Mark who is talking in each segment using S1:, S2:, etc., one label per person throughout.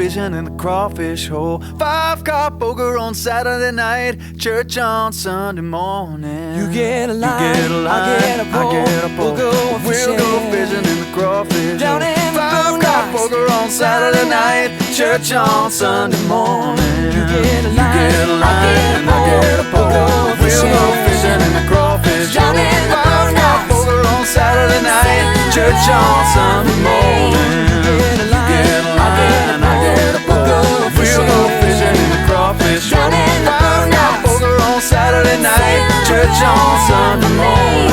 S1: fishing in the crawfish hole. 5-car poker on Saturday night, church on Sunday morning.
S2: You get a line,
S1: I get a pole,
S2: we'll go
S1: fishing in the crawfish
S2: down
S1: hole.
S2: in the
S1: 5-car poker on Saturday night, church on Sunday morning.
S2: You get a line,
S1: I get a pole, we'll go fishing in the crawfish hole. 5-car poker on Saturday night, church on Sunday morning. You get a line, I get a pole, we'll go fishing in the crawfish hole. 5-car poker on Saturday night, church on Sunday morning.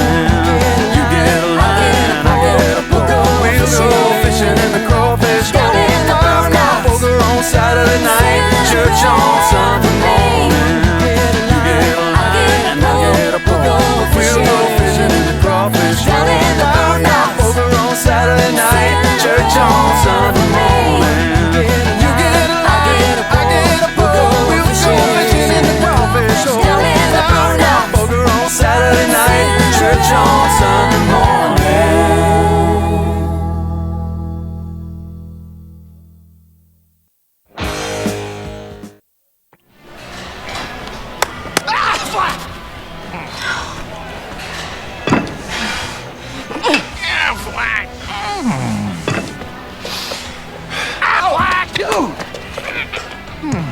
S1: You get a line, I get a pole, we'll go fishing in the crawfish hole. 5-car poker on Saturday night, church on Sunday morning. You get a line, I get a pole, we'll go fishing in the crawfish hole. 5-car poker on Saturday night, church on Sunday morning. You get a line, I get a pole, we'll go fishing in the crawfish hole. 5-car poker on Saturday night, church on Sunday morning.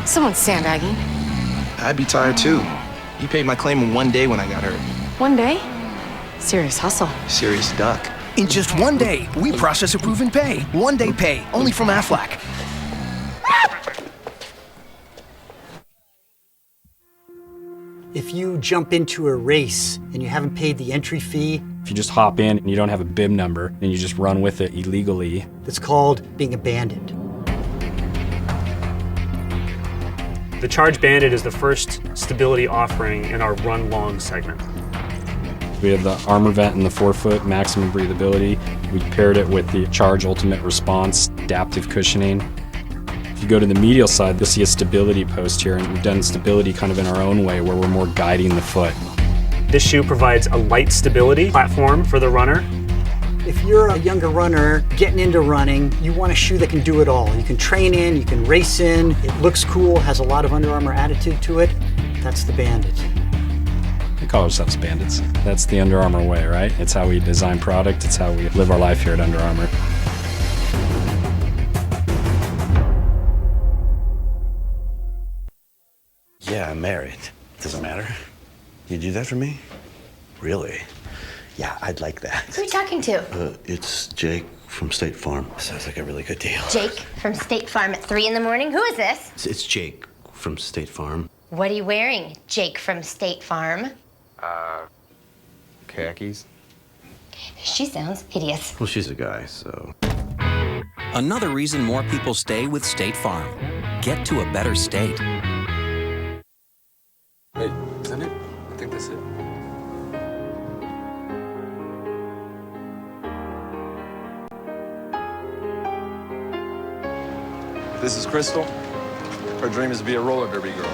S3: Someone's sandbagging.
S4: I'd be tired too. He paid my claim in 1 day when I got hurt.
S3: 1 day? Serious hustle.
S4: Serious duck.
S5: In just 1 day, we process, approve, and pay. 1 day pay, only from Aflac.
S6: If you jump into a race and you haven't paid the entry fee,
S7: if you just hop in and you don't have a bib number and you just run with it illegally,
S6: that's called being a bandit.
S8: The Charge Bandit is the first stability offering in our Run Long segment.
S7: we have the armor vent and the 4-foot maximum breathability. We paired it with the Charge Ultimate Response adaptive cushioning. If you go to the medial side, you'll see a stability post here, and we've done stability kind of in our own way where we're more guiding the foot.
S8: This shoe provides a light stability platform for the runner.
S6: If you're a younger runner getting into running, you want a shoe that can do it all. You can train in, you can race in, it looks cool, has a lot of Under Armour attitude to it. That's the Bandit.
S7: We call ourselves bandits. That's the Under Armour way, right? It's how we design product, it's how we live our life here at Under Armour.
S9: Yeah, I'm married. Doesn't matter. You do that for me? Really? Yeah, I'd like that.
S10: Who are you talking to?
S9: It's Jake from State Farm. Sounds like a really good deal.
S10: Jake from State Farm at 3 in the morning? Who is this?
S9: It's Jake from State Farm.
S10: What are you wearing, Jake from State Farm?
S4: Khakis.
S10: She sounds hideous.
S9: Well, she's a guy, so.
S11: Another reason more people stay with State Farm. Get to a better state.
S4: Wait, isn't it? I think that's it. This is Crystal. Her dream is to be a roller derby girl.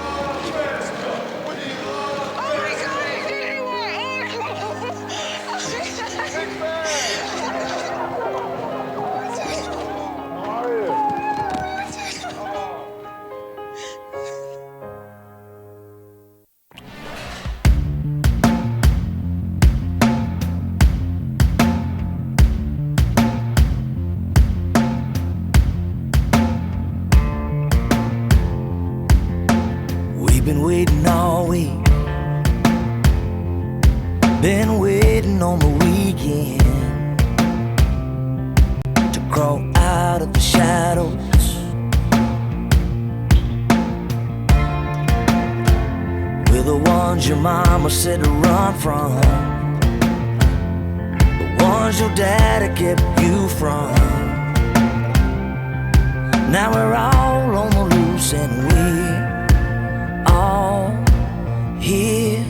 S2: Been waiting all week, been waiting on the weekend to crawl out of the shadows. We're the ones your mama said to run from, the ones your daddy kept you from. Now we're all on the loose and we all here.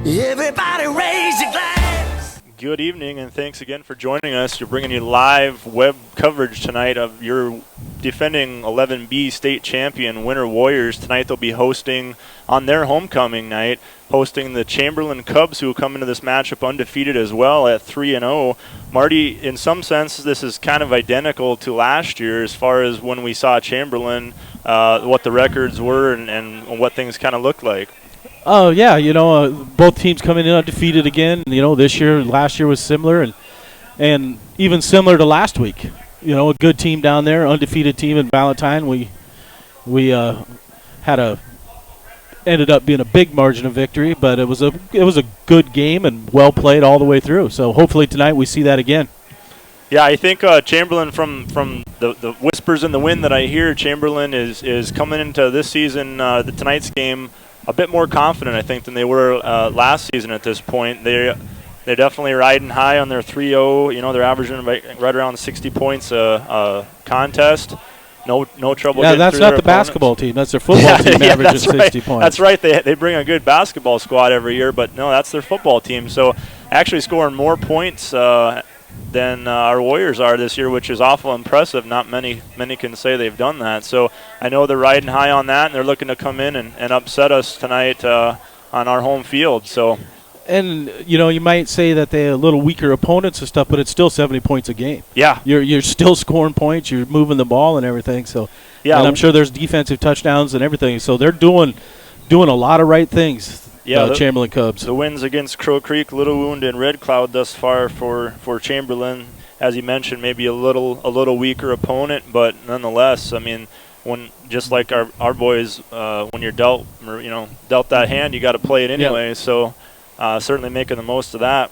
S2: Everybody raise your glass.
S12: Good evening and thanks again for joining us. We're bringing you live web coverage tonight of your defending 11B state champion Winter Warriors. Tonight they'll be hosting on their homecoming night, hosting the Chamberlain Cubs, who come into this matchup undefeated as well at 3-0. Marty, in some sense, this is kind of identical to last year as far as when we saw Chamberlain, what the records were and what things kind of looked like.
S13: Oh, yeah, both teams coming in undefeated again. Last year was similar, and even similar to last week. A good team down there, undefeated team in Valentine. We ended up being a big margin of victory, but it was a good game and well played all the way through. So hopefully tonight we see that again.
S12: Yeah, I think Chamberlain, from the whispers in the wind that I hear, Chamberlain is coming into this season, tonight's game, a bit more confident, I think, than they were last season at this point. They're definitely riding high on their 3-0. They're averaging right around 60 points a contest. No trouble.
S13: Yeah, that's not the basketball team. That's their football team averaging 60 points.
S12: That's right. They bring a good basketball squad every year, but no, that's their football team. So actually scoring more points than our Warriors are this year, which is awful impressive. Not many can say they've done that. So I know they're riding high on that, and they're looking to come in and upset us tonight on our home field. So.
S13: And, you might say that they're a little weaker opponents and stuff, but it's still 70 points a game.
S12: Yeah.
S13: You're still scoring points. You're moving the ball and everything. So,
S12: yeah.
S13: And I'm sure there's defensive touchdowns and everything. So they're doing a lot of right things, Chamberlain Cubs.
S12: The wins against Crow Creek, Little Wound, and Red Cloud thus far for Chamberlain. As you mentioned, maybe a little weaker opponent, but nonetheless, I mean, when just like our boys, when you're dealt that hand, you got to play it anyway. Yep. So. Certainly making the most of that.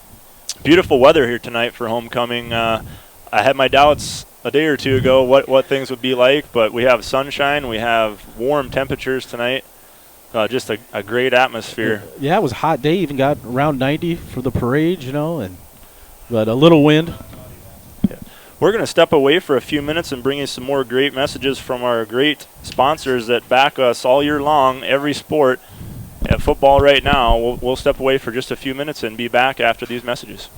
S12: Beautiful weather here tonight for homecoming. I had my doubts a day or two ago what things would be like, but we have sunshine. We have warm temperatures tonight. Just a great atmosphere.
S13: Yeah, it was a hot day. Even got around 90 for the parade, but a little wind.
S12: Yeah. We're going to step away for a few minutes and bring you some more great messages from our great sponsors that back us all year long, every sport. At football right now, we'll step away for just a few minutes and be back after these messages.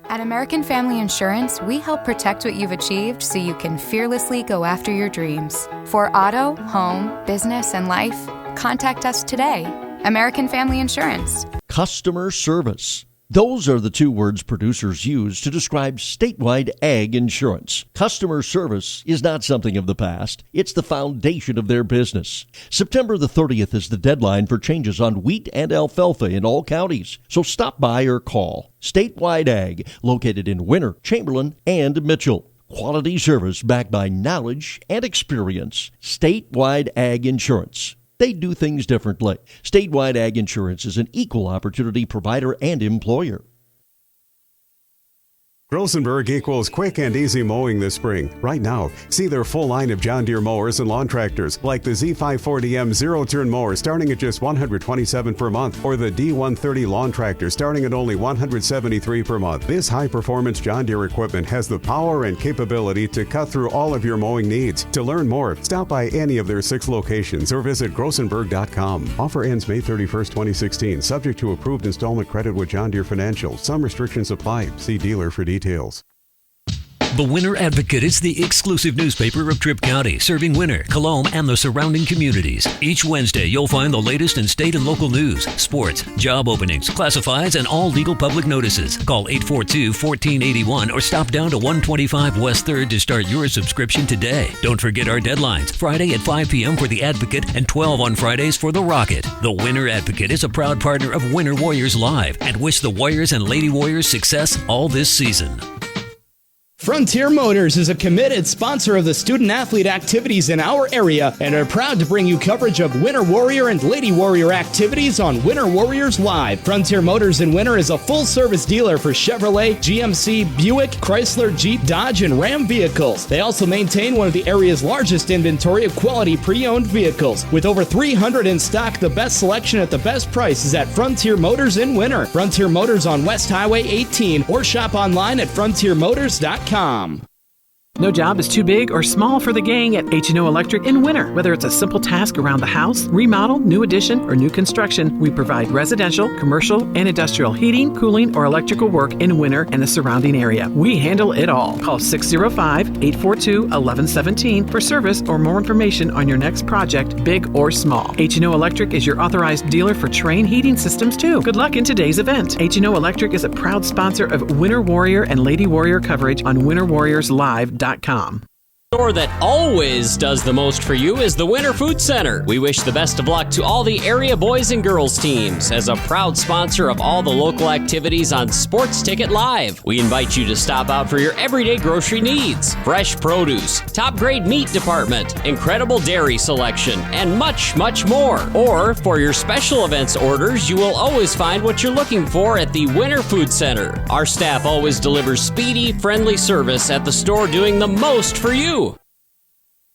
S14: At American Family Insurance, we help protect what you've achieved so you can fearlessly go after your dreams. For auto, home, business, and life, contact us today. American Family Insurance.
S15: Customer service. Those are the two words producers use to describe statewide ag insurance. Customer service is not something of the past. It's the foundation of their business. September the 30th is the deadline for changes on wheat and alfalfa in all counties. So stop by or call. Statewide Ag, located in Winter, Chamberlain, and Mitchell. Quality service backed by knowledge and experience. Statewide Ag Insurance. They do things differently. Statewide Ag Insurance is an equal opportunity provider and employer.
S16: Grosenberg equals quick and easy mowing this spring. Right now, see their full line of John Deere mowers and lawn tractors, like the Z540M zero-turn mower starting at just $127 per month, or the D130 lawn tractor starting at only $173 per month. This high-performance John Deere equipment has the power and capability to cut through all of your mowing needs. To learn more, stop by any of their 6 locations or visit grosenberg.com. Offer ends May 31st, 2016, subject to approved installment credit with John Deere Financial. Some restrictions apply. See dealer for details.
S17: The Winter Advocate is the exclusive newspaper of Tripp County, serving Winter, Colome, and the surrounding communities. Each Wednesday, you'll find the latest in state and local news, sports, job openings, classifieds, and all legal public notices. Call 842-1481 or stop down to 125 West 3rd to start your subscription today. Don't forget our deadlines, Friday at 5 p.m. for The Advocate and 12 on Fridays for The Rocket. The Winter Advocate is a proud partner of Winter Warriors Live and wish the Warriors and Lady Warriors success all this season.
S18: Frontier Motors is a committed sponsor of the student-athlete activities in our area and are proud to bring you coverage of Winter Warrior and Lady Warrior activities on Winter Warriors Live. Frontier Motors in Winter is a full-service dealer for Chevrolet, GMC, Buick, Chrysler, Jeep, Dodge, and Ram vehicles. They also maintain one of the area's largest inventory of quality pre-owned vehicles. With over 300 in stock, the best selection at the best price is at Frontier Motors in Winter. Frontier Motors on West Highway 18 or shop online at frontiermotors.com.
S19: No job is too big or small for the gang at H&O Electric in winter. Whether it's a simple task around the house, remodel, new addition, or new construction, we provide residential, commercial, and industrial heating, cooling, or electrical work in winter and the surrounding area. We handle it all. Call 605-842-1117 for service or more information on your next project, big or small. H&O Electric is your authorized dealer for Trane heating systems too. Good luck in today's event. H&O Electric is a proud sponsor of Winter Warrior and Lady Warrior coverage on winterwarriorslive.com.
S20: The store that always does the most for you is the Winter Food Center. We wish the best of luck to all the area boys and girls teams. As a proud sponsor of all the local activities on Sports Ticket Live, we invite you to stop out for your everyday grocery needs. Fresh produce, top grade meat department, incredible dairy selection, and much, much more. Or for your special events orders, you will always find what you're looking for at the Winter Food Center. Our staff always delivers speedy, friendly service at the store, doing the most for you.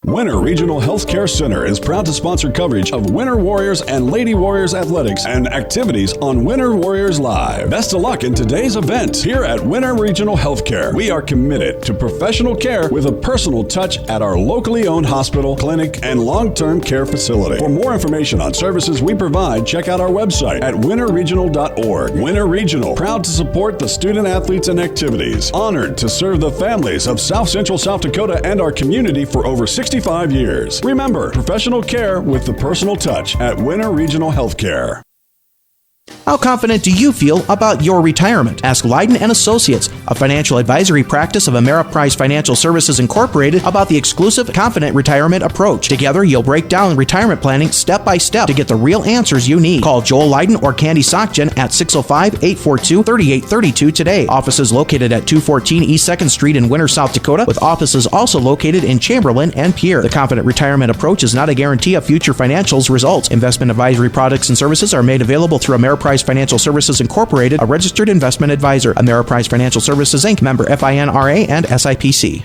S21: Winter Regional Healthcare Center is proud to sponsor coverage of Winter Warriors and Lady Warriors athletics and activities on Winter Warriors Live. Best of luck in today's event. Here at Winter Regional Healthcare, we are committed to professional care with a personal touch at our locally owned hospital, clinic, and long-term care facility. For more information on services we provide, check out our website at winterregional.org. Winter Regional, proud to support the student athletes and activities. Honored to serve the families of South Central South Dakota and our community for over 65 years. Remember, professional care with the personal touch at Winter Regional Healthcare.
S22: How confident do you feel about your retirement? Ask Leiden & Associates, a financial advisory practice of Ameriprise Financial Services Incorporated, about the exclusive Confident Retirement approach. Together, you'll break down retirement planning step by step to get the real answers you need. Call Joel Leiden or Candy Sockgen at 605-842-3832 today. Offices located at 214 East 2nd Street in Winter, South Dakota, with offices also located in Chamberlain and Pierre. The Confident Retirement approach is not a guarantee of future financials results. Investment advisory products and services are made available through Ameriprise Financial Services Incorporated, a registered investment advisor. Ameriprise Financial Services Inc., member FINRA and SIPC.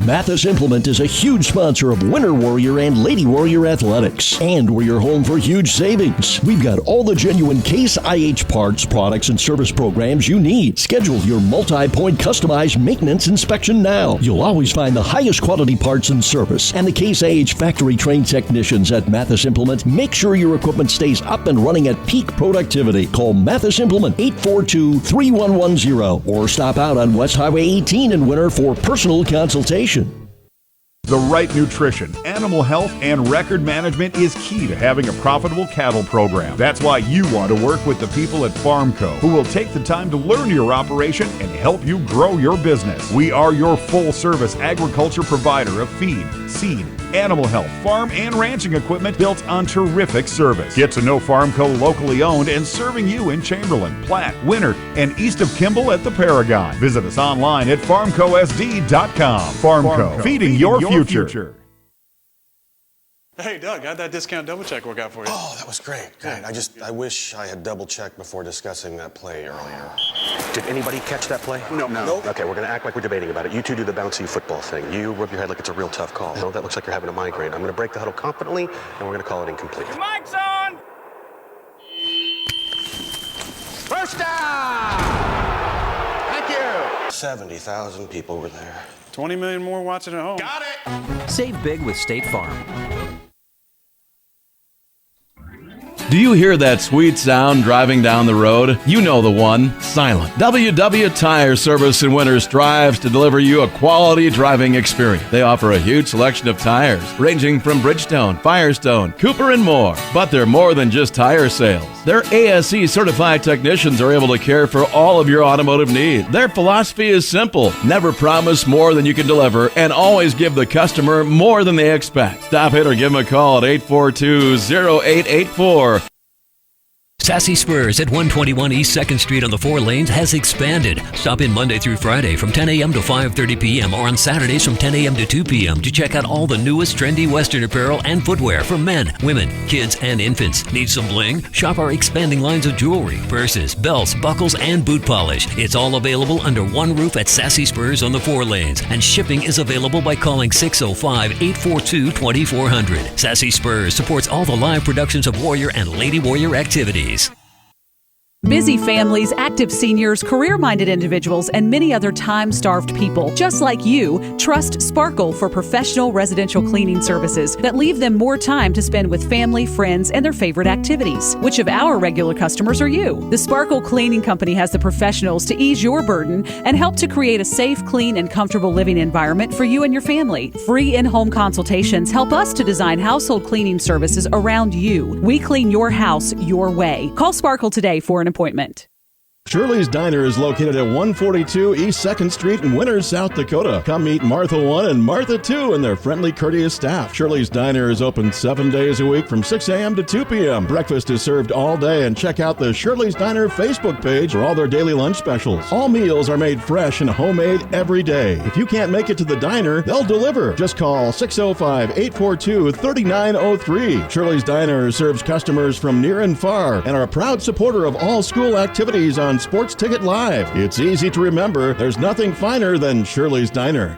S15: Mathis Implement is a huge sponsor of Winter Warrior and Lady Warrior athletics, and we're your home for huge savings. We've got all the genuine Case IH parts, products, and service programs you need. Schedule your multi-point customized maintenance inspection now. You'll always find the highest quality parts and service, and the Case IH factory-trained technicians at Mathis Implement make sure your equipment stays up and running at peak productivity. Call Mathis Implement 842-3110 or stop out on West Highway 18 in Winter for personal consultation.
S23: The right nutrition, animal health, and record management is key to having a profitable cattle program. That's why you want to work with the people at Farmco, who will take the time to learn your operation and help you grow your business. We are your full-service agriculture provider of feed, seed, animal health, farm, and ranching equipment built on terrific service. Get to know Farmco, locally owned and serving you in Chamberlain, Platte, Winter, and east of Kimball at the Paragon. Visit us online at farmcosd.com. Farmco, feeding your future.
S24: Hey, Doug, how'd that discount double check work out for you?
S25: Oh, that was great. Great. I wish I had double checked before discussing that play earlier. Did anybody catch that play? No. Okay, we're going to act like we're debating about it. You two do the bouncy football thing. You rub your head like it's a real tough call. No, that looks like you're having a migraine. I'm going to break the huddle confidently, and we're going to call it incomplete.
S24: Your mic's on! First down! Thank you!
S25: 70,000 people were there.
S24: 20 million more watching at home. Got it!
S11: Save big with State Farm.
S26: Do you hear that sweet sound driving down the road? You know the one, Silent. WW Tire Service in Winter strives to deliver you a quality driving experience. They offer a huge selection of tires, ranging from Bridgestone, Firestone, Cooper, and more. But they're more than just tire sales. Their ASE certified technicians are able to care for all of your automotive needs. Their philosophy is simple: never promise more than you can deliver, and always give the customer more than they expect. Stop in or give them a call at 842-0884.
S17: Sassy Spurs at 121 East 2nd Street on the 4 lanes has expanded. Stop in Monday through Friday from 10 a.m. to 5:30 p.m. or on Saturdays from 10 a.m. to 2 p.m. to check out all the newest trendy Western apparel and footwear for men, women, kids, and infants. Need some bling? Shop our expanding lines of jewelry, purses, belts, buckles, and boot polish. It's all available under one roof at Sassy Spurs on the 4 lanes, and shipping is available by calling 605-842-2400. Sassy Spurs supports all the live productions of Warrior and Lady Warrior activities.
S1: Busy families, active seniors, career-minded individuals, and many other time-starved people, just like you, trust Sparkle for professional residential cleaning services that leave them more time to spend with family, friends, and their favorite activities. Which of our regular customers are you? The Sparkle Cleaning Company has the professionals to ease your burden and help to create a safe, clean, and comfortable living environment for you and your family. Free in-home consultations help us to design household cleaning services around you. We clean your house your way. Call Sparkle today for an appointment.
S3: Shirley's Diner is located at 142 East 2nd Street in Winters, South Dakota. Come meet Martha 1 and Martha 2 and their friendly, courteous staff. Shirley's Diner is open 7 days a week from 6 a.m. to 2 p.m. Breakfast is served all day, and check out the Shirley's Diner Facebook page for all their daily lunch specials. All meals are made fresh and homemade every day. If you can't make it to the diner, they'll deliver. Just call 605-842-3903. Shirley's Diner serves customers from near and far and are a proud supporter of all school activities on Sports Ticket Live. It's easy to remember. There's nothing finer than Shirley's Diner.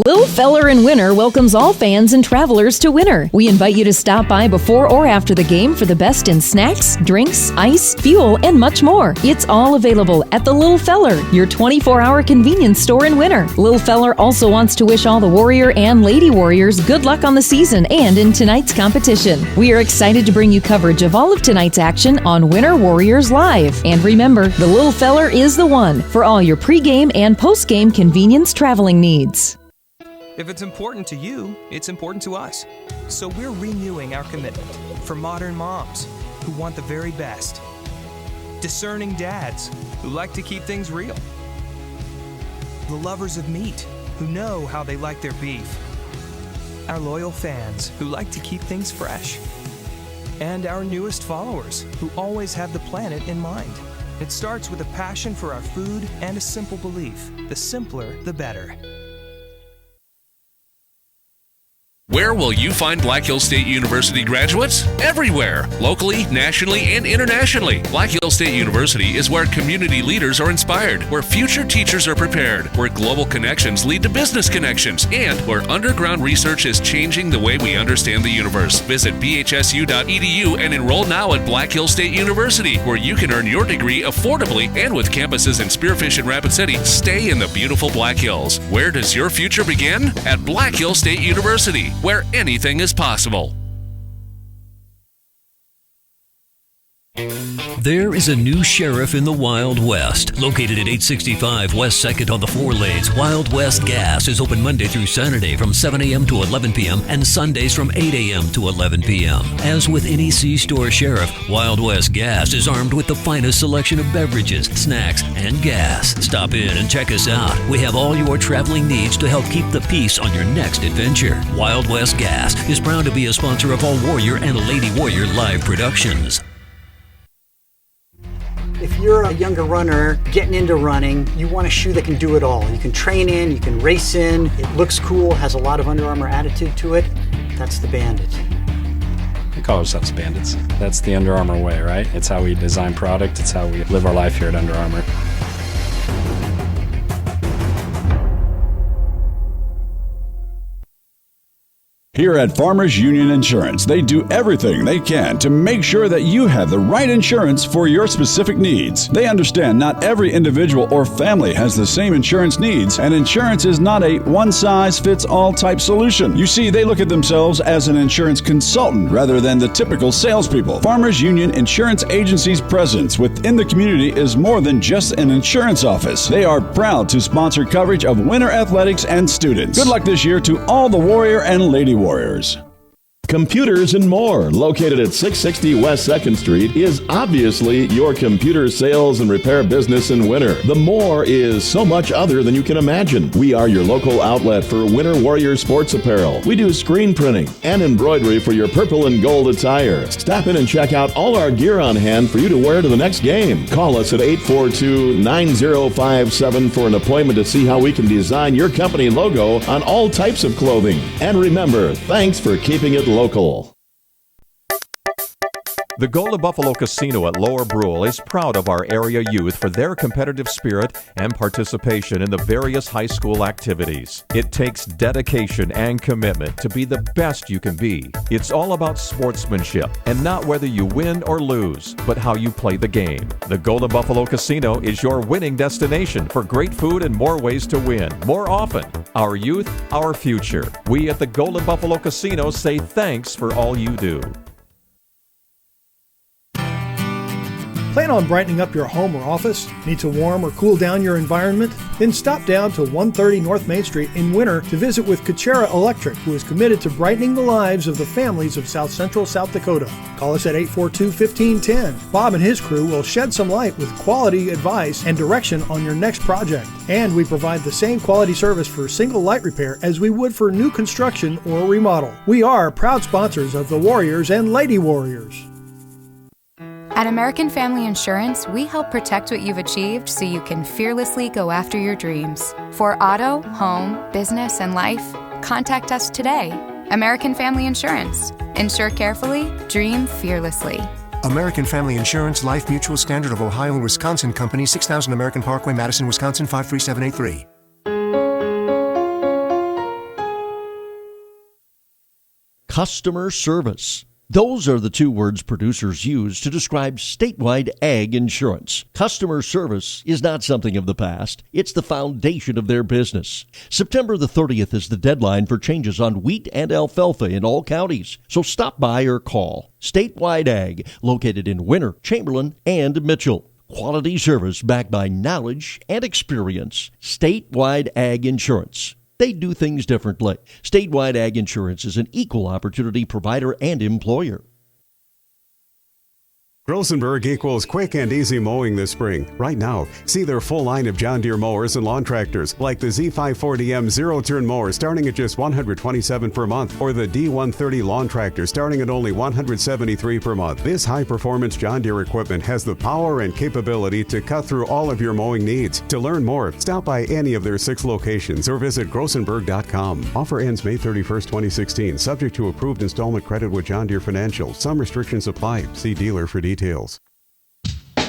S5: Lil Feller in Winter welcomes all fans and travelers to Winter. We invite you to stop by before or after the game for the best in snacks, drinks, ice, fuel, and much more. It's all available at the Lil Feller, your 24-hour convenience store in Winter. Lil Feller also wants to wish all the Warrior and Lady Warriors good luck on the season and in tonight's competition. We are excited to bring you coverage of all of tonight's action on Winter Warriors Live. And remember, the Lil Feller is the one for all your pregame and postgame convenience traveling needs.
S6: If it's important to you, it's important to us. So we're renewing our commitment for modern moms who want the very best. Discerning dads who like to keep things real. The lovers of meat who know how they like their beef. Our loyal fans who like to keep things fresh. And our newest followers who always have the planet in mind. It starts with a passion for our food and a simple belief. The simpler, the better.
S7: Where will you find Black Hills State University graduates? Everywhere, locally, nationally, and internationally. Black Hills State University is where community leaders are inspired, where future teachers are prepared, where global connections lead to business connections, and where underground research is changing the way we understand the universe. Visit bhsu.edu and enroll now at Black Hills State University, where you can earn your degree affordably and with campuses in Spearfish and Rapid City. Stay in the beautiful Black Hills. Where does your future begin? At Black Hills State University, where anything is possible.
S17: There is a new sheriff in the Wild West. Located at 865 West 2nd on the 4 lanes, Wild West Gas is open Monday through Saturday from 7 a.m. to 11 p.m. and Sundays from 8 a.m. to 11 p.m. As with any C-store sheriff, Wild West Gas is armed with the finest selection of beverages, snacks, and gas. Stop in and check us out. We have all your traveling needs to help keep the peace on your next adventure. Wild West Gas is proud to be a sponsor of all Warrior and Lady Warrior live productions.
S8: If you're a younger runner getting into running, you want a shoe that can do it all. You can train in, you can race in, it looks cool, has a lot of Under Armour attitude to it. That's the Bandit.
S27: We call ourselves Bandits. That's the Under Armour way, right? It's how we design product, it's how we live our life here at Under Armour.
S21: Here at Farmers Union Insurance, they do everything they can to make sure that you have the right insurance for your specific needs. They understand not every individual or family has the same insurance needs, and insurance is not a one-size-fits-all type solution. You see, they look at themselves as an insurance consultant rather than the typical salespeople. Farmers Union Insurance Agency's presence within the community is more than just an insurance office. They are proud to sponsor coverage of winter athletics and students. Good luck this year to all the Warrior and Lady Warriors.
S3: Computers and More, located at 660 West 2nd Street, is obviously your computer sales and repair business in winter. The More is so much other than you can imagine. We are your local outlet for Winter Warrior sports apparel. We do screen printing and embroidery for your purple and gold attire. Stop in and check out all our gear on hand for you to wear to the next game. Call us at 842-9057 for an appointment to see how we can design your company logo on all types of clothing. And remember, thanks for keeping it local.
S2: The Golden Buffalo Casino at Lower Brule is proud of our area youth for their competitive spirit and participation in the various high school activities. It takes dedication and commitment to be the best you can be. It's all about sportsmanship and not whether you win or lose, but how you play the game. The Golden Buffalo Casino is your winning destination for great food and more ways to win more often. Our youth, our future. We at the Golden Buffalo Casino say thanks for all you do.
S4: Plan on brightening up your home or office? Need to warm or cool down your environment? Then stop down to 130 North Main Street in winter to visit with Kuchera Electric, who is committed to brightening the lives of the families of South Central South Dakota. Call us at 842-1510. Bob and his crew will shed some light with quality advice and direction on your next project. And we provide the same quality service for single light repair as we would for new construction or remodel. We are proud sponsors of the Warriors and Lady Warriors.
S9: At American Family Insurance, we help protect what you've achieved so you can fearlessly go after your dreams. For auto, home, business, and life, contact us today. American Family Insurance. Insure carefully, dream fearlessly.
S10: American Family Insurance, Life Mutual, Standard of Ohio and Wisconsin Company, 6000 American Parkway, Madison, Wisconsin, 53783.
S15: Customer service. Those are the two words producers use to describe statewide ag insurance. Customer service is not something of the past. It's the foundation of their business. September the 30th is the deadline for changes on wheat and alfalfa in all counties. So stop by or call. Statewide Ag, located in Winter, Chamberlain, and Mitchell. Quality service backed by knowledge and experience. Statewide Ag Insurance. They do things differently. Statewide Ag Insurance is an equal opportunity provider and employer.
S16: Rosenberg equals quick and easy mowing this spring. Right now, see their full line of John Deere mowers and lawn tractors, like the Z540M zero-turn mower starting at just $127 per month, or the D130 lawn tractor starting at only $173 per month. This high-performance John Deere equipment has the power and capability to cut through all of your mowing needs. To learn more, stop by any of their 6 locations or visit Grosenberg.com. Offer ends May 31st, 2016, subject to approved installment credit with John Deere Financial. Some restrictions apply. See dealer for details.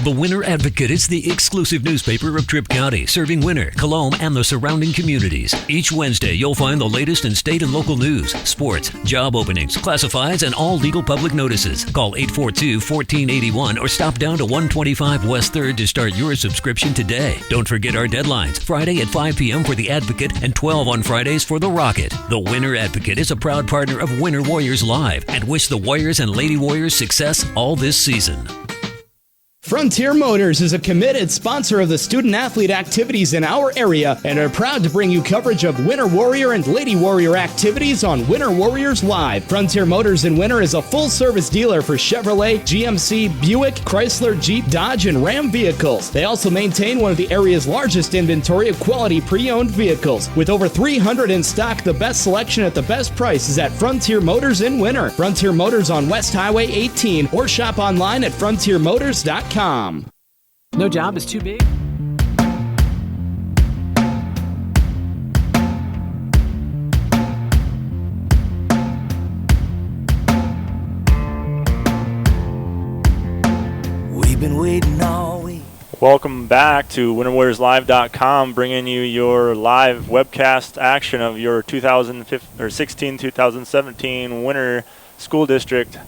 S17: The Winter Advocate is the exclusive newspaper of Tripp County, serving Winter, Colome, and the surrounding communities. Each Wednesday, you'll find the latest in state and local news, sports, job openings, classifieds, and all legal public notices. Call 842-1481 or stop down to 125 West 3rd to start your subscription today. Don't forget our deadlines, Friday at 5 p.m. for the Advocate and 12 on Fridays for the Rocket. The Winter Advocate is a proud partner of Winter Warriors Live and wish the Warriors and Lady Warriors success all this season.
S18: Frontier Motors is a committed sponsor of the student-athlete activities in our area and are proud to bring you coverage of Winter Warrior and Lady Warrior activities on Winter Warriors Live. Frontier Motors in Winter is a full-service dealer for Chevrolet, GMC, Buick, Chrysler, Jeep, Dodge, and Ram vehicles. They also maintain one of the area's largest inventory of quality pre-owned vehicles. With over 300 in stock, the best selection at the best price is at Frontier Motors in Winter. Frontier Motors on West Highway 18 or shop online at frontiermotors.com.
S19: No job is too big.
S12: We've been waiting all week.
S13: Welcome back to WinterWarriorsLive.com, bringing you your live webcast action of your 2016-2017 Winter School District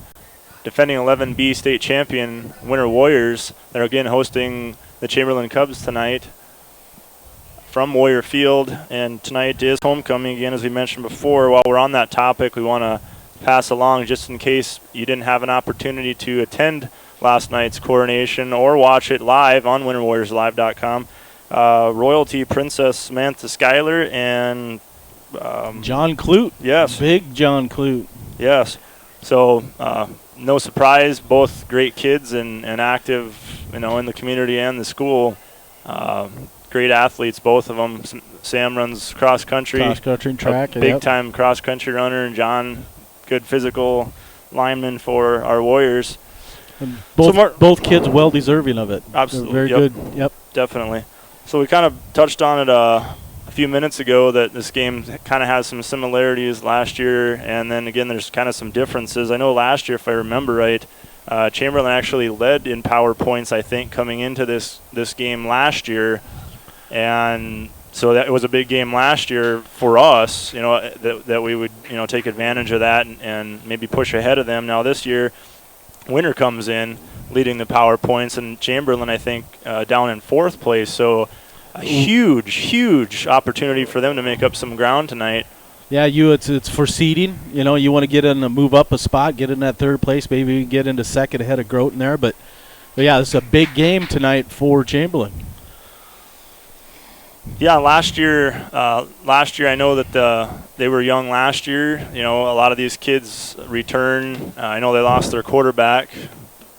S13: defending 11B state champion Winter Warriors. They're again hosting the Chamberlain Cubs tonight from Warrior Field, and tonight is homecoming again, as we mentioned before. While we're on that topic, we want to pass along, just in case you didn't have an opportunity to attend last night's coronation or watch it live on WinterWarriorsLive.com. Royalty Princess Samantha Schuyler and
S14: John Clute.
S13: Yes.
S14: Big John Clute.
S13: Yes. So no surprise, both great kids and active, in the community and the school. Great athletes, both of them. Sam runs cross country
S14: and track,
S13: big time cross country runner, and John, good physical lineman for our Warriors.
S14: And both kids well deserving of it.
S13: Absolutely,
S14: they're very good. Yep,
S13: definitely. So we kind of touched on it a few minutes ago that this game kind of has some similarities last year, and then again there's kind of some differences. I know last year, if I remember right, Chamberlain actually led in power points, I think, coming into this game last year, and so that was a big game last year for us, that we would, take advantage of that and maybe push ahead of them. Now this year, Winter comes in leading the power points, and Chamberlain, I think, down in 4th place. So a huge opportunity for them to make up some ground tonight.
S14: Yeah, it's for seeding. You want to get in, move up a spot, get in that 3rd place, maybe get into 2nd ahead of Groton there. But yeah, this is a big game tonight for Chamberlain.
S13: Yeah, last year I know that they were young last year. A lot of these kids return. I know they lost their quarterback,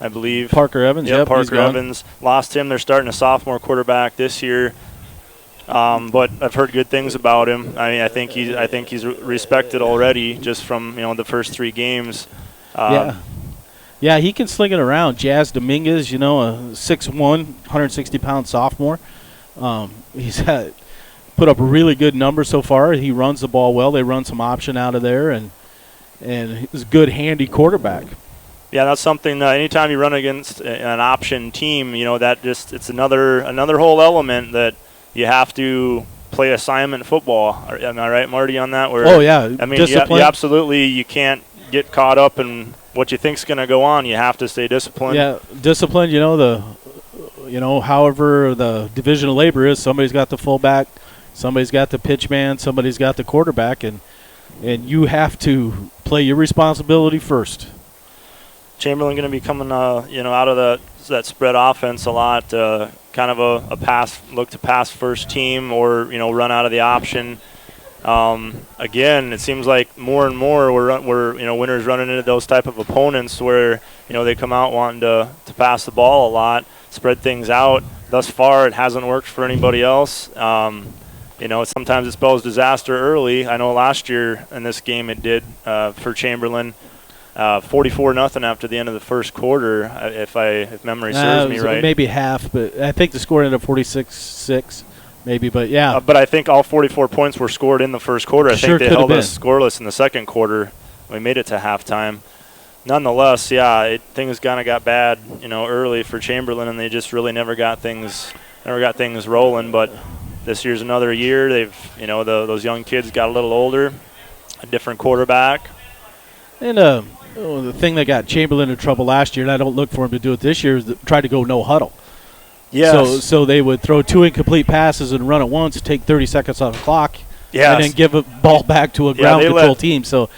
S13: I believe.
S14: Parker Evans.
S13: Yeah,
S14: yep,
S13: Parker Evans lost him. They're starting a sophomore quarterback this year. But I've heard good things about him. I mean, I think he's respected already just from the first 3 games.
S14: Yeah, he can sling it around. Jazz Dominguez, a 6'1", 160-pound sophomore. He's put up a really good number so far. He runs the ball well. They run some option out of there, and he's a good, handy quarterback.
S13: Yeah, that's something. Anytime you run against an option team, that it's another whole element that you have to play assignment football. Am I right, Marty, on that?
S14: Oh yeah,
S13: I mean,
S14: discipline.
S13: you can't get caught up in what you think's going to go on. You have to stay disciplined.
S14: Yeah, disciplined. However the division of labor is, somebody's got the fullback, somebody's got the pitch man, somebody's got the quarterback, and you have to play your responsibility first.
S13: Chamberlain going to be coming, out of that spread offense a lot. Kind of a pass first team, or run out of the option. Again, it seems like more and more we're Winter's running into those type of opponents where they come out wanting to pass the ball a lot, spread things out. Thus far, it hasn't worked for anybody else. Sometimes it spells disaster early. I know last year in this game it did for Chamberlain. 44-0 after the end of the first quarter, if memory serves me right.
S14: Maybe half, but I think the score ended up 46-6, maybe. But yeah.
S13: But I think all 44 points were scored in the first quarter. I think they held us scoreless in the second quarter. We made it to halftime. Nonetheless, things kind of got bad, early for Chamberlain, and they just really never got things rolling. But this year's another year. They've, those young kids got a little older, a different quarterback,
S14: and the thing that got Chamberlain in trouble last year, and I don't look for him to do it this year, is try to go no huddle.
S13: Yes.
S14: So they would throw 2 incomplete passes and run it once, take 30 seconds off the clock,
S13: yes,
S14: and then give a ball back to a ground control team. So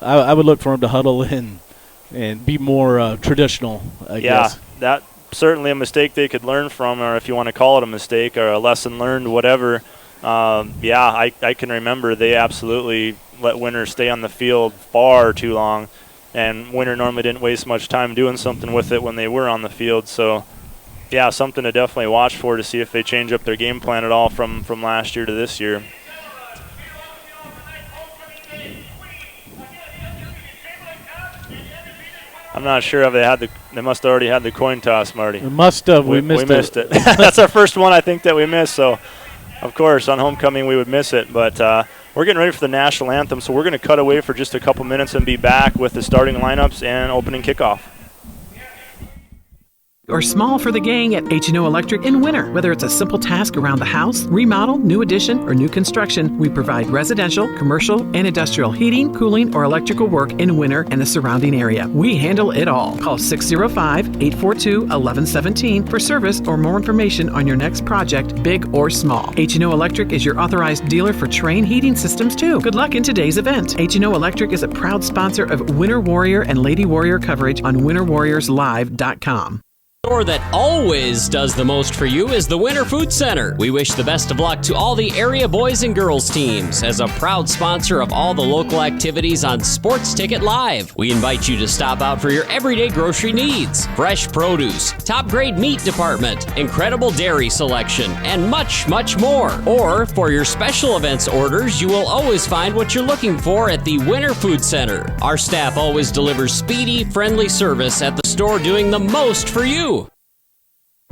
S14: I would look for him to huddle and be more traditional, I guess.
S13: Yeah, that's certainly a mistake they could learn from, or if you want to call it a mistake or a lesson learned, whatever. I can remember they absolutely let Winter stay on the field far too long. And Winter normally didn't waste much time doing something with it when they were on the field. So, yeah, something to definitely watch for to see if they change up their game plan at all from last year to this year. I'm not sure if they must have already had the coin toss, Marty.
S14: They must have. We missed
S13: it. That's our first one, I think, that we missed. So, of course, on homecoming we would miss it. But we're getting ready for the national anthem, so we're going to cut away for just a couple minutes and be back with the starting lineups and opening kickoff.
S19: Or small for the gang at H&O Electric in Winter. Whether it's a simple task around the house, remodel, new addition, or new construction, we provide residential, commercial, and industrial heating, cooling, or electrical work in Winter and the surrounding area. We handle it all. Call 605-842-1117 for service or more information on your next project, big or small. H&O Electric is your authorized dealer for Trane heating systems, too. Good luck in today's event. H&O Electric is a proud sponsor of Winter Warrior and Lady Warrior coverage on winterwarriorslive.com.
S11: The store that always does the most for you is the Winter Food Center. We wish the best of luck to all the area boys and girls teams. As a proud sponsor of all the local activities on Sports Ticket Live, we invite you to stop out for your everyday grocery needs. Fresh produce, top grade meat department, incredible dairy selection, and much, much more. Or for your special events orders, you will always find what you're looking for at the Winter Food Center. Our staff always delivers speedy, friendly service at the store, doing the most for you.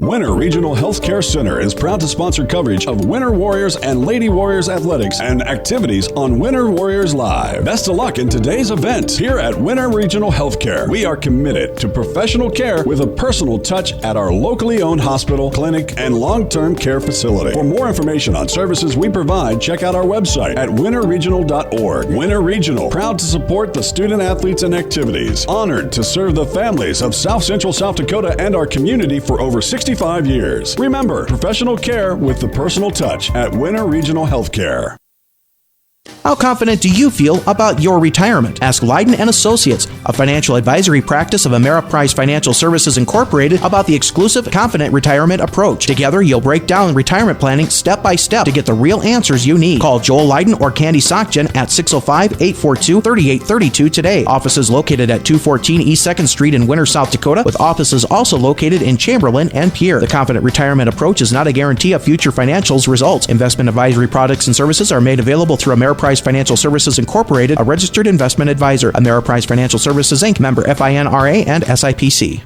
S21: Winter Regional Healthcare Center is proud to sponsor coverage of Winter Warriors and Lady Warriors athletics and activities on Winter Warriors Live. Best of luck in today's event. Here at Winter Regional Healthcare, we are committed to professional care with a personal touch at our locally owned hospital, clinic, and long-term care facility. For more information on services we provide, check out our website at winterregional.org. Winter Regional, proud to support the student athletes and activities. Honored to serve the families of South Central South Dakota and our community for over 65 years. Remember, professional care with the personal touch at Winter Regional Healthcare.
S1: How confident do you feel about your retirement? Ask Leiden & Associates, a financial advisory practice of Ameriprise Financial Services Incorporated, about the exclusive Confident Retirement approach. Together, you'll break down retirement planning step by step to get the real answers you need. Call Joel Leiden or Candy Sockgen at 605-842-3832 today. Offices located at 214 East 2nd Street in Winter, South Dakota, with offices also located in Chamberlain and Pierre. The Confident Retirement approach is not a guarantee of future financials results. Investment advisory products and services are made available through Ameriprise Financial Services Incorporated, a registered investment advisor. Ameriprise Financial Services Inc., member FINRA and SIPC.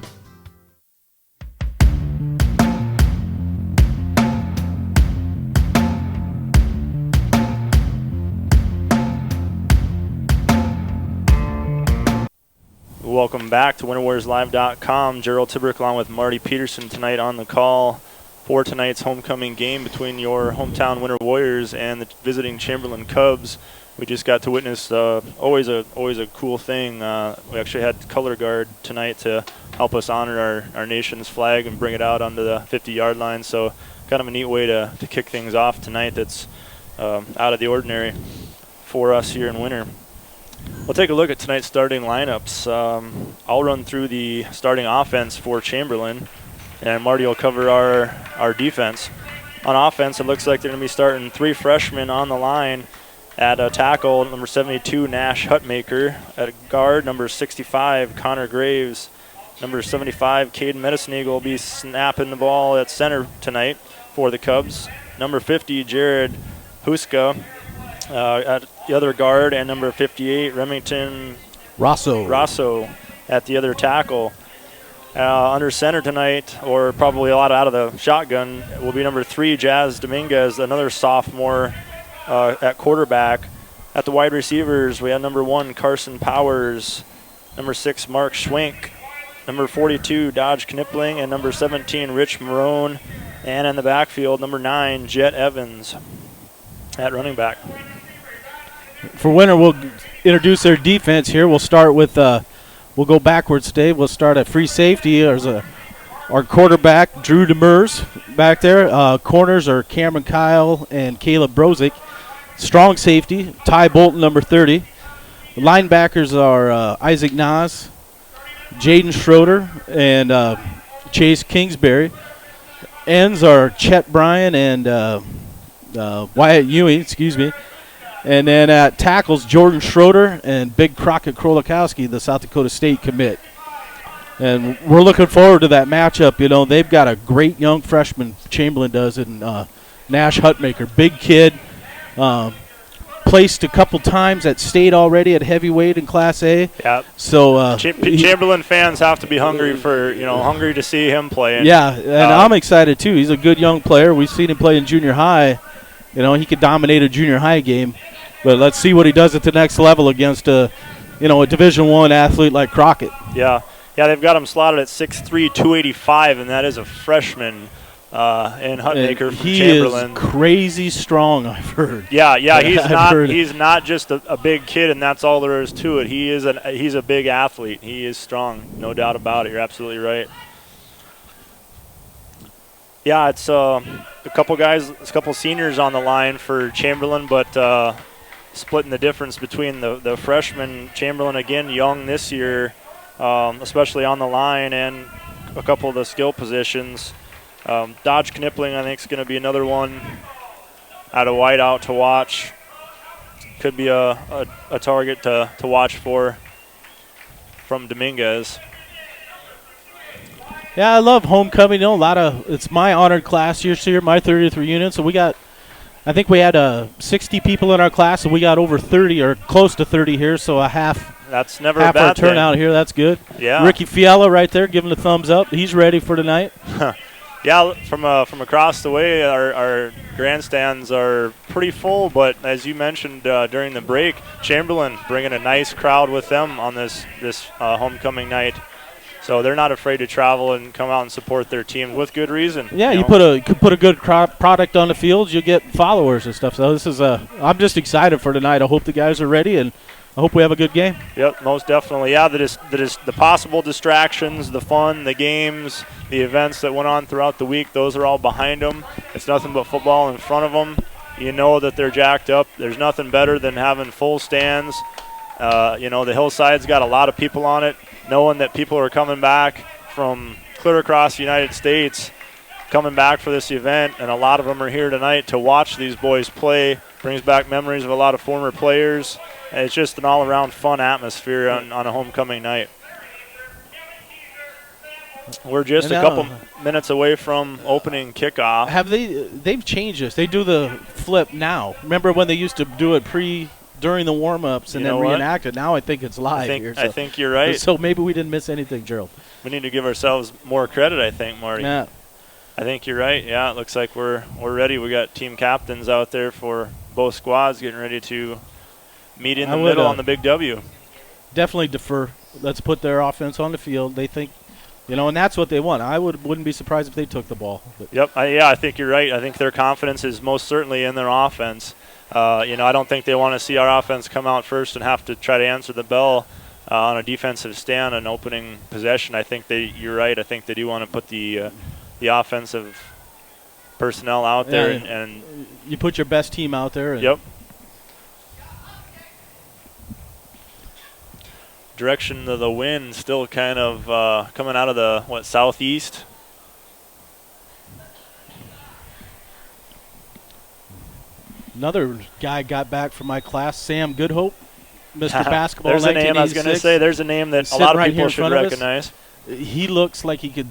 S13: Welcome back to WinterWarriorsLive.com. Gerald Tibrick along with Marty Peterson tonight on the call for tonight's homecoming game between your hometown Winter Warriors and the visiting Chamberlain Cubs. We just got to witness always a cool thing. We actually had color guard tonight to help us honor our nation's flag and bring it out onto the 50-yard line. So kind of a neat way to kick things off tonight that's out of the ordinary for us here in Winter. We'll take a look at tonight's starting lineups. I'll run through the starting offense for Chamberlain, and Marty will cover our defense. On offense, it looks like they're going to be starting 3 freshmen on the line. At tackle, number 72, Nash Hutmaker. At guard, number 65, Connor Graves. Number 75, Caden Medicine Eagle will be snapping the ball at center tonight for the Cubs. Number 50, Jared Huska at the other guard, and number 58, Remington Rosso at the other tackle. Under center tonight, or probably a lot out of the shotgun, will be number 3, Jazz Dominguez, another sophomore at quarterback. At the wide receivers, we have number 1, Carson Powers, number 6, Mark Schwenk, number 42, Dodge Knipling, and number 17, Rich Marone. And in the backfield, number 9, Jet Evans at running back.
S14: For Winter, we'll introduce their defense here. We'll start with we'll go backwards today. We'll start at free safety. There's our quarterback, Drew Demers, back there. Corners are Cameron Kyle and Caleb Brozick. Strong safety, Ty Bolton, number 30. The linebackers are Isaac Nas, Jaden Schroeder, and Chase Kingsbury. Ends are Chet Bryan and Wyatt Ewing, And then at tackles, Jordan Schroeder and Big Crockett Krolikowski, the South Dakota State commit. And we're looking forward to that matchup. You know, they've got a great young freshman, Chamberlain does, in Nash Hutmaker. Big kid. Placed a couple times at state already at heavyweight in Class A.
S13: Yeah.
S14: So
S13: Chamberlain fans have to be hungry hungry to see him play.
S14: Yeah, and I'm excited too. He's a good young player. We've seen him play in junior high. You know, he could dominate a junior high game. But let's see what he does at the next level against a Division I athlete like Crockett.
S13: Yeah, they've got him slotted at 6'3", 285, and that is a freshman. And Hutmaker from Chamberlain.
S14: He is crazy strong, I've heard.
S13: Yeah, he's not just a big kid, and that's all there is to it. He's a big athlete. He is strong, no doubt about it. You're absolutely right. Yeah, it's a couple seniors on the line for Chamberlain, but splitting the difference between the freshmen. Chamberlain, again, young this year, especially on the line and a couple of the skill positions. Dodge Knipling, I think, is going to be another one out of wideout to watch. Could be a target to watch for from Dominguez.
S14: Yeah, I love homecoming. It's my honored class this year, my 30th reunion. So I think we had 60 people in our class, and we got over 30 or close to 30 here. So a half.
S13: That's never
S14: half
S13: a bad
S14: our turnout
S13: thing.
S14: here. That's good.
S13: Yeah.
S14: Ricky Fiala right there, giving the thumbs up. He's ready for tonight.
S13: Yeah, from across the way, our grandstands are pretty full, but as you mentioned during the break, Chamberlain bringing a nice crowd with them on this homecoming night. So they're not afraid to travel and come out and support their teams with good reason.
S14: Yeah, you put a good product on the field, you get followers and stuff. So this is I'm just excited for tonight. I hope the guys are ready, and I hope we have a good game.
S13: Yep, most definitely. Yeah, the possible distractions, the fun, the games, the events that went on throughout the week, those are all behind them. It's nothing but football in front of them. You know that they're jacked up. There's nothing better than having full stands. The hillside's got a lot of people on it, knowing that people are coming back from clear across the United States, coming back for this event, and a lot of them are here tonight to watch these boys play. Brings back memories of a lot of former players. And it's just an all-around fun atmosphere on a homecoming night. We're just a couple minutes away from opening kickoff.
S14: They've changed this. They do the flip now. Remember when they used to do it during the warm-ups and then reenact it? Now I think it's live here.
S13: I think you're right.
S14: So maybe we didn't miss anything, Gerald.
S13: We need to give ourselves more credit, I think, Marty.
S14: Yeah.
S13: I think you're right. Yeah, it looks like we're ready. We got team captains out there for both squads getting ready to meet in the middle on the big W.
S14: Definitely defer. Let's put their offense on the field. They think, and that's what they want. I wouldn't be surprised if they took the ball.
S13: Yep. I think you're right. I think their confidence is most certainly in their offense. I don't think they want to see our offense come out first and have to try to answer the bell on a defensive stand and opening possession. I think you're right. I think they do want to put the offensive personnel out there. And
S14: you put your best team out there.
S13: Yep. Direction of the wind still kind of coming out of the southeast.
S14: Another guy got back from my class, Sam Goodhope, Mr. Basketball.
S13: There's a name I was going to say. There's a name that a lot of people should recognize.
S14: He looks like he could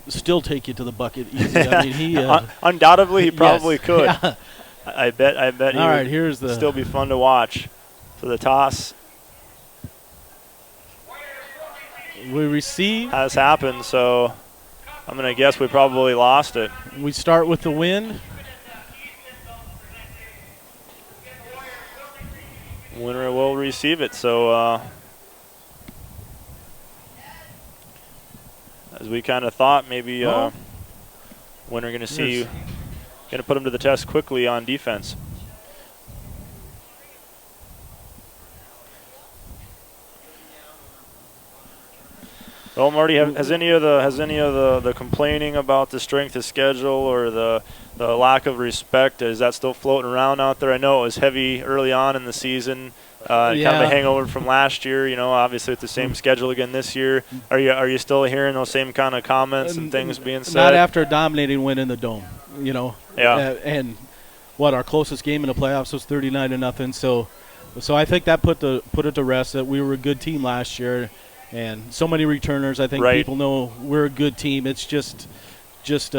S14: still take you to the bucket easy. I mean, he
S13: undoubtedly he probably could.
S14: Yeah.
S13: I bet he would still be fun to watch. So the toss.
S14: We receive.
S13: Has happened, so I'm going to guess we probably lost it.
S14: We start with the wind.
S13: Winner will receive it, so as we kind of thought, maybe Winner going to put him to the test quickly on defense. Well, Marty, has any of the complaining about the strength of schedule or the lack of respect, is that still floating around out there? I know it was heavy early on in the season, kind of a hangover from last year. Obviously with the same schedule again this year. Are you still hearing those same kind of comments and things being said?
S14: Not after a dominating win in the Dome.
S13: Yeah.
S14: And our closest game in the playoffs was 39-0. So I think that put it to rest that we were a good team last year. And so many returners, I think people know we're a good team. It's just it's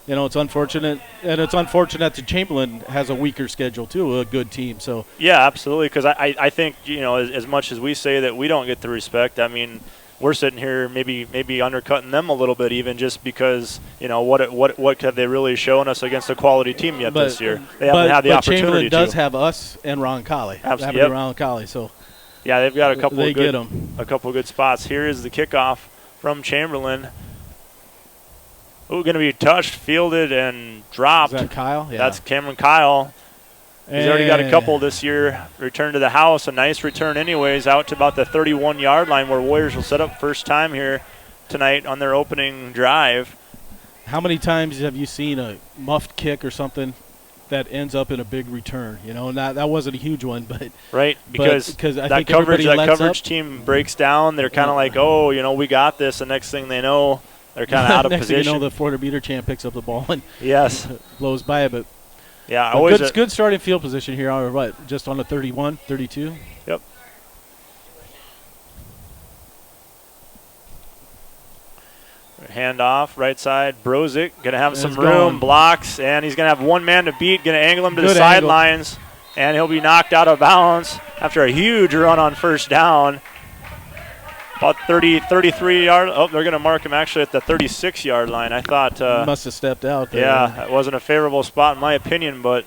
S14: unfortunate. And it's unfortunate that Chamberlain has a weaker schedule, too, a good team. So
S13: yeah, absolutely, because I think, as much as we say that we don't get the respect, I mean, we're sitting here maybe undercutting them a little bit even just because, what have they really shown us against a quality team yet this year? They haven't had the opportunity
S14: Chamberlain
S13: to.
S14: does have us and Ron Colley.
S13: Absolutely.
S14: Ron Colley, so.
S13: Yeah, they've got a couple of good spots. Here is the kickoff from Chamberlain. Going to be touched, fielded, and dropped.
S14: Is that Kyle? Yeah.
S13: That's Cameron Kyle. He's already got a couple this year. Return to the house, a nice return anyways, out to about the 31-yard line where Warriors will set up first time here tonight on their opening drive.
S14: How many times have you seen a muffed kick or something that ends up in a big return? That wasn't a huge one, but
S13: because
S14: I
S13: that
S14: think
S13: coverage team breaks down. They're kind of like, we got this. The next thing they know, they're kind of out of position.
S14: Next thing you know, the 400-meter champ picks up the ball and blows by it. But
S13: yeah,
S14: good starting field position here. Just on the 31, 32.
S13: Yep. Hand off, right side. Brozic going to have some room, blocks, and he's going to have one man to beat, going to angle him to the sidelines, and he'll be knocked out of bounds after a huge run on first down. About 33 yard. Oh, they're going to mark him actually at the 36-yard line. I thought.
S14: Must have stepped out there.
S13: Yeah, it wasn't a favorable spot in my opinion, but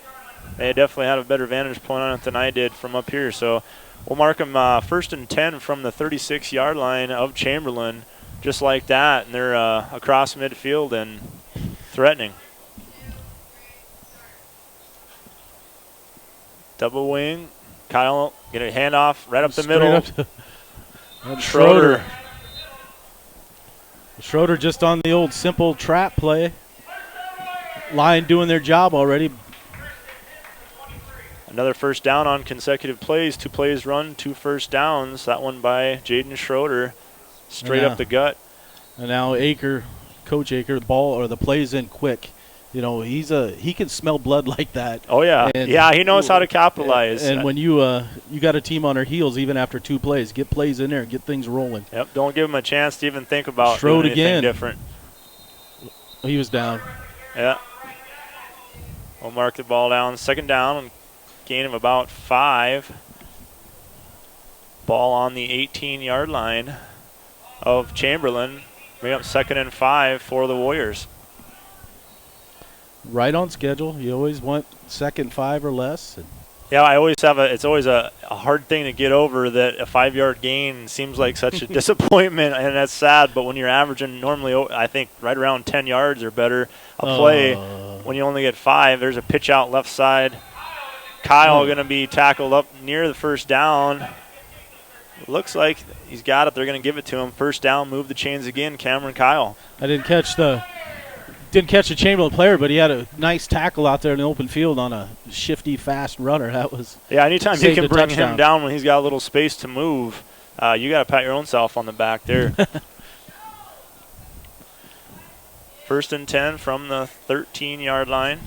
S13: they definitely had a better vantage point on it than I did from up here. So we'll mark him 1st and 10 from the 36-yard line of Chamberlain, just like that. And they're across midfield and threatening. Double wing. Kyle get a handoff right up the middle.
S14: And Schroeder just on the old simple trap play. Line doing their job already.
S13: Another first down on consecutive plays. 2 plays run, 2 first downs. That one by Jaden Schroeder, straight up the gut.
S14: And now Coach Aker, the ball or the play's in quick. You know, he can smell blood like that.
S13: Oh yeah, yeah, he knows how to capitalize.
S14: And when you got a team on their heels, even after 2 plays, get plays in there, get things rolling.
S13: Yep, don't give him a chance to even think about doing anything different.
S14: He was down.
S13: Yeah. We'll mark the ball down. 2nd down, and gain of about 5. Ball on the 18-yard line of Chamberlain. Bring up 2nd and 5 for the Warriors.
S14: Right on schedule. You always want 2nd 5 or less.
S13: Yeah, it's always a hard thing to get over that a 5-yard gain seems like such a disappointment, and that's sad. But when you're averaging normally, I think, right around 10 yards or better a play, when you only get 5, there's a pitch out left side. Kyle going to be tackled up near the 1st down. Looks like he's got it. They're going to give it to him. 1st down, move the chains again, Cameron Kyle.
S14: I didn't catch the Chamberlain player, but he had a nice tackle out there in the open field on a shifty, fast runner. That was
S13: anytime you can bring him down when he's got a little space to move, you got to pat your own self on the back there. 1st and 10 from the 13-yard line.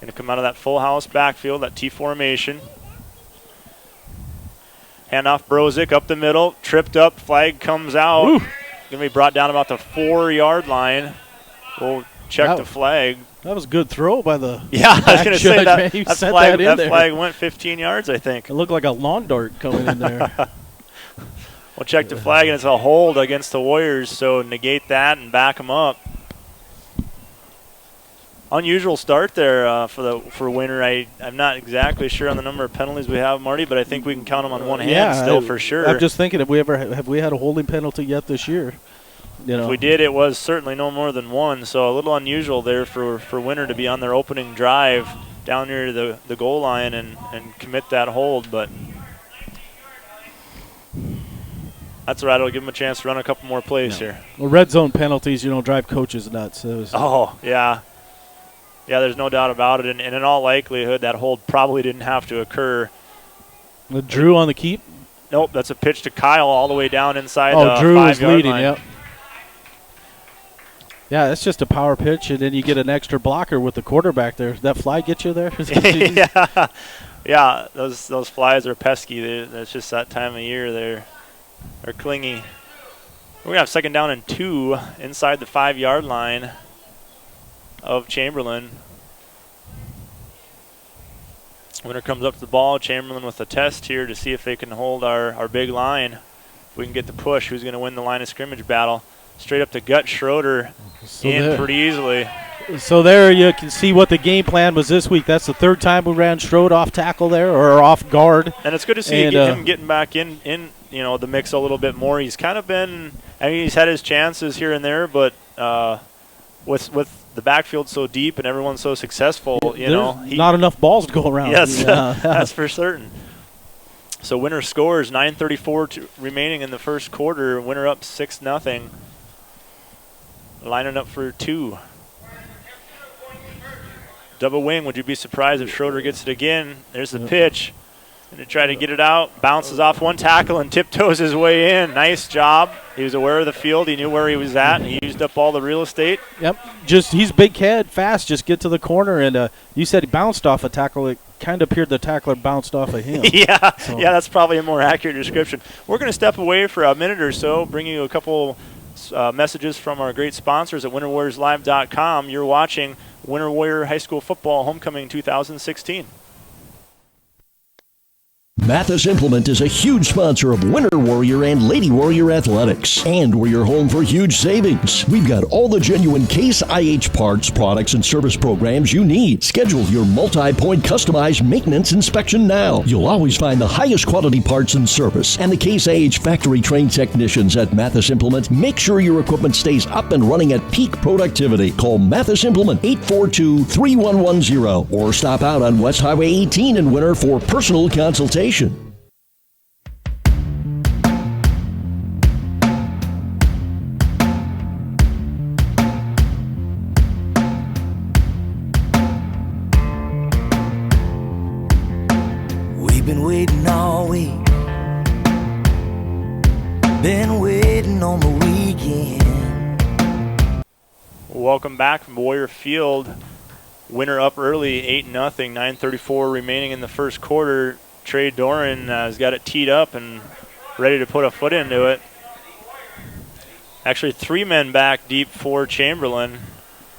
S13: Going to come out of that full house backfield, that T formation. Handoff Brozick up the middle, tripped up, flag comes out.
S14: Ooh.
S13: Going to be brought down about the 4-yard line. We'll check the flag.
S14: That was a good throw by the
S13: I was going to say that
S14: that
S13: flag went 15 yards, I think.
S14: It looked like a lawn dart coming in there.
S13: We'll check the flag, and it's a hold against the Warriors, so negate that and back them up. Unusual start there for Winter. I'm not exactly sure on the number of penalties we have, Marty, but I think we can count them on one hand still for sure.
S14: I'm just thinking, have we had a holding penalty yet this year? You know,
S13: if we did, it was certainly no more than 1. So a little unusual there for Winter to be on their opening drive down near the goal line and commit that hold, but that's all right. It'll give them a chance to run a couple more plays here.
S14: Well, red zone penalties, drive coaches nuts.
S13: Yeah. Yeah, there's no doubt about it. And in all likelihood, that hold probably didn't have to occur.
S14: Drew on the keep?
S13: Nope, that's a pitch to Kyle all the way down inside the
S14: Drew
S13: 5-yard
S14: is leading,
S13: line.
S14: yep. Yeah, that's just a power pitch, and then you get an extra blocker with the quarterback there. Did that fly get you there?
S13: Yeah, those flies are pesky. That's just that time of year. They're clingy. We're going to have 2nd down and 2 inside the 5-yard line of Chamberlain. Winner comes up to the ball. Chamberlain with a test here to see if they can hold our big line. If we can get the push, who's going to win the line of scrimmage battle? Straight up to gut Schroeder pretty easily.
S14: So there you can see what the game plan was this week. That's the 3rd time we ran Schroeder off tackle there, or off guard.
S13: And it's good to see him getting back in the mix a little bit more. He's kind of been, he's had his chances here and there, but with the backfield so deep and everyone so successful,
S14: not enough balls to go around.
S13: Yes, that's for certain. So Winter scores, 9:34 remaining in the first quarter. Winter up 6-0. Lining up for 2. Double wing. Would you be surprised if Schroeder gets it again? There's the pitch. And to try to get it out, bounces off one tackle and tiptoes his way in. Nice job. He was aware of the field. He knew where he was at, and he used up all the real estate.
S14: Yep. He's big head, fast. Just get to the corner. And you said he bounced off a tackle. It kind of appeared the tackler bounced off of him.
S13: Yeah, that's probably a more accurate description. We're going to step away for a minute or so, bring you a couple messages from our great sponsors at winterwarriorslive.com. You're watching Winter Warrior High School Football Homecoming 2016.
S15: Mathis Implement is a huge sponsor of Winter Warrior and Lady Warrior Athletics. And we're your home for huge savings. We've got all the genuine Case IH parts, products, and service programs you need. Schedule your multi-point customized maintenance inspection now. You'll always find the highest quality parts and service. And the Case IH factory-trained technicians at Mathis Implement make sure your equipment stays up and running at peak productivity. Call Mathis Implement 842-3110 or stop out on West Highway 18 in Winter for personal consultation.
S12: We've been waiting all week, been waiting on the weekend.
S13: Welcome back from Warrior Field. Winner up early, 8-0, 9:34 remaining in the first quarter. Trey Doran has got it teed up and ready to put a foot into it. Actually, 3 men back deep for Chamberlain.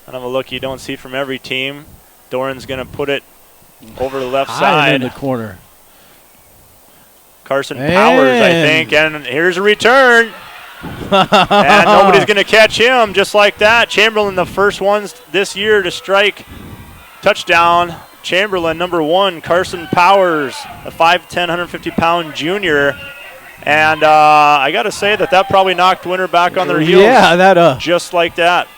S13: Kind of a look you don't see from every team. Doran's going to put it over the left side.
S14: In the corner.
S13: Carson Powers, I think, and here's a return. And nobody's going to catch him just like that. Chamberlain, the first ones this year to strike. Touchdown. Chamberlain, number 1, Carson Powers, a 5'10", 150-pound junior. And I got to say that probably knocked Winter back on their heels.
S14: Yeah, that
S13: just like that.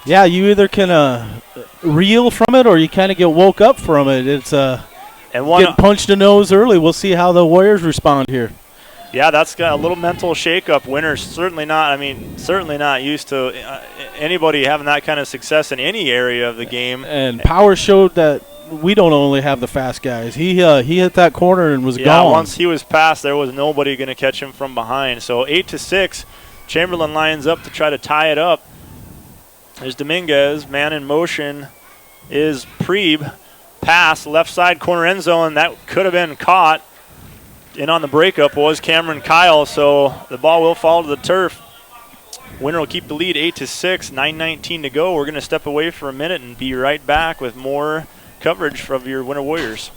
S14: Yeah, you either can reel from it or you kind of get woke up from it. It's getting punched in the nose early. We'll see how the Warriors respond here.
S13: Yeah, that's got a little mental shakeup. Winter's certainly not used to anybody having that kind of success in any area of the game.
S14: And Powers showed that we don't only have the fast guys. He hit that corner and was gone.
S13: Yeah, once he was past, there was nobody going to catch him from behind. So 8-6, Chamberlain lines up to try to tie it up. There's Dominguez, man in motion is Preeb. Pass, left side corner end zone, that could have been caught. In on the breakup was Cameron Kyle, so the ball will fall to the turf. Winter will keep the lead 8-6, 9:19 to go. We're going to step away for a minute and be right back with more coverage of your Winter Warriors.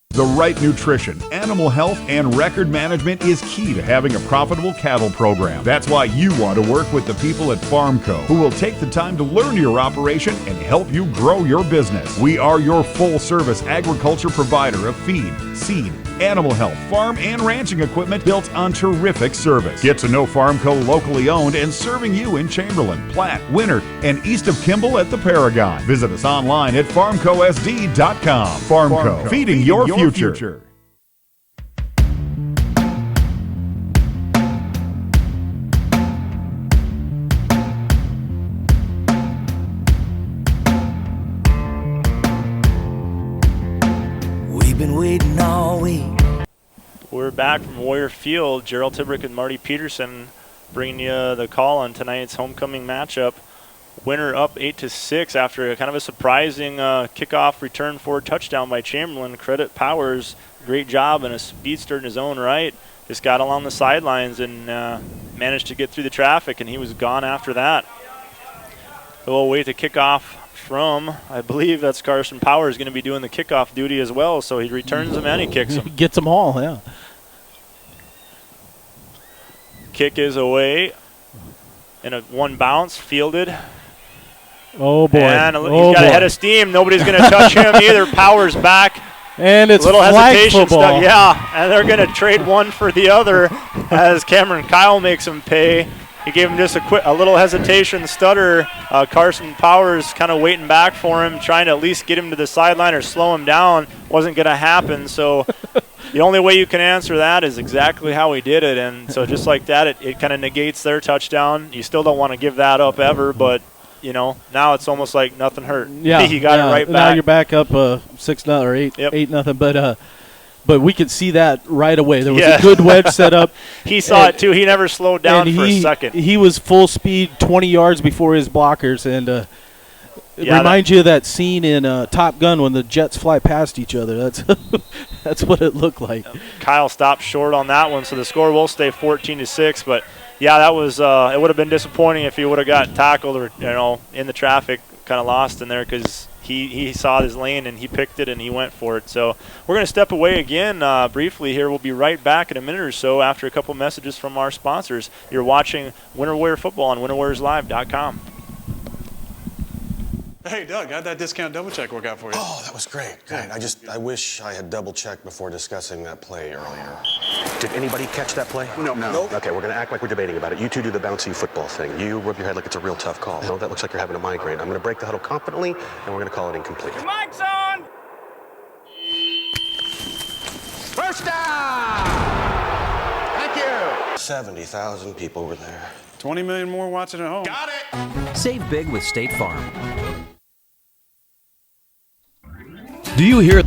S5: The right nutrition, animal health, and record management is key to having a profitable cattle program. That's why you want to work with the people at Farmco, who will take the time to learn your operation and help you grow your business. We are your full-service agriculture provider of feed, seed, animal health, farm, and ranching equipment built on terrific service. Get to know Farmco locally owned and serving you in Chamberlain, Platte, Winter, and east of Kimball at the Paragon. Visit us online at farmcosd.com. Farmco, feeding your future.
S12: We've been waiting all week.
S13: We're back from Warrior Field. Gerald Tibrick and Marty Peterson bringing you the call on tonight's homecoming matchup. Winter up 8-6 after a kind of a surprising kickoff return for touchdown by Chamberlain. Credit Powers, great job and a speedster in his own right. Just got along the sidelines and managed to get through the traffic, and he was gone after that. We'll wait to kick off from, I believe that's Carson Powers going to be doing the kickoff duty as well, so he returns them and he kicks them.
S14: Gets them all, yeah.
S13: Kick is away. And a one bounce, fielded.
S14: Oh, boy.
S13: And he's got a head of steam. Nobody's going to touch him either. Powers back.
S14: And it's
S13: little
S14: flag
S13: hesitation
S14: football.
S13: stuff. Yeah, and they're going to trade one for the other as Cameron Kyle makes him pay. He gave him just a little hesitation stutter. Carson Powers kind of waiting back for him, trying to at least get him to the sideline or slow him down. Wasn't going to happen, so the only way you can answer that is exactly how he did it. And so just like that, it kind of negates their touchdown. You still don't want to give that up ever, but, you know, now it's almost like nothing hurt.
S14: Yeah,
S13: you got it right back.
S14: Now you're back up 6-0 or 8-0, but we could see that right away. There was a good wedge set up.
S13: He saw it too. He never slowed down for a second.
S14: He was full speed 20 yards before his blockers, and it reminds you of that scene in Top Gun when the jets fly past each other. That's what it looked like.
S13: Kyle stopped short on that one, so the score will stay 14-6. But yeah, that was it would have been disappointing if he would have got tackled or in the traffic, kind of lost in there because he saw his lane and he picked it and he went for it. So we're going to step away again briefly here. We'll be right back in a minute or so after a couple messages from our sponsors. You're watching Winter Warrior Football on winterwarriorslive.com.
S6: Hey, Doug, how'd that discount double check work out for you?
S20: Oh, that was great. Great. I wish I had double checked before discussing that play earlier. Did anybody catch that play?
S6: No.
S20: Okay, we're going to act like we're debating about it. You two do the bouncy football thing. You rub your head like it's a real tough call. No, that looks like you're having a migraine. I'm going to break the huddle confidently, and we're going to call it incomplete.
S6: Your mic's on!
S20: First down! Thank you! 70,000 people were there.
S6: 20 million more watching at home.
S20: Got it!
S22: Save big with State Farm.
S1: Do you hear?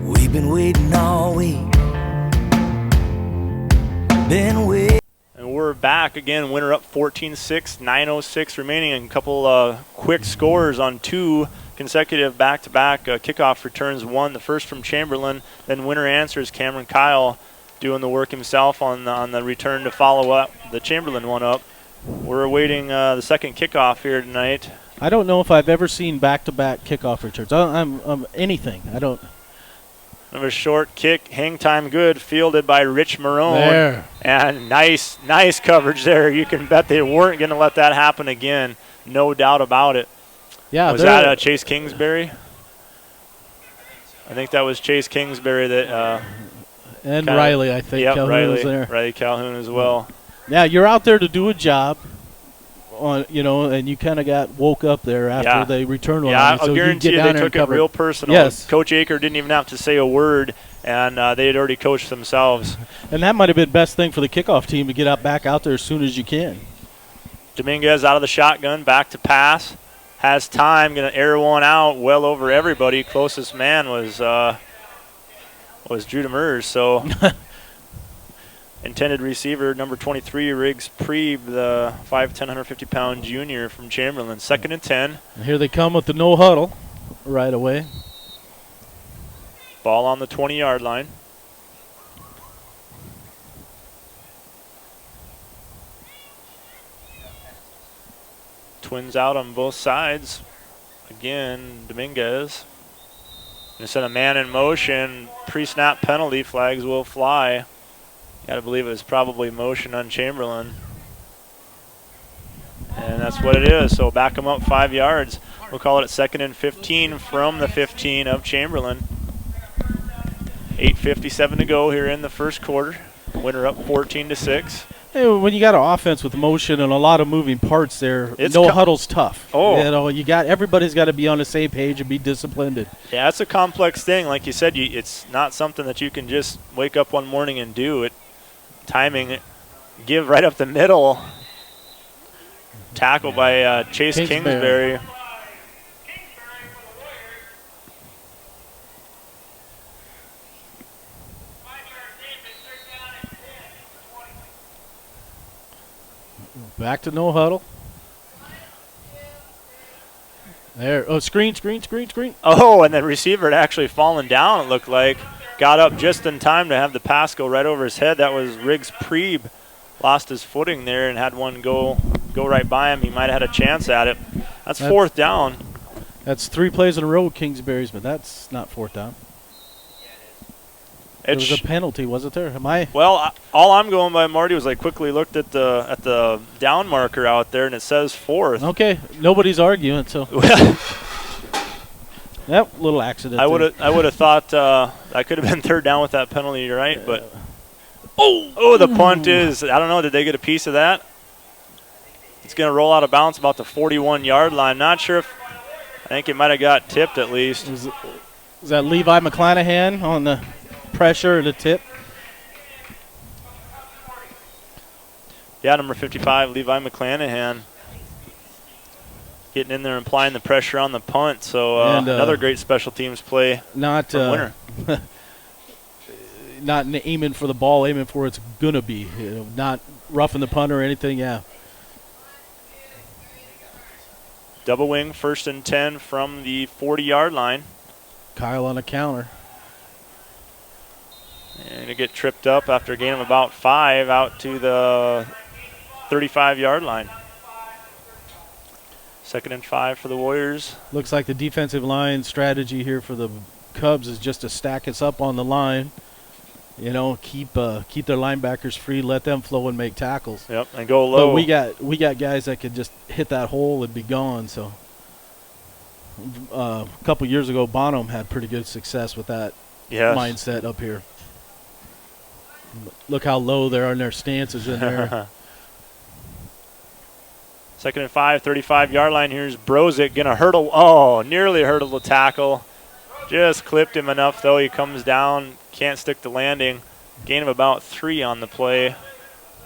S12: We've been waiting all week. Been waiting.
S13: And we're back again. Winter up 14-6, 9:06 remaining, and a couple quick scores on two consecutive back-to-back kickoff returns. One, the first from Chamberlain, then Winter answers. Cameron Kyle doing the work himself on the return to follow up the Chamberlain one up. We're awaiting the second kickoff here tonight.
S14: I don't know if I've ever seen back-to-back kickoff returns. I'm anything. I don't.
S13: Another short kick, hang time good, fielded by Rich Marone.
S14: There.
S13: And nice coverage there. You can bet they weren't going to let that happen again. No doubt about it.
S14: Yeah,
S13: was that Chase Kingsbury? I think that was Chase Kingsbury that.
S14: And Riley, I think.
S13: Yep,
S14: Calhoun was there.
S13: Riley Calhoun as well.
S14: Yeah, you're out there to do a job, and you kind of got woke up there after they returned one.
S13: Yeah,
S14: So
S13: I'll guarantee you they took it real personal.
S14: Yes.
S13: Coach Aker didn't even have to say a word, and they had already coached themselves.
S14: And that might have been the best thing for the kickoff team to get back out there as soon as you can.
S13: Dominguez out of the shotgun, back to pass. Has time, going to air one out well over everybody. Closest man was Drew Demers. So intended receiver, number 23, Riggs Preeb, the 5'10", 150-pound junior from Chamberlain. 2nd and 10.
S14: And here they come with the no huddle right away.
S13: Ball on the 20-yard line. Twins out on both sides. Again, Dominguez. They send a man in motion. Pre-snap penalty flags will fly. Got to believe it was probably motion on Chamberlain. And that's what it is. So back them up 5 yards. We'll call it 2nd and 15 from the 15 of Chamberlain. 8:57 to go here in the first quarter. Winter up 14-6.
S14: Hey, when you got an offense with motion and a lot of moving parts there, no huddle's tough.
S13: Oh,
S14: everybody's got to be on the same page and be disciplined.
S13: Yeah, it's a complex thing. Like you said, it's not something that you can just wake up one morning and do. Timing, give right up the middle. Tackle by Chase Kingsbury.
S14: Back to no huddle. There. Oh, screen.
S13: Oh, and the receiver had actually fallen down, it looked like. Got up just in time to have the pass go right over his head. That was Riggs Preeb. Lost his footing there and had one go right by him. He might have had a chance at it. That's 4th down.
S14: That's 3 plays in a row with Kingsbury's, but that's not 4th down. There was a penalty, wasn't there?
S13: Well, all I'm going by, Marty, was I quickly looked at the down marker out there, and it says 4th.
S14: Okay, nobody's arguing, so. Yep, little accident.
S13: I would have thought that could have been 3rd down with that penalty, you're right, but. Oh, the punt is, I don't know, did they get a piece of that? It's going to roll out of bounds about the 41-yard line. Not sure if, I think it might have got tipped at least.
S14: Is that Levi McClanahan on the pressure and the tip?
S13: Yeah, number 55, Levi McClanahan. Getting in there and applying the pressure on the punt. So another great special teams play
S14: for
S13: Winter.
S14: Not aiming for the ball, aiming for where it's going to be. Not roughing the punt or anything, yeah.
S13: Double wing, 1st and 10 from the 40-yard line.
S14: Kyle on a counter.
S13: And to get tripped up after a gain of about 5 out to the 35-yard line. 2nd and 5 for the Warriors.
S14: Looks like the defensive line strategy here for the Cubs is just to stack us up on the line. You know, keep their linebackers free, let them flow and make tackles.
S13: Yep, and go low.
S14: But we got guys that could just hit that hole and be gone. So a couple years ago, Bonham had pretty good success with that mindset up here. Look how low they are in their stances in there.
S13: 2nd and 5, 35-yard line. Here's Brozick going to hurdle. Oh, nearly hurdled the tackle. Just clipped him enough, though. He comes down, can't stick the landing. Gain of about 3 on the play.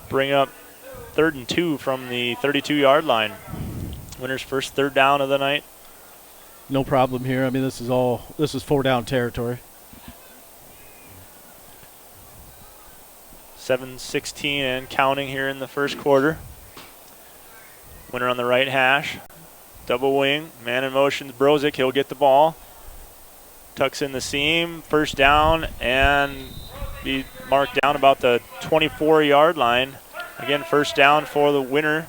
S13: Bring up 3rd and 2 from the 32-yard line. Winner's first 3rd down of the night.
S14: No problem here. I mean, this is 4-down territory.
S13: 7:16 and counting here in the first quarter. Winner on the right hash. Double wing. Man in motion. Brozick. He'll get the ball. Tucks in the seam. First down and be marked down about the 24-yard line. Again, first down for the winner.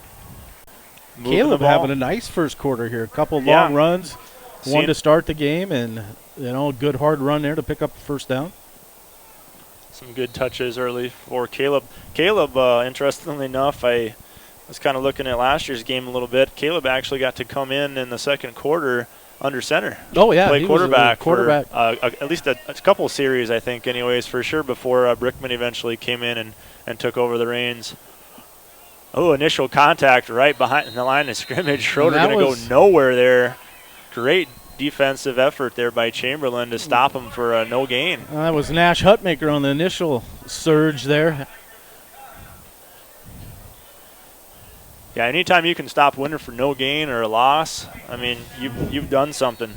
S14: Caleb having a nice first quarter here. A couple long runs. One to start the game, and a good hard run there to pick up the first down.
S13: Some good touches early for Caleb. Caleb, interestingly enough, I was kind of looking at last year's game a little bit. Caleb actually got to come in the second quarter under center.
S14: Oh, yeah.
S13: Play quarterback.
S14: For,
S13: at least a couple of series, I think, anyways, for sure, before Brickman eventually came in and took over the reins. Oh, initial contact right behind the line of scrimmage. Schroeder going to go nowhere there. Great defensive effort there by Chamberlain to stop him for a no gain.
S14: That was Nash Hutmaker on the initial surge there.
S13: Yeah, anytime you can stop Winter for no gain or a loss, I mean, you've done something.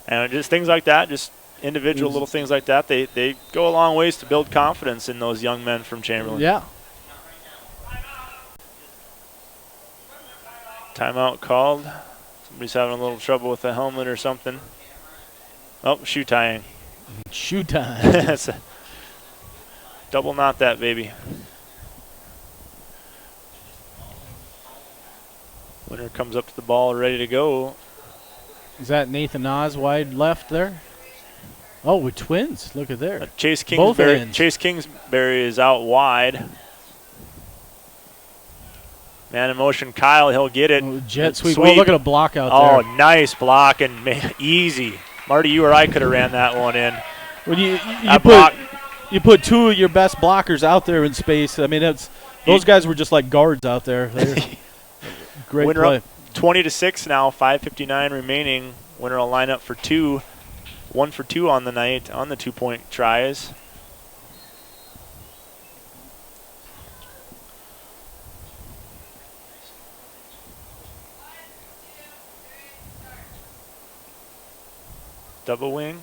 S13: And just things like that, just individual little things like that, they go a long ways to build confidence in those young men from Chamberlain.
S14: Yeah.
S13: Timeout called. Somebody's having a little trouble with the helmet or something. Oh, shoe tying.
S14: Shoe tying.
S13: Double knot that, baby. Winner comes up to the ball, ready to go.
S14: Is that Nathan Oz wide left there? Oh, with twins. Look at there.
S13: Chase Kingsbury is out wide. Man in motion, Kyle, he'll get it.
S14: Oh, jet sweep. Oh, look at a block out there.
S13: Oh, nice block, and man, easy. Marty, you or I could have ran that one in.
S14: When you put 2 of your best blockers out there in space, I mean, those guys were just like guards out there. Great
S13: Winner
S14: play.
S13: Up 20-6 now, 5:59 remaining. Winner will line up for 2. 1 for 2 on the night on the 2-point tries. Double wing.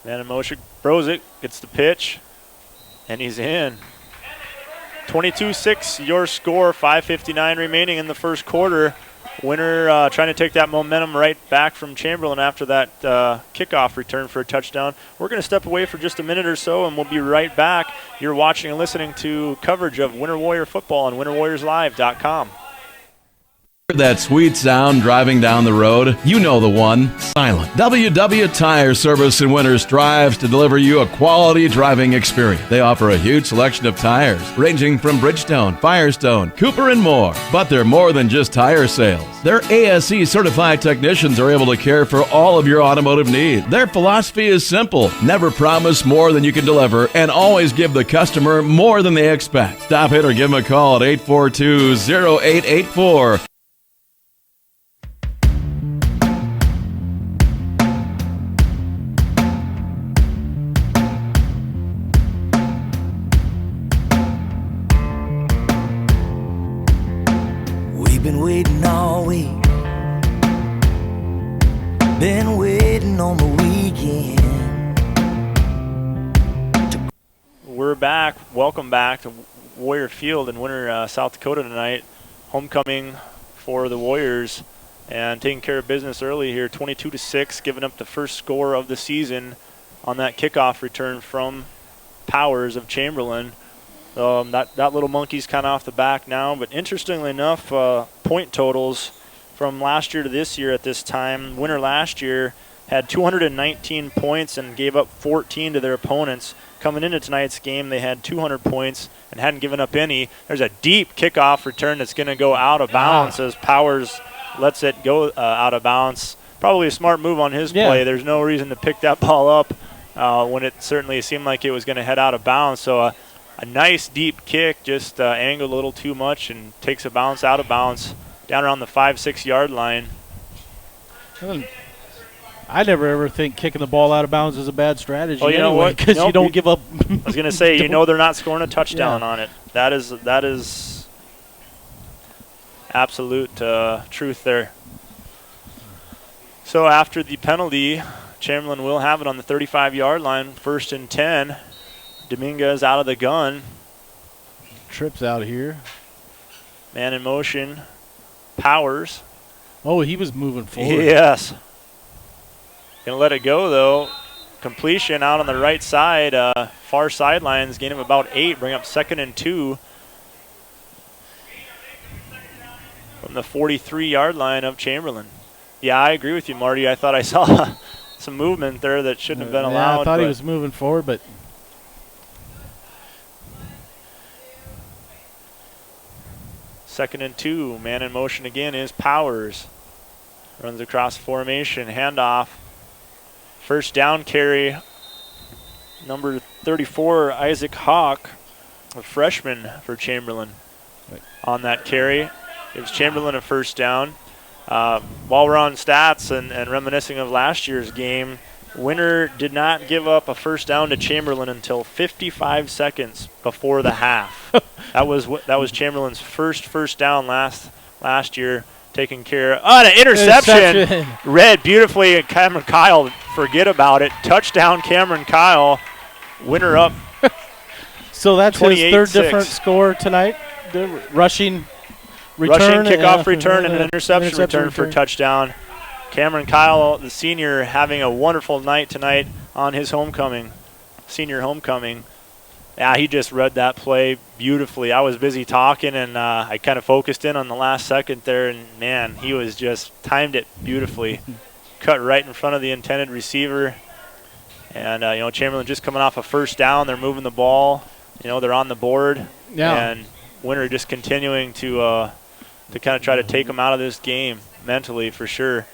S13: Man in motion. Brozick gets the pitch. And he's in. 22-6, your score. 5:59 remaining in the first quarter. Winner trying to take that momentum right back from Chamberlain after that kickoff return for a touchdown. We're going to step away for just a minute or so, and we'll be right back. You're watching and listening to coverage of Winter Warrior football on winterwarriorslive.com.
S7: That sweet sound driving down the road, you know the one, Silent. WW Tire Service in Winter strives to deliver you a quality driving experience. They offer a huge selection of tires, ranging from Bridgestone, Firestone, Cooper, and more. But they're more than just tire sales. Their ASE certified technicians are able to care for all of your automotive needs. Their philosophy is simple: never promise more than you can deliver, and always give the customer more than they expect. Stop it or give them a call at 842-0884.
S12: Been waiting all week. Been waiting on the weekend.
S13: We're back. Welcome back to Warrior Field in Winter, South Dakota tonight. Homecoming for the Warriors and taking care of business early here. 22-6, giving up the first score of the season on that kickoff return from Powers of Chamberlain. That little monkey's kind of off the back now, but interestingly enough, point totals from last year to this year at this time. Winner last year had 219 points and gave up 14 to their opponents. Coming into tonight's game, they had 200 points and hadn't given up any. There's a deep kickoff return that's going to go out of bounds as Powers lets it go out of bounds. Probably a smart move on his play. There's no reason to pick that ball up when it certainly seemed like it was going to head out of bounds. So a nice deep kick, just angled a little too much and takes a bounce out of bounds down around the 5-6 yard line.
S14: I never ever think kicking the ball out of bounds is a bad strategy.
S13: Oh, you know what?
S14: Because you don't give up.
S13: I was going to say, they're not scoring a touchdown on it. That is absolute truth there. So after the penalty, Chamberlain will have it on the 35-yard line, 1st and 10. Dominguez out of the gun.
S14: Trips out here.
S13: Man in motion. Powers.
S14: Oh, he was moving forward.
S13: Yes. Going to let it go, though. Completion out on the right side. Far sidelines, gain of about 8. Bring up 2nd and 2. From the 43-yard line of Chamberlain. Yeah, I agree with you, Marty. I thought I saw some movement there that shouldn't have been allowed.
S14: I thought he was moving forward, but...
S13: 2nd and 2. Man in motion again is Powers. Runs across formation. Handoff. First down carry. Number 34, Isaac Hawk, a freshman for Chamberlain. On that carry. Gives Chamberlain a first down. While we're on stats and reminiscing of last year's game, Winter did not give up a first down to Chamberlain until 55 seconds before the half. That was Chamberlain's first down last year, taking care of. Oh, an interception. Read beautifully, and Cameron Kyle, forget about it. Touchdown, Cameron Kyle. Winter up.
S14: So that's his third different score tonight. The rushing
S13: kickoff return and an interception return for touchdown. Cameron Kyle, the senior, having a wonderful night tonight on his senior homecoming. Yeah, he just read that play beautifully. I was busy talking, and I kind of focused in on the last second there, and, man, he was just timed it beautifully. Cut right in front of the intended receiver. And, Chamberlain just coming off a first down. They're moving the ball. They're on the board.
S14: Yeah.
S13: And Winter just continuing to kind of try to take them out of this game mentally for sure.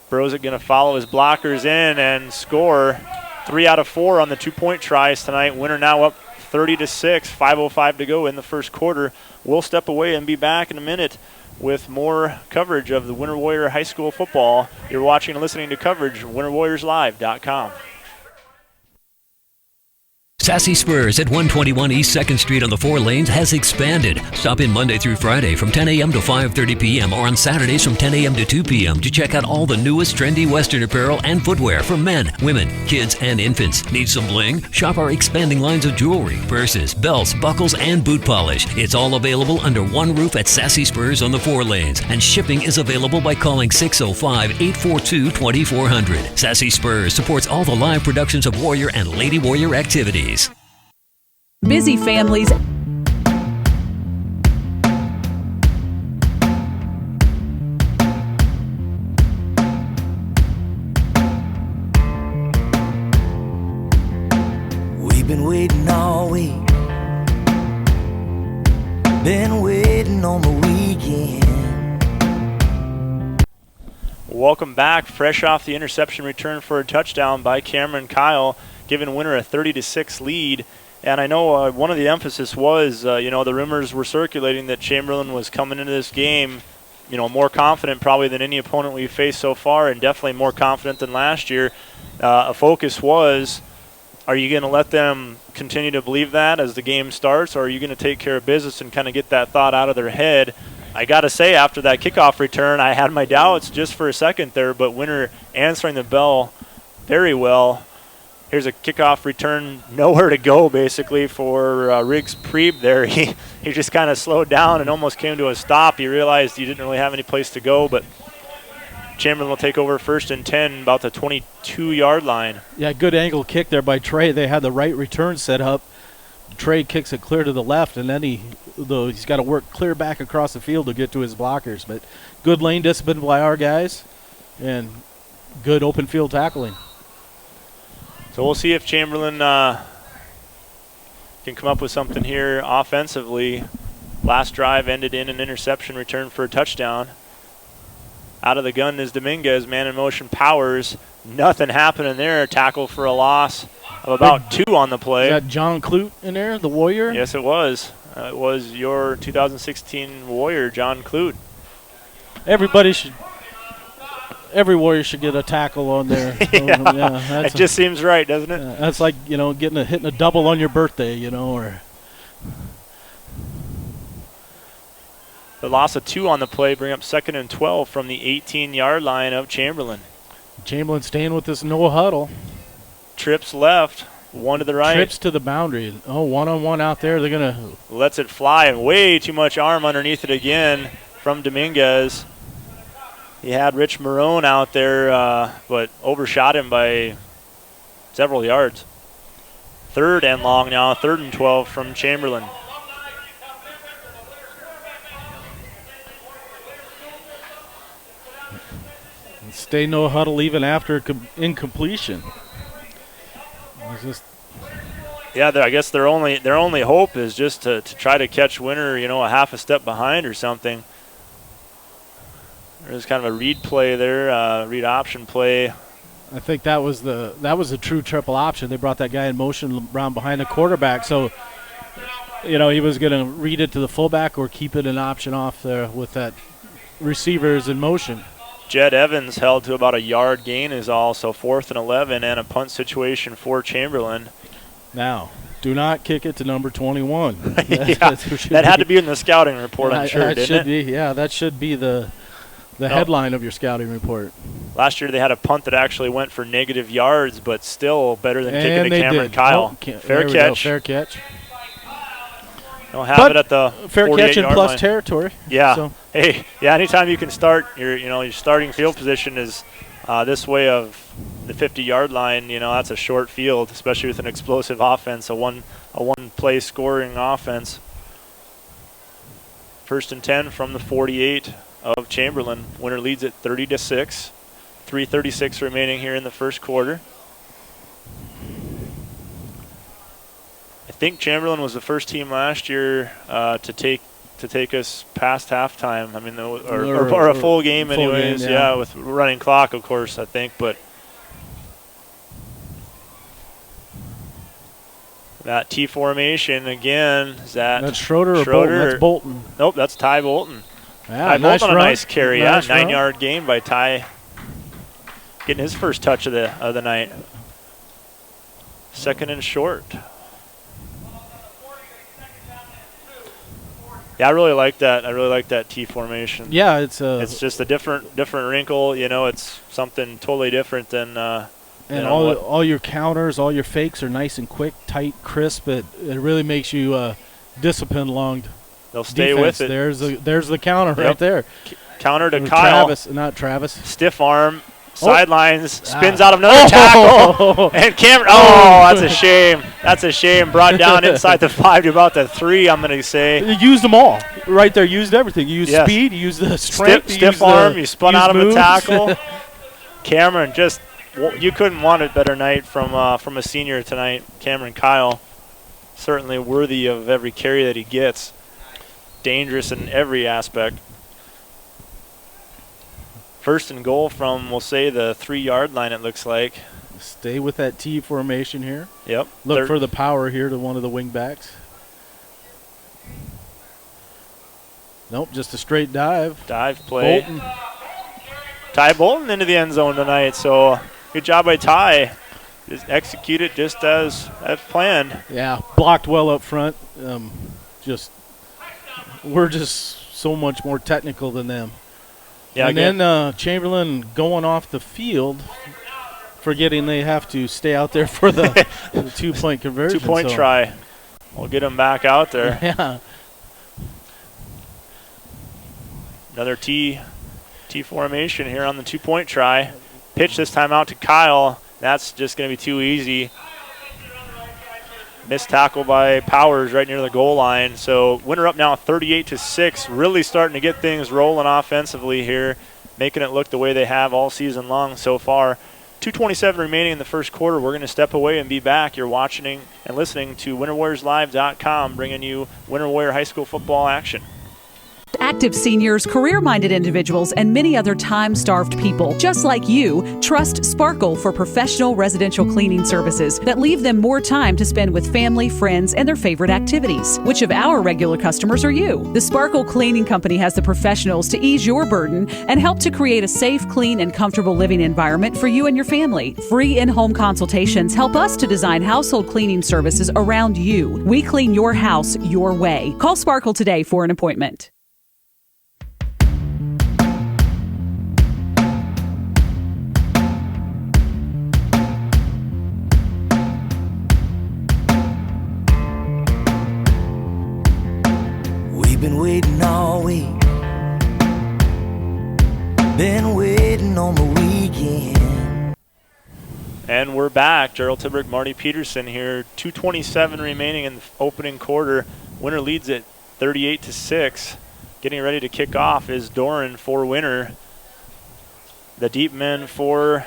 S13: Brozic going to follow his blockers in and score 3 out of 4 on the 2-point tries tonight. Winter now up 30-6, 5:05 to go in the first quarter. We'll step away and be back in a minute with more coverage of the Winter Warrior High School football. You're watching and listening to coverage of WinterWarriorsLive.com.
S17: Sassy Spurs at 121 East 2nd Street on the 4 lanes has expanded. Stop in Monday through Friday from 10 a.m. to 5:30 p.m. or on Saturdays from 10 a.m. to 2 p.m. to check out all the newest trendy Western apparel and footwear for men, women, kids, and infants. Need some bling? Shop our expanding lines of jewelry, purses, belts, buckles, and boot polish. It's all available under one roof at Sassy Spurs on the 4 lanes, and shipping is available by calling 605-842-2400. Sassy Spurs supports all the live productions of Warrior and Lady Warrior activities.
S8: Busy families.
S12: We've been waiting all week. Been waiting on the weekend.
S13: Welcome back. Fresh off the interception return for a touchdown by Cameron Kyle, giving Winter a 30-6 lead. And I know one of the emphasis was, the rumors were circulating that Chamberlain was coming into this game, more confident probably than any opponent we've faced so far, and definitely more confident than last year. A focus was, are you going to let them continue to believe that as the game starts, or are you going to take care of business and kind of get that thought out of their head? I got to say, after that kickoff return, I had my doubts just for a second there, but Winter answering the bell very well. Here's a kickoff return, nowhere to go basically for Riggs Preeb there. He just kind of slowed down and almost came to a stop. He realized he didn't really have any place to go, but Chamberlain will take over 1st and 10, about the 22-yard line.
S14: Yeah, good angle kick there by Trey. They had the right return set up. Trey kicks it clear to the left, and then he's got to work clear back across the field to get to his blockers. But good lane discipline by our guys, and good open field tackling.
S13: So we'll see if Chamberlain can come up with something here offensively. Last drive ended in an interception return for a touchdown. Out of the gun is Dominguez, man in motion, Powers. Nothing happening there. Tackle for a loss of about 2 on the play.
S14: Is that John Clute in there, the Warrior?
S13: Yes, it was. It was your 2016 Warrior, John Clute.
S14: Every Warrior should get a tackle on there.
S13: Yeah, it just seems right, doesn't it?
S14: That's like, hitting a double on your birthday, or...
S13: The loss of 2 on the play bring up 2nd and 12 from the 18-yard line of Chamberlain.
S14: Chamberlain staying with this no huddle.
S13: Trips left, 1 to the right.
S14: Trips to the boundary. Oh, one-on-one out there. They're going to...
S13: Lets it fly, and way too much arm underneath it again from Dominguez. He had Rich Marone out there, but overshot him by several yards. 3rd and long now, 3rd and 12 from Chamberlain.
S14: Stay no huddle even after incompletion.
S13: I guess their only hope is just to try to catch Winter, a half a step behind or something. There's kind of a read play there, read option play.
S14: I think that was a true triple option. They brought that guy in motion around behind the quarterback, so he was going to read it to the fullback or keep it an option off there with that receivers in motion.
S13: Jed Evans held to about a yard gain is all, so 4th and 11 and a punt situation for Chamberlain.
S14: Now, do not kick it to number 21.
S13: That had to be in the scouting report, I'm sure, didn't it?
S14: Yeah, that should be the headline of your scouting report.
S13: Last year they had a punt that actually went for negative yards, but still better than kicking to Cameron Kyle. Fair catch.
S14: Fair catch.
S13: Don't have it at the
S14: fair catch and plus
S13: line.
S14: Territory.
S13: Yeah.
S14: So.
S13: Anytime you can start your starting field position is this way of the 50-yard line. That's a short field, especially with an explosive offense, a one play scoring offense. 1st and 10 from the 48 of Chamberlain. Winter leads it 30-6. 3:36 remaining here in the first quarter. I think Chamberlain was the first team last year to take us past halftime. I mean, or a full game, anyways.
S14: Game, yeah.
S13: With running clock, of course, I think. But that T formation again. That's
S14: Schroeder or Bolton? That's Bolton.
S13: Nope, that's Ty Bolton.
S14: Yeah,
S13: Ty
S14: nice
S13: Bolton,
S14: run.
S13: a nice carry.
S14: Nice
S13: 9-yard gain by Ty. Getting his first touch of the night. 2nd and short. Yeah, I really like that. I really like that T formation.
S14: Yeah, it's
S13: just a different wrinkle. It's something totally different than.
S14: And all your counters, all your fakes are nice and quick, tight, crisp. It really makes you disciplined along.
S13: They'll stay
S14: defense.
S13: with it.
S14: There's the counter right there.
S13: Counter to Kyle.
S14: Travis.
S13: Stiff arm. Sidelines, spins out of another tackle, and Cameron. Oh, that's a shame. That's a shame. Brought down inside the 5 to about the 3. I'm going to say.
S14: You used them all right there. Used everything. You used speed. You used the strength.
S13: Stiff arm. You spun out of a tackle. Cameron, you couldn't want a better night from a senior tonight. Cameron Kyle, certainly worthy of every carry that he gets. Dangerous in every aspect. 1st and goal from, we'll say, the 3-yard line, it looks like.
S14: Stay with that T formation here.
S13: Yep.
S14: Look for the power here to one of the wing backs. Nope, just a straight dive.
S13: Dive play.
S14: Bolton.
S13: Ty Bolton into the end zone tonight, so good job by Ty. Just execute it just as planned.
S14: Yeah, blocked well up front. We're just so much more technical than them. Yeah, and then Chamberlain going off the field, forgetting they have to stay out there for the 2-point conversion.
S13: 2-point try. We'll get him back out there.
S14: Yeah.
S13: Another T T formation here on the 2-point try. Pitch this time out to Kyle. That's just going to be too easy. Missed tackle by Powers right near the goal line. So Winter up now 38-6. Really starting to get things rolling offensively here, making it look the way they have all season long so far. 2:27 remaining in the first quarter. We're going to step away and be back. You're watching and listening to WinterWarriorsLive.com, bringing you Winter Warrior High School football action.
S8: Active seniors, career-minded individuals, and many other time-starved people, just like you, trust Sparkle for professional residential cleaning services that leave them more time to spend with family, friends, and their favorite activities. Which of our regular customers are you? The Sparkle Cleaning Company has the professionals to ease your burden and help to create a safe, clean, and comfortable living environment for you and your family. Free in-home consultations help us to design household cleaning services around you. We clean your house your way. Call Sparkle today for an appointment.
S12: Been waiting all week. Been waiting on the weekend.
S13: And we're back. Gerald Tibrick, Marty Peterson here. 2:27 remaining in the opening quarter. Winter leads it 38-6. Getting ready to kick off is Doran for Winter. The deep men for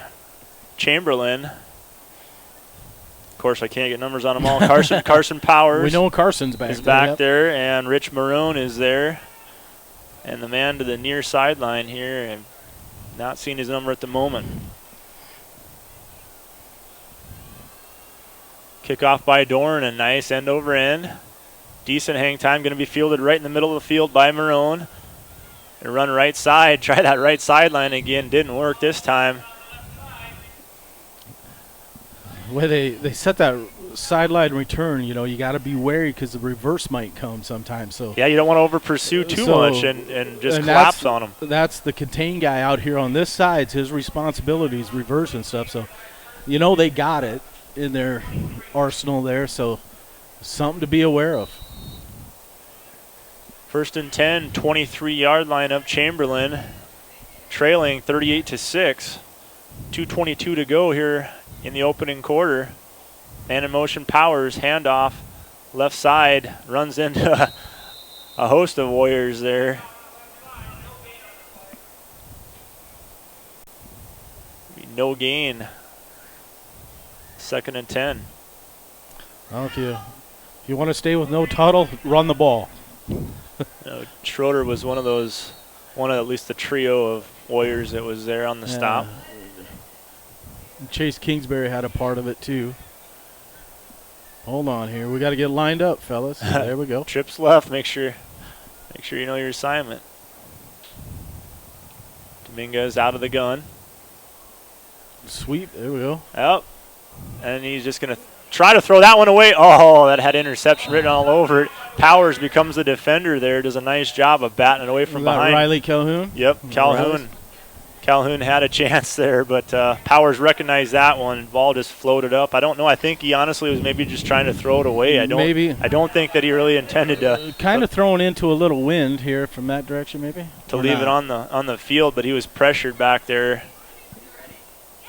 S13: Chamberlain. Of course, I can't get numbers on them all. Carson Powers.
S14: We know Carson's back.
S13: Is back there, and Rich Marone is there. And the man to the near sideline here, and not seeing his number at the moment. Kickoff by Dorn, a nice end over end. Decent hang time, going to be fielded right in the middle of the field by Marone. And run right side, try that right sideline again, didn't work this time.
S14: The way they set that sideline return, you got to be wary because the reverse might come sometimes. So
S13: yeah, you don't want to over pursue too much and just collapse on them.
S14: That's the contain guy out here on this side. It's his responsibility is reverse and stuff. So, they got it in their arsenal there. So something to be aware of.
S13: 1st and 10, 23-yard line of Chamberlain, trailing 38-6. 2:22 to go here in the opening quarter. Man in motion, Powers, handoff, left side, runs into a host of Warriors there. No gain. 2nd and 10.
S14: Well, if you want to stay with no tunnel, run the ball.
S13: Schroeder was one of at least the trio of Warriors that was there on the stop.
S14: Chase Kingsbury had a part of it too. Hold on here. We got to get lined up, fellas. There we go.
S13: Trips left. Make sure you know your assignment. Dominguez out of the gun.
S14: Sweep. There we go.
S13: Yep. And he's just going to try to throw that one away. Oh, that had interception written all over it. Powers becomes the defender there. Does a nice job of batting it away from behind.
S14: Riley Calhoun?
S13: Yep, Calhoun. Calhoun had a chance there, but Powers recognized that one. Ball just floated up. I don't know. I think he honestly was maybe just trying to throw it away. I don't think that he really intended to.
S14: Kind of throwing into a little wind here from that direction, maybe.
S13: To leave it on the field, but he was pressured back there.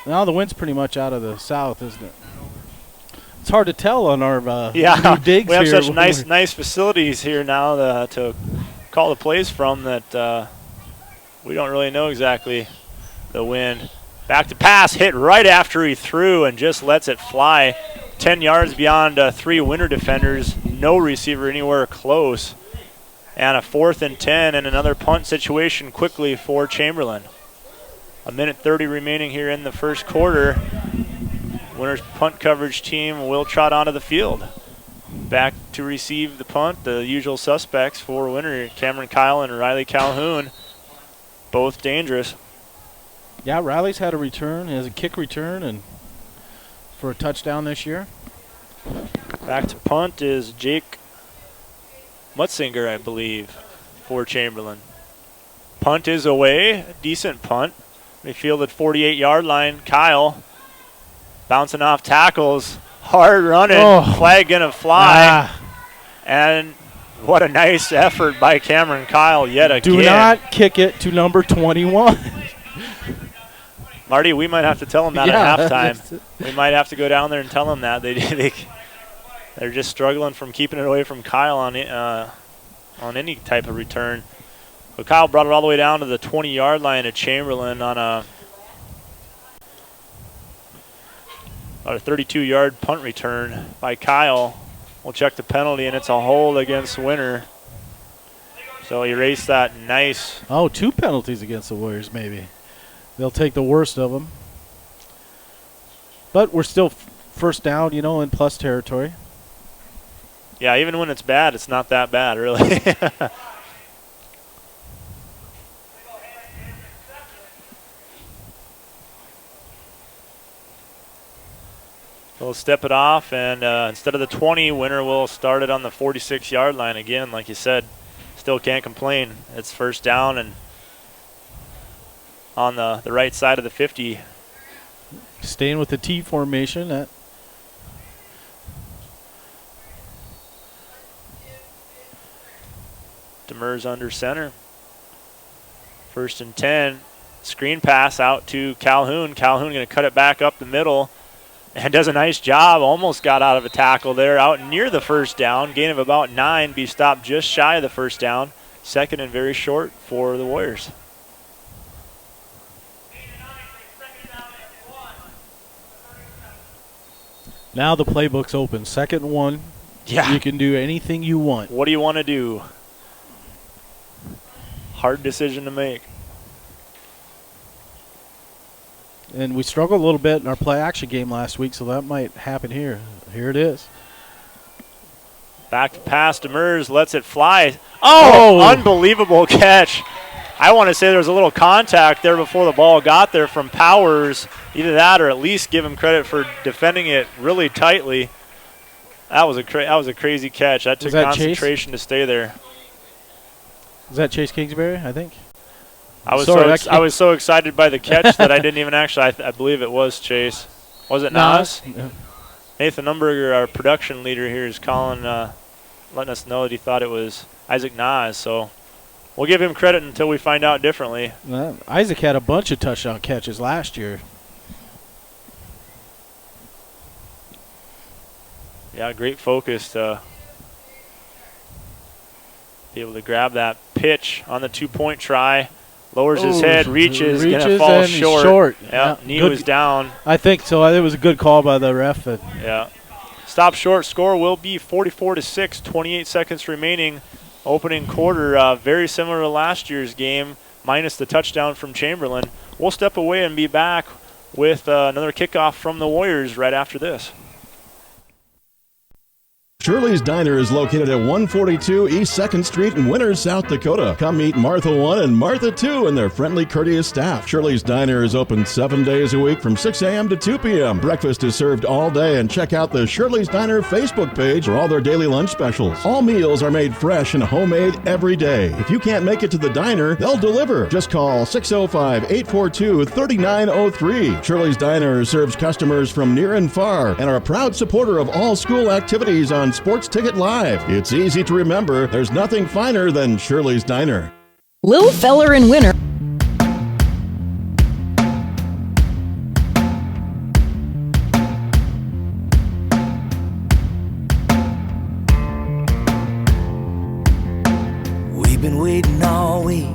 S14: Now the wind's pretty much out of the south, isn't it? It's hard to tell on our new digs
S13: we have
S14: here.
S13: Such nice facilities here now to call the plays from that we don't really know exactly the wind. Back to pass, hit right after he threw and just lets it fly. 10 yards beyond 3 Winter defenders, no receiver anywhere close. And a 4th and 10 and another punt situation quickly for Chamberlain. 1:30 remaining here in the first quarter. Winter's punt coverage team will trot onto the field. Back to receive the punt, the usual suspects for Winter, Cameron Kyle and Riley Calhoun. Both dangerous.
S14: Yeah, Riley's had a return. He has a kick return and for a touchdown this year.
S13: Back to punt is Jake Mutzinger, I believe, for Chamberlain. Punt is away. Decent punt. They fielded 48-yard line. Kyle bouncing off tackles. Hard running. Flag going to fly. And What a nice effort by Cameron Kyle yet again.
S14: Do not kick it to number 21.
S13: Marty, we might have to tell them that at halftime. We might have to go down there and tell them that. They're just struggling from keeping it away from Kyle on any type of return. But Kyle brought it all the way down to the 20-yard line at Chamberlain on a 32-yard punt return by Kyle. We'll check the penalty, and it's a hold against Winter. So erase that nice.
S14: Oh, 2 penalties against the Warriors maybe. They'll take the worst of them. But we're still first down, in plus territory.
S13: Yeah, even when it's bad, it's not that bad, really. We'll step it off, and instead of the 20, Winter will start it on the 46-yard line again. Like you said, still can't complain. It's first down and on the right side of the 50.
S14: Staying with the T formation.
S13: Demers under center. 1st and 10. Screen pass out to Calhoun. Calhoun going to cut it back up the middle and does a nice job. Almost got out of a tackle there out near the first down. Gain of about 9. Be stopped just shy of the first down. 2nd and very short for the Warriors.
S14: Now the playbook's open. 2nd and 1.
S13: Yeah.
S14: You can do anything you want.
S13: What do you want to do? Hard decision to make.
S14: And we struggled a little bit in our play-action game last week, so that might happen here. Here it is.
S13: Back to pass. Demers lets it fly. Oh! Unbelievable catch. I want to say there was a little contact there before the ball got there from Powers. Either that or at least give him credit for defending it really tightly. That was a crazy catch. That took concentration to stay there.
S14: Was that Chase Kingsbury, I think?
S13: I was so excited by the catch that I didn't even actually. I believe it was Chase. Was it Nas?
S14: No.
S13: Nathan Umberger, our production leader here, is calling, letting us know that he thought it was Isaac Nas. So we'll give him credit until we find out differently.
S14: Isaac had a bunch of touchdown catches last year.
S13: Yeah, great focus to be able to grab that pitch on the 2-point try. Lowers his head, reaches going to fall short. Yeah, knee was down.
S14: I think so. It was a good call by the ref.
S13: Yeah. Stop short. Score will be 44-6. 28 seconds remaining. Opening quarter, very similar to last year's game, minus the touchdown from Chamberlain. We'll step away and be back with another kickoff from the Warriors right after this.
S21: Shirley's Diner is located at 142 East 2nd Street in Winter, South Dakota. Come meet Martha 1 and Martha 2 and their friendly, courteous staff. Shirley's Diner is open 7 days a week from 6 a.m. to 2 p.m. Breakfast is served all day, and check out the Shirley's Diner Facebook page for all their daily lunch specials. All meals are made fresh and homemade every day. If you can't make it to the diner, they'll deliver. Just call 605-842-3903. Shirley's Diner serves customers from near and far and are a proud supporter of all school activities on Sports Ticket Live. It's easy to remember. There's nothing finer than Shirley's Diner.
S3: Lil Feller in Winter.
S12: We've been waiting all week.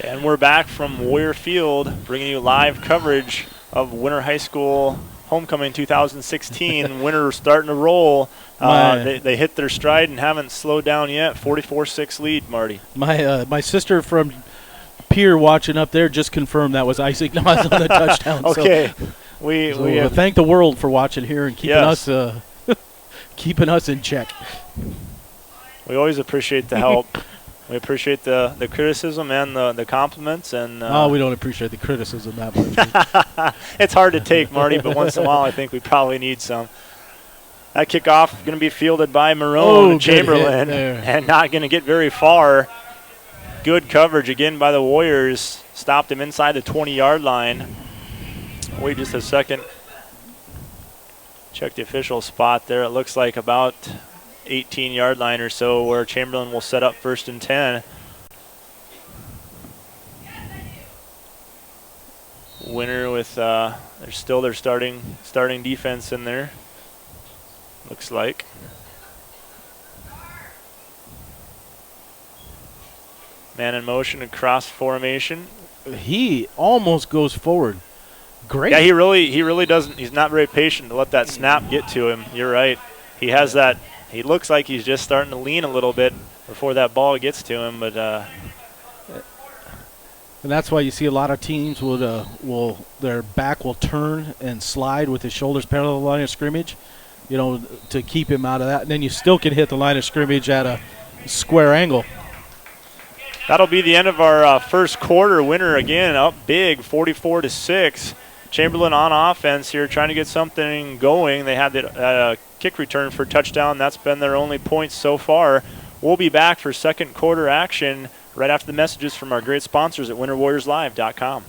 S13: And we're back from Warrior Field, bringing you live coverage of Winter High School Homecoming 2016. Winter starting to roll. They hit their stride and haven't slowed down yet. 44-6 lead, Marty.
S14: My sister from Pier watching up there just confirmed that was Isaac Nas on the touchdown.
S13: Okay.
S14: So
S13: we
S14: thank the world for watching here and keeping us keeping us in check.
S13: We always appreciate the help. We appreciate the criticism and the compliments. And
S14: we don't appreciate the criticism that much.
S13: It's hard to take, Marty, but once in a while I think we probably need some. That kickoff is going to be fielded by Marone and Chamberlain and not going to get very far. Good coverage again by the Warriors. Stopped him inside the 20-yard line. Wait just a second. Check the official spot there. It looks like about 18-yard line or so, where Chamberlain will set up 1st and 10. Winner with there's still their starting defense in there. Looks like. Man in motion and cross formation.
S14: He almost goes forward. Great.
S13: Yeah, he really doesn't. He's not very patient to let that snap get to him. You're right. He has that. He looks like he's just starting to lean a little bit before that ball gets to him, but.
S14: And that's why you see a lot of teams will their back will turn and slide with his shoulders parallel to the line of scrimmage, to keep him out of that. And then you still can hit the line of scrimmage at a square angle.
S13: That'll be the end of our first quarter. Winner again up big, 44-6. Chamberlain on offense here, trying to get something going. They had the kick return for touchdown. That's been their only points so far. We'll be back for second quarter action right after the messages from our great sponsors at winterwarriorslive.com.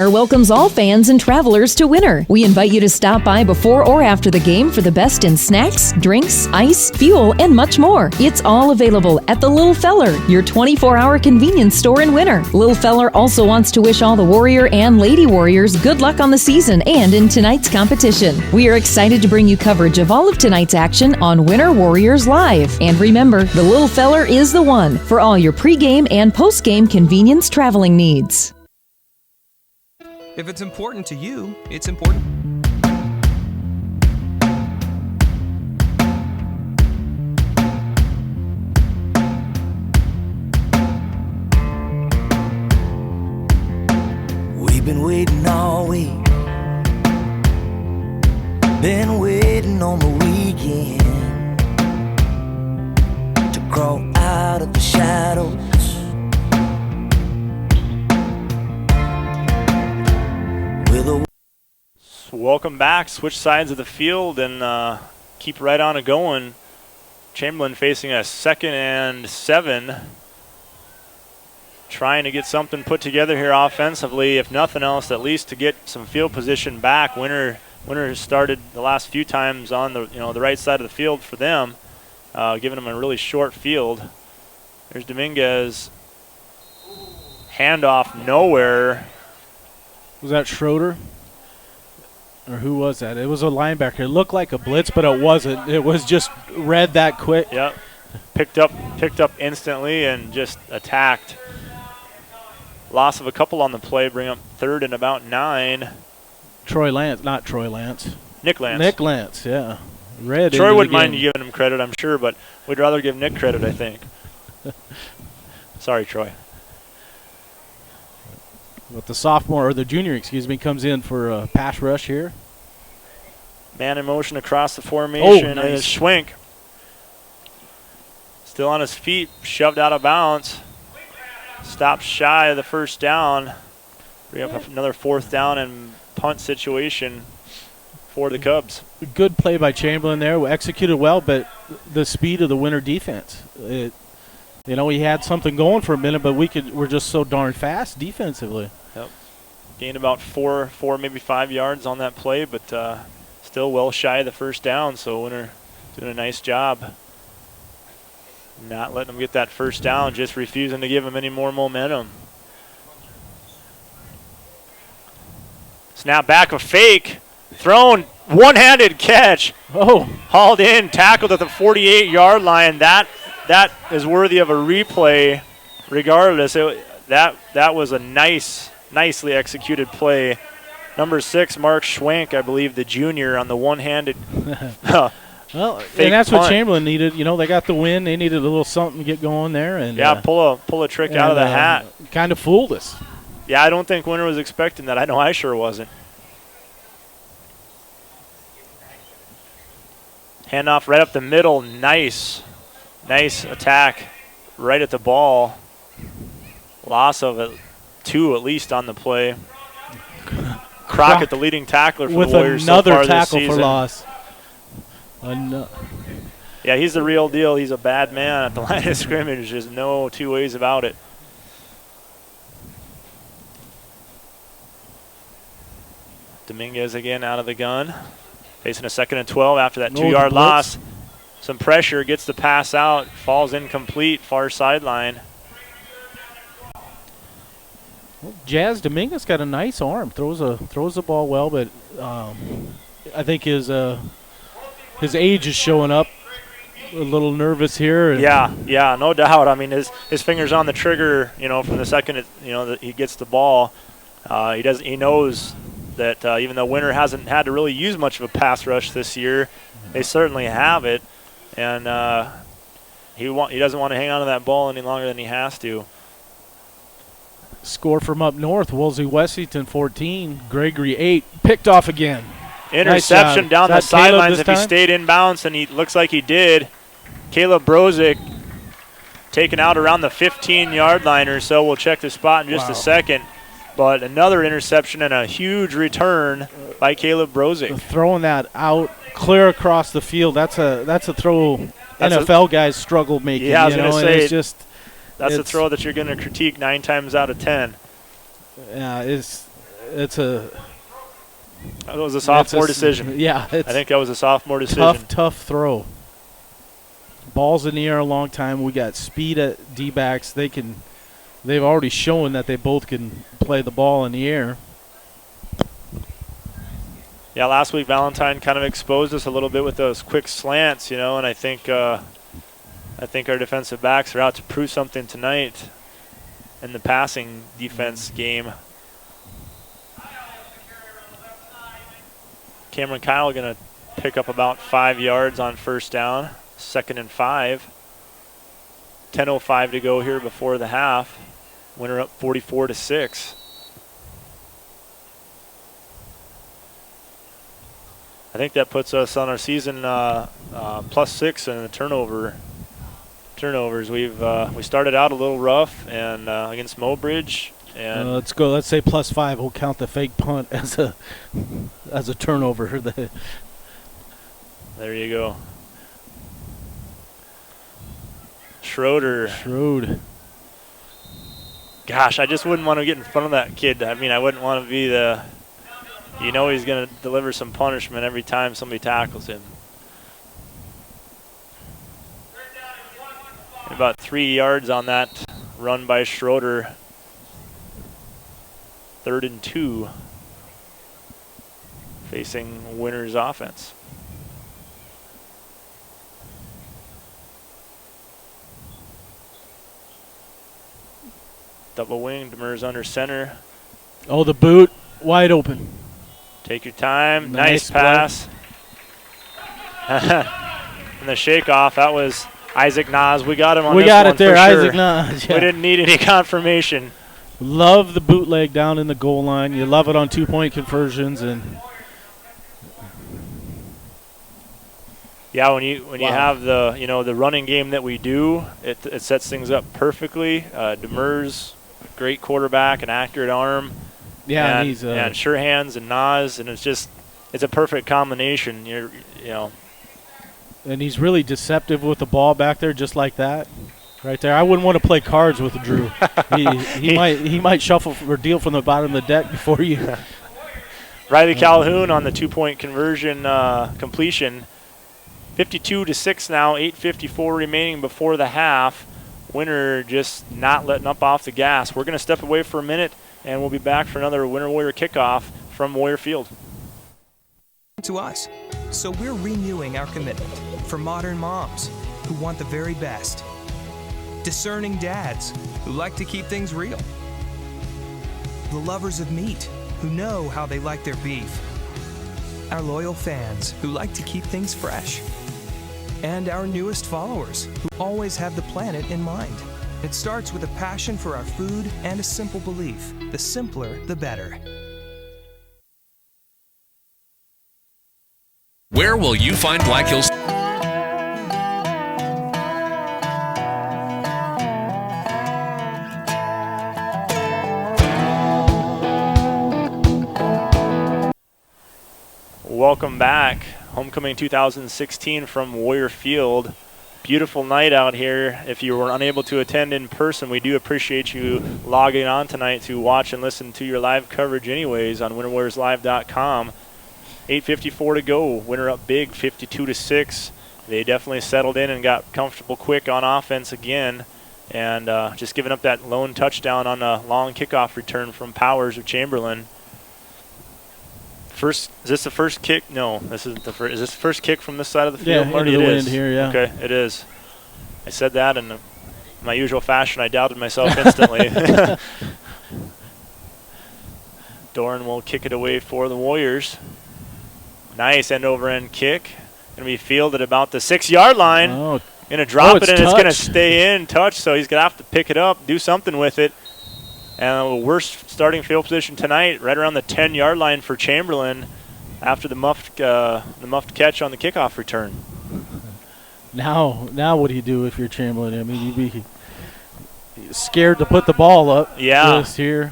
S3: Welcomes all fans and travelers to Winter. We invite you to stop by before or after the game for the best in snacks, drinks, ice, fuel, and much more. It's all available at the Little Feller, your 24-hour convenience store in Winter. Little Feller also wants to wish all the Warrior and Lady Warriors good luck on the season and in tonight's competition. We are excited to bring you coverage of all of tonight's action on Winter Warriors Live. And remember, the Little Feller is the one for all your pregame and postgame convenience traveling needs.
S2: If it's important to you, it's important.
S12: We've been waiting all week. Been waiting on the weekend to crawl out of the shadows.
S13: Welcome back. Switch sides of the field and keep right on it going. Chamberlain facing a 2nd and 7. Trying to get something put together here offensively, if nothing else, at least to get some field position back. Winter has started the last few times on the right side of the field for them, giving them a really short field. There's Dominguez. Handoff nowhere.
S14: Was that Schroeder? Or who was that? It was a linebacker. It looked like a blitz, but it wasn't. It was just read that quick.
S13: Yep. Picked up instantly and just attacked. Loss of a couple on the play, bring up 3rd and about 9.
S14: Troy Lance, not Troy Lance.
S13: Nick Lance.
S14: Nick Lance, yeah. Read
S13: Troy wouldn't mind you giving him credit, I'm sure, but we'd rather give Nick credit, I think. Sorry, Troy.
S14: But the junior, comes in for a pass rush here.
S13: Man in motion across the formation.
S14: Oh, nice.
S13: And Schwenk still on his feet, shoved out of bounds. Stopped shy of the first down. Bring up another 4th down and punt situation for the Cubs.
S14: Good play by Chamberlain there. We executed well, but the speed of the Winter defense. He had something going for a minute, but we're just so darn fast defensively.
S13: Yep. Gained about 4, maybe 5 yards on that play, but still well shy of the first down, so Winter doing a nice job. Not letting them get that first down, just refusing to give them any more momentum. Snap back, a fake, thrown, one-handed catch.
S14: Oh.
S13: Hauled in, tackled at the 48-yard line. That is worthy of a replay regardless. That was a nicely executed play. Number 6, Mark Schwenk, I believe, the junior, on the one-handed
S14: well,
S13: fake
S14: and that's
S13: punt.
S14: what Chamberlain needed. They got the win. They needed a little something to get going there. And
S13: yeah, pull a trick out of the hat.
S14: Kind of fooled us.
S13: Yeah, I don't think Winter was expecting that. I know I sure wasn't. Handoff right up the middle. Nice attack right at the ball. Loss of 2 at least on the play. Crockett, the leading tackler for the Warriors so far this season.
S14: With another tackle for loss.
S13: Yeah, he's the real deal. He's a bad man at the line of scrimmage. There's no two ways about it. Dominguez again out of the gun. Facing a 2nd and 12 after that 2-yard loss. some pressure, gets the pass out, falls incomplete, far sideline.
S14: Well, Jazz Dominguez got a nice arm, throws the ball well, but I think his age is showing up. A little nervous here.
S13: Yeah, no doubt. I mean, his finger's on the trigger. From the second that he gets the ball, he knows that even though Winter hasn't had to really use much of a pass rush this year, they certainly have it, and he doesn't want to hang on to that ball any longer than he has to.
S14: Score from up north, Wolsey Wessington 14, Gregory 8, picked off again.
S13: Interception
S14: nice
S13: down the sidelines if he stayed inbounds, and he looks like he did. Caleb Brozick taken out around the 15-yard line or so. We'll check the spot in just a second. But another interception and a huge return by Caleb Brozick.
S14: Throwing that out clear across the field, that's a throw NFL guys struggle making.
S13: Yeah, I was going to say, that's a
S14: it's
S13: throw that you're going to critique 9 times out of 10.
S14: Yeah, that
S13: was a sophomore decision.
S14: Yeah.
S13: I think that was a sophomore decision.
S14: Tough throw. Ball's in the air a long time. We got speed at D-backs. They've already shown that they both can play the ball in the air.
S13: Yeah, last week Valentine kind of exposed us a little bit with those quick slants, and I think our defensive backs are out to prove something tonight in the passing defense game. Cameron Kyle going to pick up about 5 yards on first down. 2nd and 5. 10:05 to go here before the half. Winner up 44-6. I think that puts us on our season +6 in the turnovers. We started out a little rough and against Mobridge. And
S14: let's go. Let's say +5. We'll count the fake punt as a turnover.
S13: There you go. Schroeder. Gosh, I just wouldn't want to get in front of that kid. I mean, I wouldn't want to be he's going to deliver some punishment every time somebody tackles him. About 3 yards on that run by Schroeder. 3rd and 2. Facing Winter's offense. Double wing, Demers under center.
S14: Oh, the boot, wide open.
S13: Take your time, nice pass. And the shake off, that was Isaac Nas. We got him on this one.
S14: We got it there,
S13: for sure.
S14: Isaac Nas. Yeah.
S13: We didn't need any confirmation.
S14: Love the bootleg down in the goal line. You love it on 2-point conversions. And
S13: yeah, when you have the running game that we do, it sets things up perfectly. Demers, great quarterback, an accurate arm.
S14: Yeah,
S13: and sure hands and Nas, and it's a perfect combination.
S14: And he's really deceptive with the ball back there, just like that, right there. I wouldn't want to play cards with Drew. he might shuffle or deal from the bottom of the deck before you.
S13: Riley Calhoun on the 2-point conversion completion. 52-6 now. 8:54 remaining before the half. Winter just not letting up off the gas. We're going to step away for a minute, and we'll be back for another Winter Warrior kickoff from Warrior Field.
S2: To us. So we're renewing our commitment for modern moms who want the very best. Discerning dads who like to keep things real. The lovers of meat who know how they like their beef. Our loyal fans who like to keep things fresh. And our newest followers who always have the planet in mind. It starts with a passion for our food and a simple belief. The simpler, the better.
S4: Where will you find Black Hills?
S13: Welcome back. Homecoming 2016 from Warrior Field. Beautiful night out here. If you were unable to attend in person, we do appreciate you logging on tonight to watch and listen to your live coverage anyways on winterwarriorslive.com. 8:54 to go. Winter up big, 52-6. they definitely settled in and got comfortable quick on offense again, and just giving up that lone touchdown on a long kickoff return from Powers of Chamberlain. Is this the first kick? No, this isn't the first. Is this the first kick from this side of the field?
S14: Yeah,
S13: Marty?
S14: into the
S13: It
S14: wind
S13: is.
S14: here, yeah.
S13: Okay, it is. I said that in my usual fashion. I doubted myself instantly. Doran will kick it away for the Warriors. Nice end-over-end kick. Going to be fielded about the 6-yard line.
S14: Oh.
S13: Going to drop it, and
S14: touch.
S13: it's going to stay in, touch, so he's going to have to pick it up, do something with it. And the worst starting field position tonight, right around the 10-yard line for Chamberlain after the muffed catch on the kickoff return.
S14: Now what do you do if you're Chamberlain? I mean, you'd be scared to put the ball up.
S13: Yeah.
S14: Just here.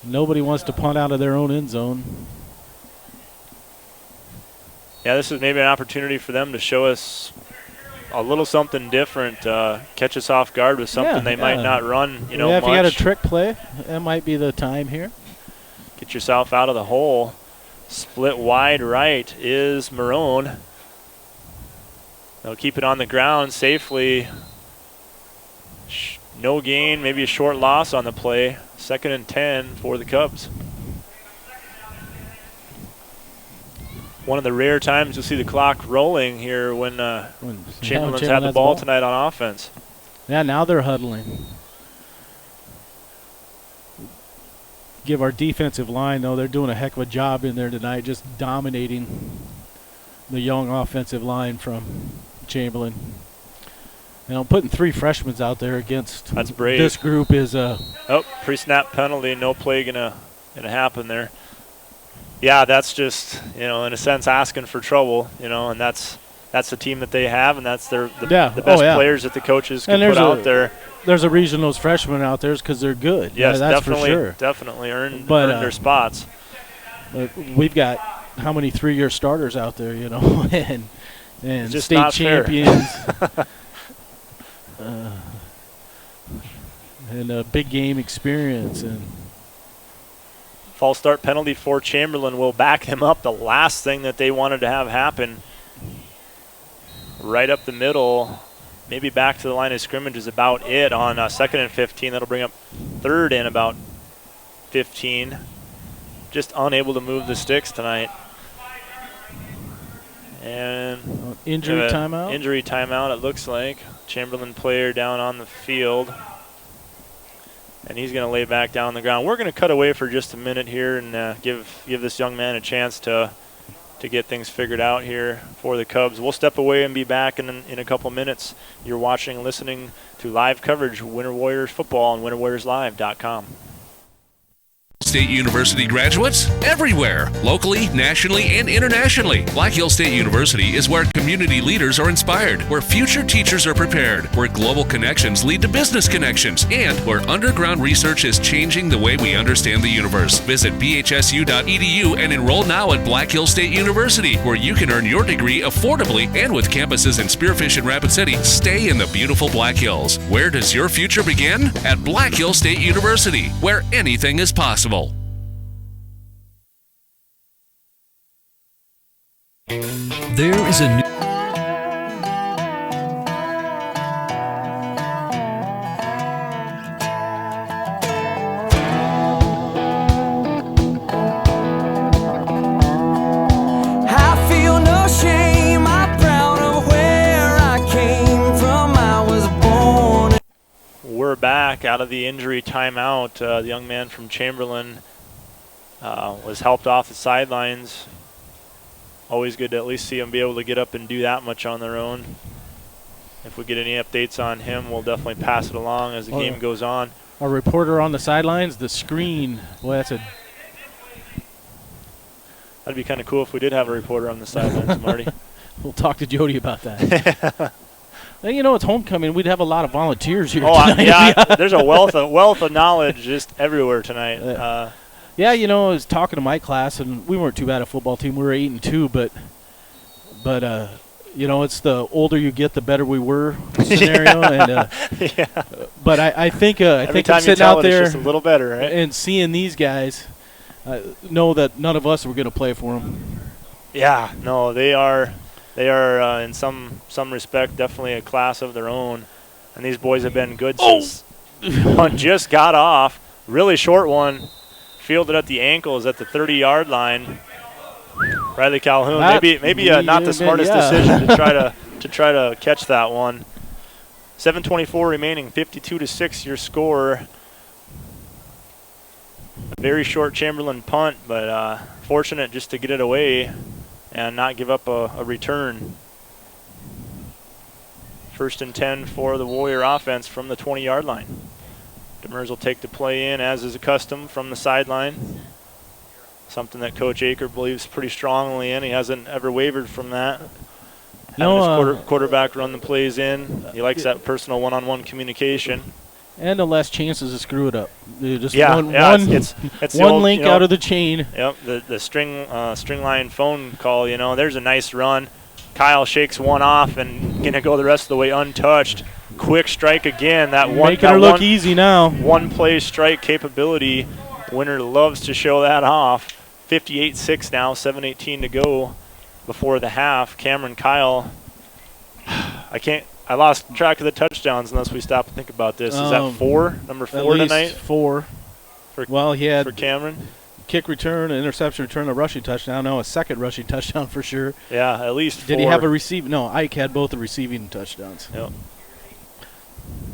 S14: Nobody wants to punt out of their own end zone.
S13: Yeah, this is maybe an opportunity for them to show us a little something different, catch us off guard with something they might not run,
S14: if
S13: much.
S14: you got a trick play, that might be the time here.
S13: Get yourself out of the hole. Split wide right is Marone. They'll keep it on the ground safely. No gain, maybe a short loss on the play. 2nd and 10 for the Cubs. One of the rare times you'll see the clock rolling here when Chamberlain's had the ball tonight on offense.
S14: Yeah, now they're huddling. Give our defensive line, though, they're doing a heck of a job in there tonight, just dominating the young offensive line from Chamberlain. Putting 3 freshmen out there against
S13: That's brave.
S14: This group is
S13: pre-snap penalty, no play gonna happen there. Yeah, that's just, in a sense, asking for trouble, and that's the team that they have, and that's the best players that the coaches can put out there.
S14: There's a reason those freshmen out there is because they're good.
S13: Yes,
S14: that's
S13: definitely,
S14: for sure.
S13: definitely earned their spots.
S14: But we've got how many 3-year starters out there, and
S13: just
S14: state champions. And a big game experience. And
S13: false start penalty for Chamberlain will back him up. The last thing that they wanted to have happen, right up the middle, maybe back to the line of scrimmage is about it on 2nd and 15. That'll bring up 3rd and about 15. Just unable to move the sticks tonight. And
S14: injury timeout?
S13: Injury timeout, it looks like. Chamberlain player down on the field. And he's going to lay back down on the ground. We're going to cut away for just a minute here and give this young man a chance to get things figured out here for the Cubs. We'll step away and be back in a couple minutes. You're watching and listening to live coverage of Winter Warriors football on winterwarriorslive.com.
S4: State University graduates everywhere, locally, nationally, and internationally. Black Hills State University is where community leaders are inspired, where future teachers are prepared, where global connections lead to business connections, and where underground research is changing the way we understand the universe. Visit bhsu.edu and enroll now at Black Hills State University, where you can earn your degree affordably and with campuses in Spearfish and Rapid City. Stay in the beautiful Black Hills. Where does your future begin? At Black Hills State University, where anything is possible.
S17: There is a new
S12: I feel no shame, I'm proud of where I came from. I was born.
S13: We're back out of the injury timeout. The young man from Chamberlain was helped off the sidelines. Always good to at least see them be able to get up and do that much on their own. If we get any updates on him, we'll definitely pass it along as the game goes on.
S14: Our reporter on the sidelines, the screen. Boy, that'd
S13: be kind of cool if we did have a reporter on the sidelines, Marty.
S14: We'll talk to Jody about that. It's homecoming. We'd have a lot of volunteers here.
S13: There's a wealth of knowledge just everywhere tonight.
S14: I was talking to my class, and we weren't too bad at football team. We were 8-2, but it's the older you get, the better we were scenario. But I think I'm sitting out there
S13: just a little better, right?
S14: And seeing these guys, know that none of us were going to play for them.
S13: Yeah, no, they are in some respect definitely a class of their own, and these boys have been good since one just got off. Really short one, fielded at the ankles at the 30-yard line. Riley Calhoun, maybe not the smartest decision to try to catch that one. 7:24 remaining, 52-6 your score. A very short Chamberlain punt, but fortunate just to get it away and not give up a return. 1st and 10 for the Warrior offense from the 20-yard line. Demers will take the play in as is accustomed from the sideline. Something that Coach Aker believes pretty strongly in. He hasn't ever wavered from that. Having his quarterback run the plays in. He likes that personal one-on-one communication.
S14: And the less chances to screw it up. Just
S13: it's
S14: one link out of the chain.
S13: Yep, the string line phone call. There's a nice run. Kyle shakes one off and gonna go the rest of the way untouched. Quick strike again.
S14: Making her look easy now.
S13: One play strike capability. Winner loves to show that off. 58-6 now. 7:18 to go before the half. Cameron Kyle. I lost track of the touchdowns unless we stop and think about this. Is that 4? Number 4 tonight?
S14: 4. He had
S13: for Cameron.
S14: Kick return, an interception return, a rushing touchdown. No, a second rushing touchdown for sure.
S13: Yeah, at least 4.
S14: Did he have a receive? No, Ike had both the receiving touchdowns.
S13: Yep.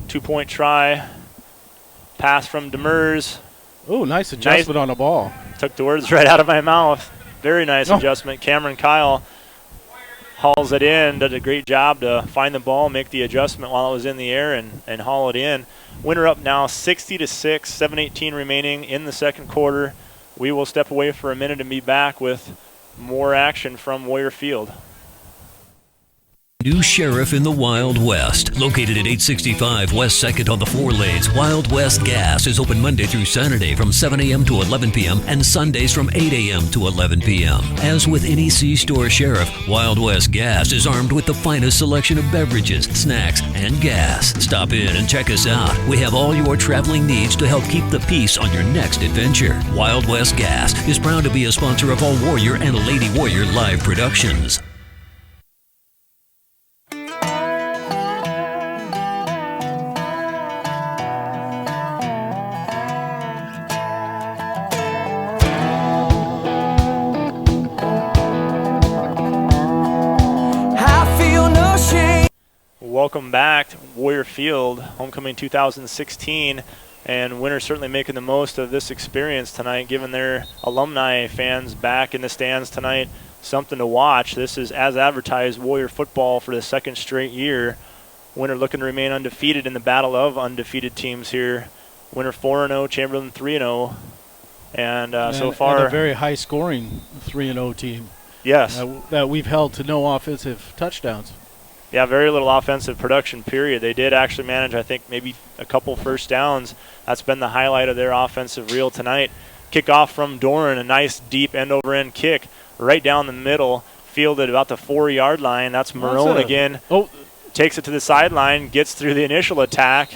S13: 2-point try. Pass from Demers.
S14: Oh, nice adjustment on the ball.
S13: Took the words right out of my mouth. Very nice adjustment. Cameron Kyle hauls it in, did a great job to find the ball, make the adjustment while it was in the air, and haul it in. Winner up now 60-6, 7:18 remaining in the second quarter. We will step away for a minute and be back with more action from Warrior Field.
S17: New sheriff in the Wild West. Located at 865 West 2nd on the 4 lanes, Wild West Gas is open Monday through Saturday from 7 a.m. to 11 p.m. and Sundays from 8 a.m. to 11 p.m. As with any C-store sheriff, Wild West Gas is armed with the finest selection of beverages, snacks, and gas. Stop in and check us out. We have all your traveling needs to help keep the peace on your next adventure. Wild West Gas is proud to be a sponsor of all Warrior and Lady Warrior live productions.
S13: Welcome back to Warrior Field, homecoming 2016, and Winter certainly making the most of this experience tonight, giving their alumni fans back in the stands tonight something to watch. This is, as advertised, Warrior football for the second straight year. Winter looking to remain undefeated in the battle of undefeated teams here. Winter 4-0, Chamberlain 3-0, and so far
S14: a very high-scoring 3-0 team.
S13: Yes,
S14: that we've held to no offensive touchdowns.
S13: Yeah, very little offensive production, period. They did actually manage, I think, maybe a couple first downs. That's been the highlight of their offensive reel tonight. Kickoff from Doran, a nice deep end-over-end kick right down the middle, fielded about the 4-yard line. That's Marone again. Takes it to the sideline, gets through the initial attack,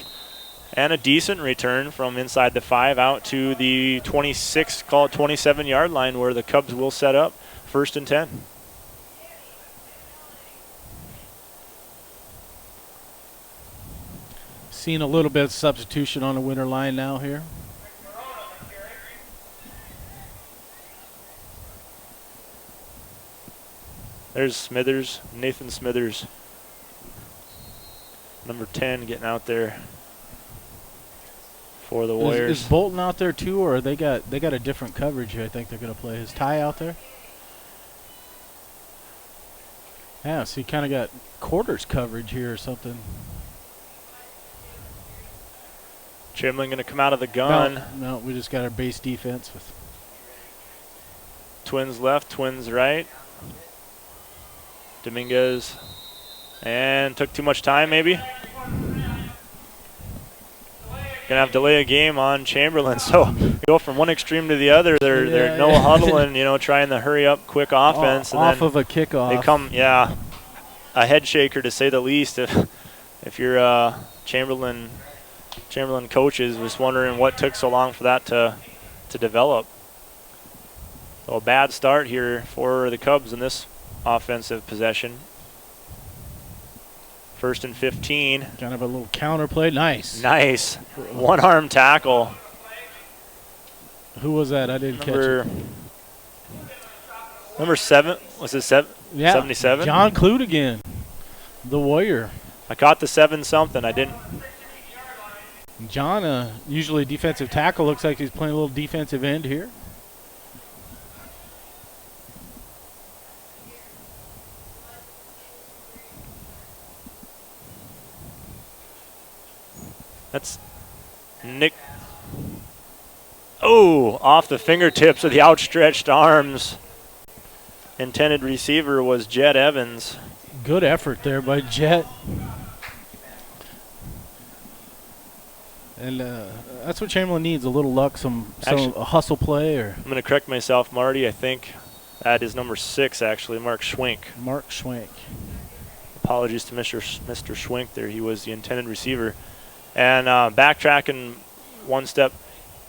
S13: and a decent return from inside the 5 out to the 26, call it 27-yard line where the Cubs will set up 1st and 10.
S14: Seeing a little bit of substitution on the Winter line now here.
S13: There's Smithers, Nathan Smithers. Number 10 getting out there for the Warriors.
S14: Is Bolton out there too, or they got a different coverage here? I think they're going to play. Is Ty out there? Yeah, so you kind of got quarters coverage here or something.
S13: Chamberlain going to come out of the gun.
S14: No, we just got our base defense with
S13: Twins left, Twins right. Dominguez, and took too much time maybe. Gonna have delay a game on Chamberlain, so go from one extreme to the other. They're no huddling, trying to hurry up quick offense.
S14: Off of a kickoff.
S13: They come, a head shaker to say the least. If you're Chamberlain coaches, was wondering what took so long for that to develop. So a bad start here for the Cubs in this offensive possession. 1st and 15.
S14: Kind of a little counter play. Nice.
S13: Nice. One-arm tackle.
S14: Who was that? I didn't catch it.
S13: Number 7. Was it 7?
S14: Yeah.
S13: 77?
S14: John Clute again. The Warrior.
S13: I caught the 7-something. I didn't.
S14: John, usually defensive tackle. Looks like he's playing a little defensive end here.
S13: That's Nick. Oh, off the fingertips of the outstretched arms. Intended receiver was Jet Evans.
S14: Good effort there by Jet. And that's what Chamberlain needs, a little luck, a hustle play. Or
S13: I'm going to correct myself, Marty. I think that is number 6, actually, Mark Schwenk.
S14: Mark Schwenk.
S13: Apologies to Mr. Schwenk there. He was the intended receiver. And backtracking one step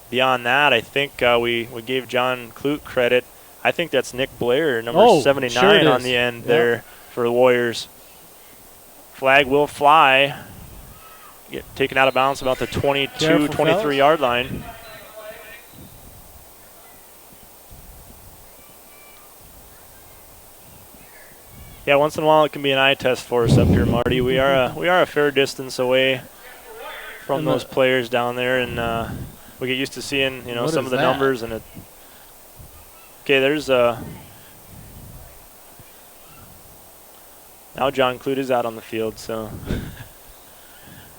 S13: beyond that, I think we gave John Clute credit. I think that's Nick Blair, number 79 on the end there for the Warriors. Flag will fly. Get taken out of bounds about the 22, 23-yard line. Yeah, once in a while it can be an eye test for us up here, Marty. We are a fair distance away from those players down there, and we get used to seeing some of the numbers. And okay, there's now John Clute is out on the field, so.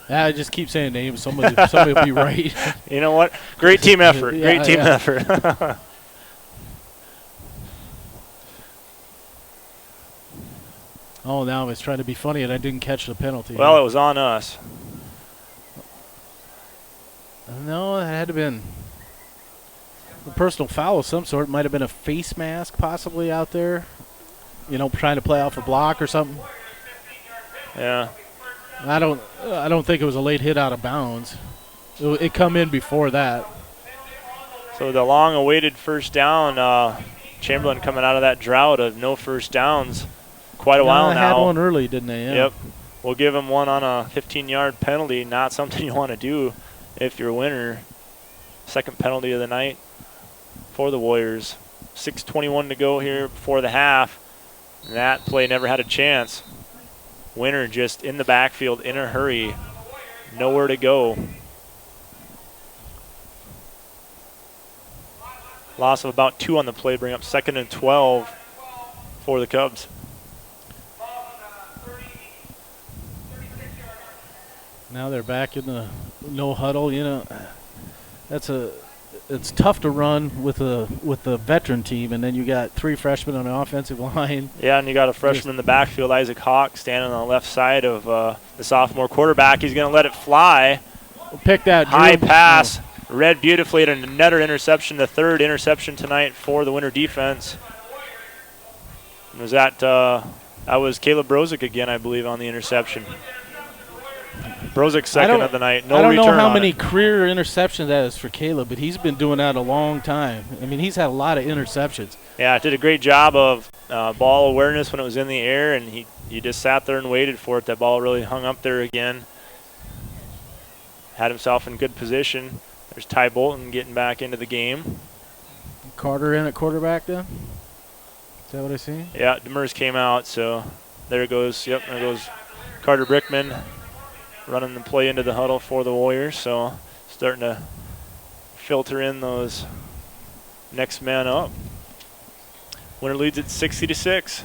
S14: I just keep saying names. Somebody will be right.
S13: You know what? Great team effort. Great team effort.
S14: Oh, now I was trying to be funny and I didn't catch the penalty.
S13: Well, it was on us.
S14: No, it had to have been a personal foul of some sort. Might have been a face mask possibly out there. Trying to play off a block or something.
S13: Yeah.
S14: I don't think it was a late hit out of bounds. It come in before that.
S13: So the long-awaited first down, Chamberlain coming out of that drought of no first downs quite a while now.
S14: They had one early, didn't they? Yeah.
S13: Yep. We'll give him one on a 15-yard penalty. Not something you want to do if you're a winner. Second penalty of the night for the Warriors. 6:21 to go here before the half. And that play never had a chance. Winner just in the backfield in a hurry. Nowhere to go. Loss of about 2 on the play, bring up 2nd and 12 for the Cubs.
S14: Now they're back in the no huddle. It's tough to run with the veteran team, and then you got 3 freshmen on the offensive line.
S13: Yeah, and you got a freshman in the backfield, Isaac Hawk, standing on the left side of the sophomore quarterback. He's going to let it fly.
S14: Pick that
S13: high pass, read beautifully, and another interception, the 3rd interception tonight for the Winter defense. Was that was Caleb Brozick again, I believe, on the interception. Brozick second of the night. No return.
S14: I don't know how many career interceptions that is for Caleb, but he's been doing that a long time. I mean, he's had a lot of interceptions.
S13: Yeah, did a great job of ball awareness when it was in the air, and he just sat there and waited for it. That ball really hung up there again. Had himself in good position. There's Ty Bolton getting back into the game.
S14: Carter in at quarterback then? Is that what I see?
S13: Yeah, Demers came out, so there goes. Yep, there goes Carter Brickman running the play into the huddle for the Warriors. So starting to filter in those next man up. Winner leads at 60-6.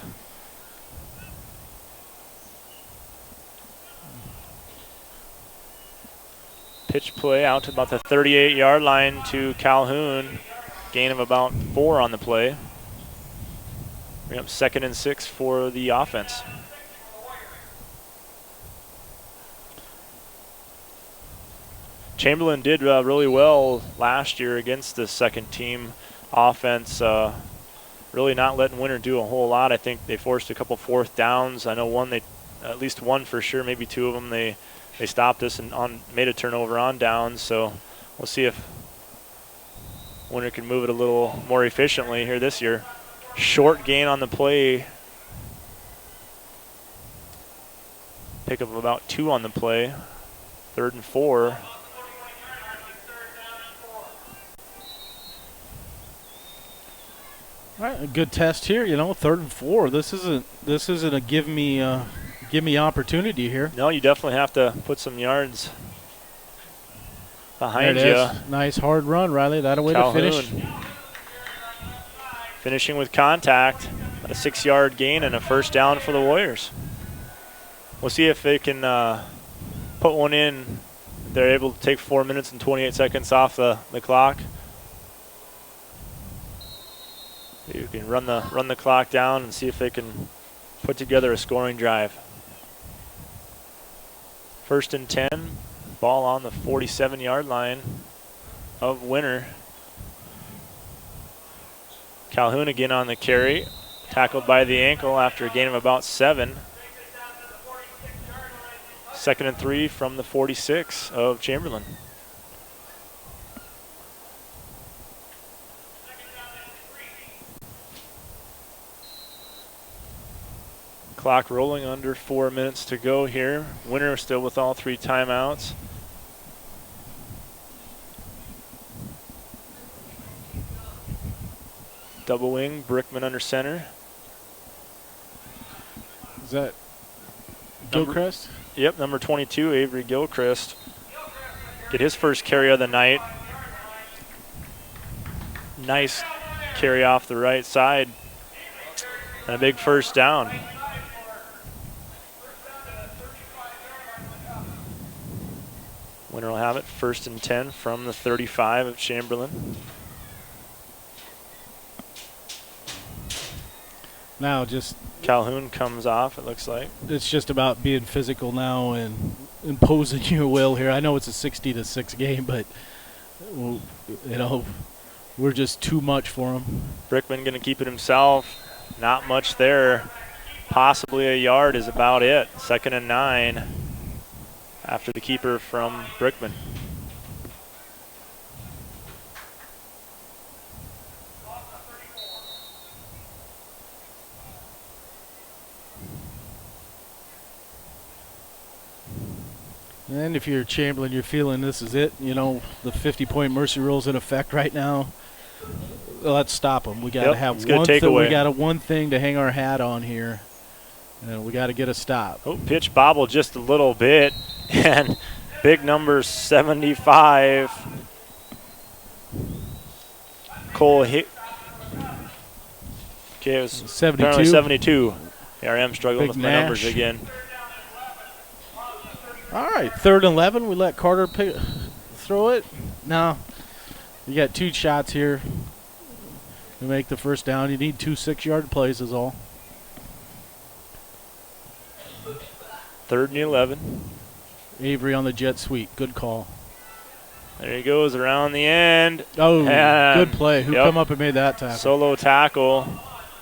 S13: Pitch play out to about the 38-yard line to Calhoun. Gain of about 4 on the play. Bring up 2nd and 6 for the offense. Chamberlain did really well last year against the second team offense. Really not letting Winter do a whole lot. I think they forced a couple 4th downs. I know at least one for sure, maybe 2 of them. They stopped us and made a turnover on downs. So we'll see if Winter can move it a little more efficiently here this year. Short gain on the play. Pick up about 2 on the play. 3rd and 4.
S14: All right, a good test here. 3rd and 4. This isn't a give me opportunity here.
S13: No, you definitely have to put some yards behind you.
S14: Nice hard run, Riley. That a way
S13: Calhoun
S14: to finish.
S13: Finishing with contact. A 6-yard gain and a first down for the Warriors. We'll see if they can put one in. They're able to take 4 minutes and 28 seconds off the clock. You can run the clock down and see if they can put together a scoring drive. 1st and 10. Ball on the 47-yard line of Winter. Calhoun again on the carry. Tackled by the ankle after a gain of about 7. 2nd and 3 from the 46 of Chamberlain. Clock rolling, under 4 minutes to go here. Winter still with all 3 timeouts. Double wing, Brickman under center.
S14: Is that Gilchrist?
S13: Yep, number 22, Avery Gilchrist. Get his first carry of the night. Nice carry off the right side. And a big first down. Winter will have it 1st and 10 from the 35 of Chamberlain.
S14: Now just
S13: Calhoun comes off, it looks like.
S14: It's just about being physical now and imposing your will here. I know it's a 60-6 game, but we're just too much for him.
S13: Brickman going to keep it himself. Not much there. Possibly a yard is about it. 2nd and 9 after the keeper from Brickman.
S14: And if you're Chamberlain, you're feeling this is it. The 50-point mercy rule's in effect right now. Let's stop them. We got to have one thing. We got one thing to hang our hat on here, and we got to get a stop.
S13: Oh, pitch bobble just a little bit, and big number 75. Cole hit. Okay, it was
S14: 72.
S13: 72. ARM struggling
S14: Big
S13: with my numbers again.
S14: All right, 3rd and 11. We let Carter throw it. No, you got 2 shots here to make the first down. You need 2 6-yard plays is all.
S13: 3rd and 11.
S14: Avery on the jet sweep. Good call.
S13: There he goes around the end.
S14: Oh, good play. Who come up and made that tackle?
S13: Solo tackle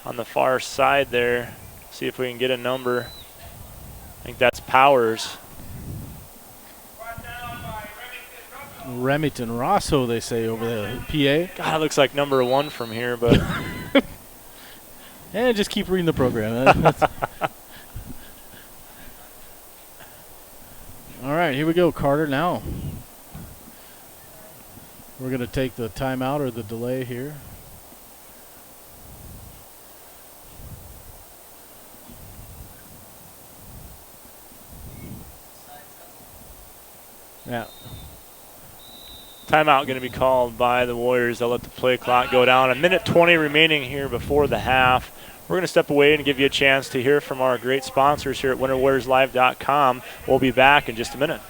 S13: on the far side there. See if we can get a number. I think that's Powers.
S14: Remington Rosso, they say over the PA.
S13: God, it looks like number 1 from here, but.
S14: And just keep reading the program. All right, here we go, Carter. Now we're going to take the timeout or the delay here. Yeah.
S13: Timeout going to be called by the Warriors. They'll let the play clock go down. 1:20 remaining here before the half. We're going to step away and give you a chance to hear from our great sponsors here at winterwarriorslive.com. We'll be back in just a minute.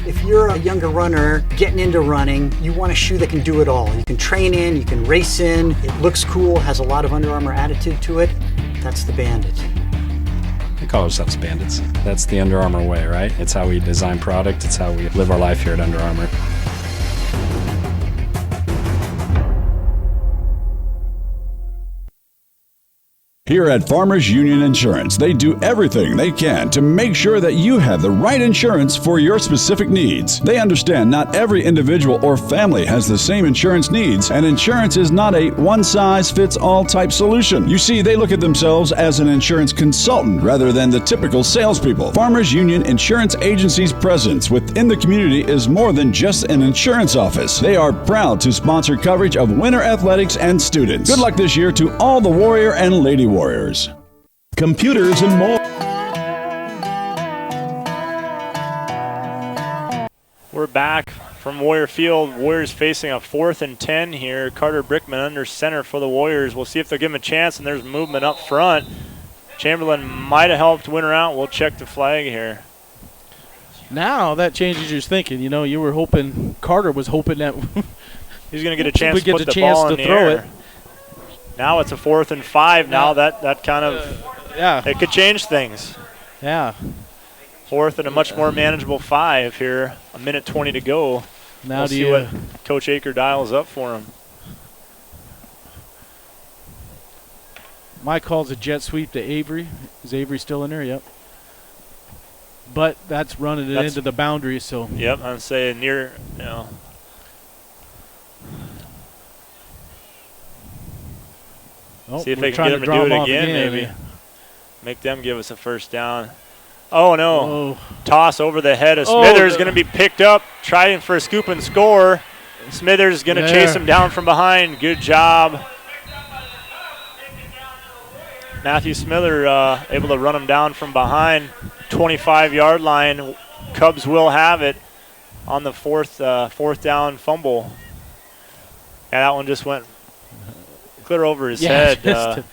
S9: If you're a younger runner getting into running, you want a shoe that can do it all. You can train in, you can race in, it looks cool, has a lot of Under Armour attitude to it. That's the Bandit.
S22: We call ourselves Bandits. That's the Under Armour way, right? It's how we design product. It's how we live our life here at Under Armour.
S21: Here at Farmers Union Insurance, they do everything they can to make sure that you have the right insurance for your specific needs. They understand not every individual or family has the same insurance needs, and insurance is not a one-size-fits-all type solution. You see, they look at themselves as an insurance consultant rather than the typical salespeople. Farmers Union Insurance Agency's presence within the community is more than just an insurance office. They are proud to sponsor coverage of winter athletics and students. Good luck this year to all the Warrior and Lady Warriors.
S5: Computers and more.
S13: We're back from Warrior Field. Warriors facing a 4th and 10 here. Carter Brickman under center for the Warriors. We'll see if they'll give him a chance, and there's movement up front. Chamberlain might have helped Winter out. We'll check the flag here.
S14: Now that changes your thinking. You know, you were hoping, Carter was hoping that
S13: he's going to get a chance to put the ball in the air. Now it's a 4th and 5. Now that kind of, it could change things.
S14: Yeah.
S13: 4th and a much more manageable 5 here. A minute 20 to go.
S14: Now
S13: we'll see what Coach Aker dials up for him.
S14: Mike calls a jet sweep to Avery. Is Avery still in there? Yep. But that's running it into the boundary, so.
S13: Yep, I'm saying near, you know.
S14: Oh,
S13: see if they can get them to do it again, maybe. Make them give us a first down. Oh, no.
S14: Oh.
S13: Toss over the head of Smithers, going to be picked up, trying for a scoop and score. Smithers going to chase him down from behind. Good job. Matthew Smither able to run him down from behind. 25-yard line. Cubs will have it on the fourth down fumble. And that one just went clear over his head.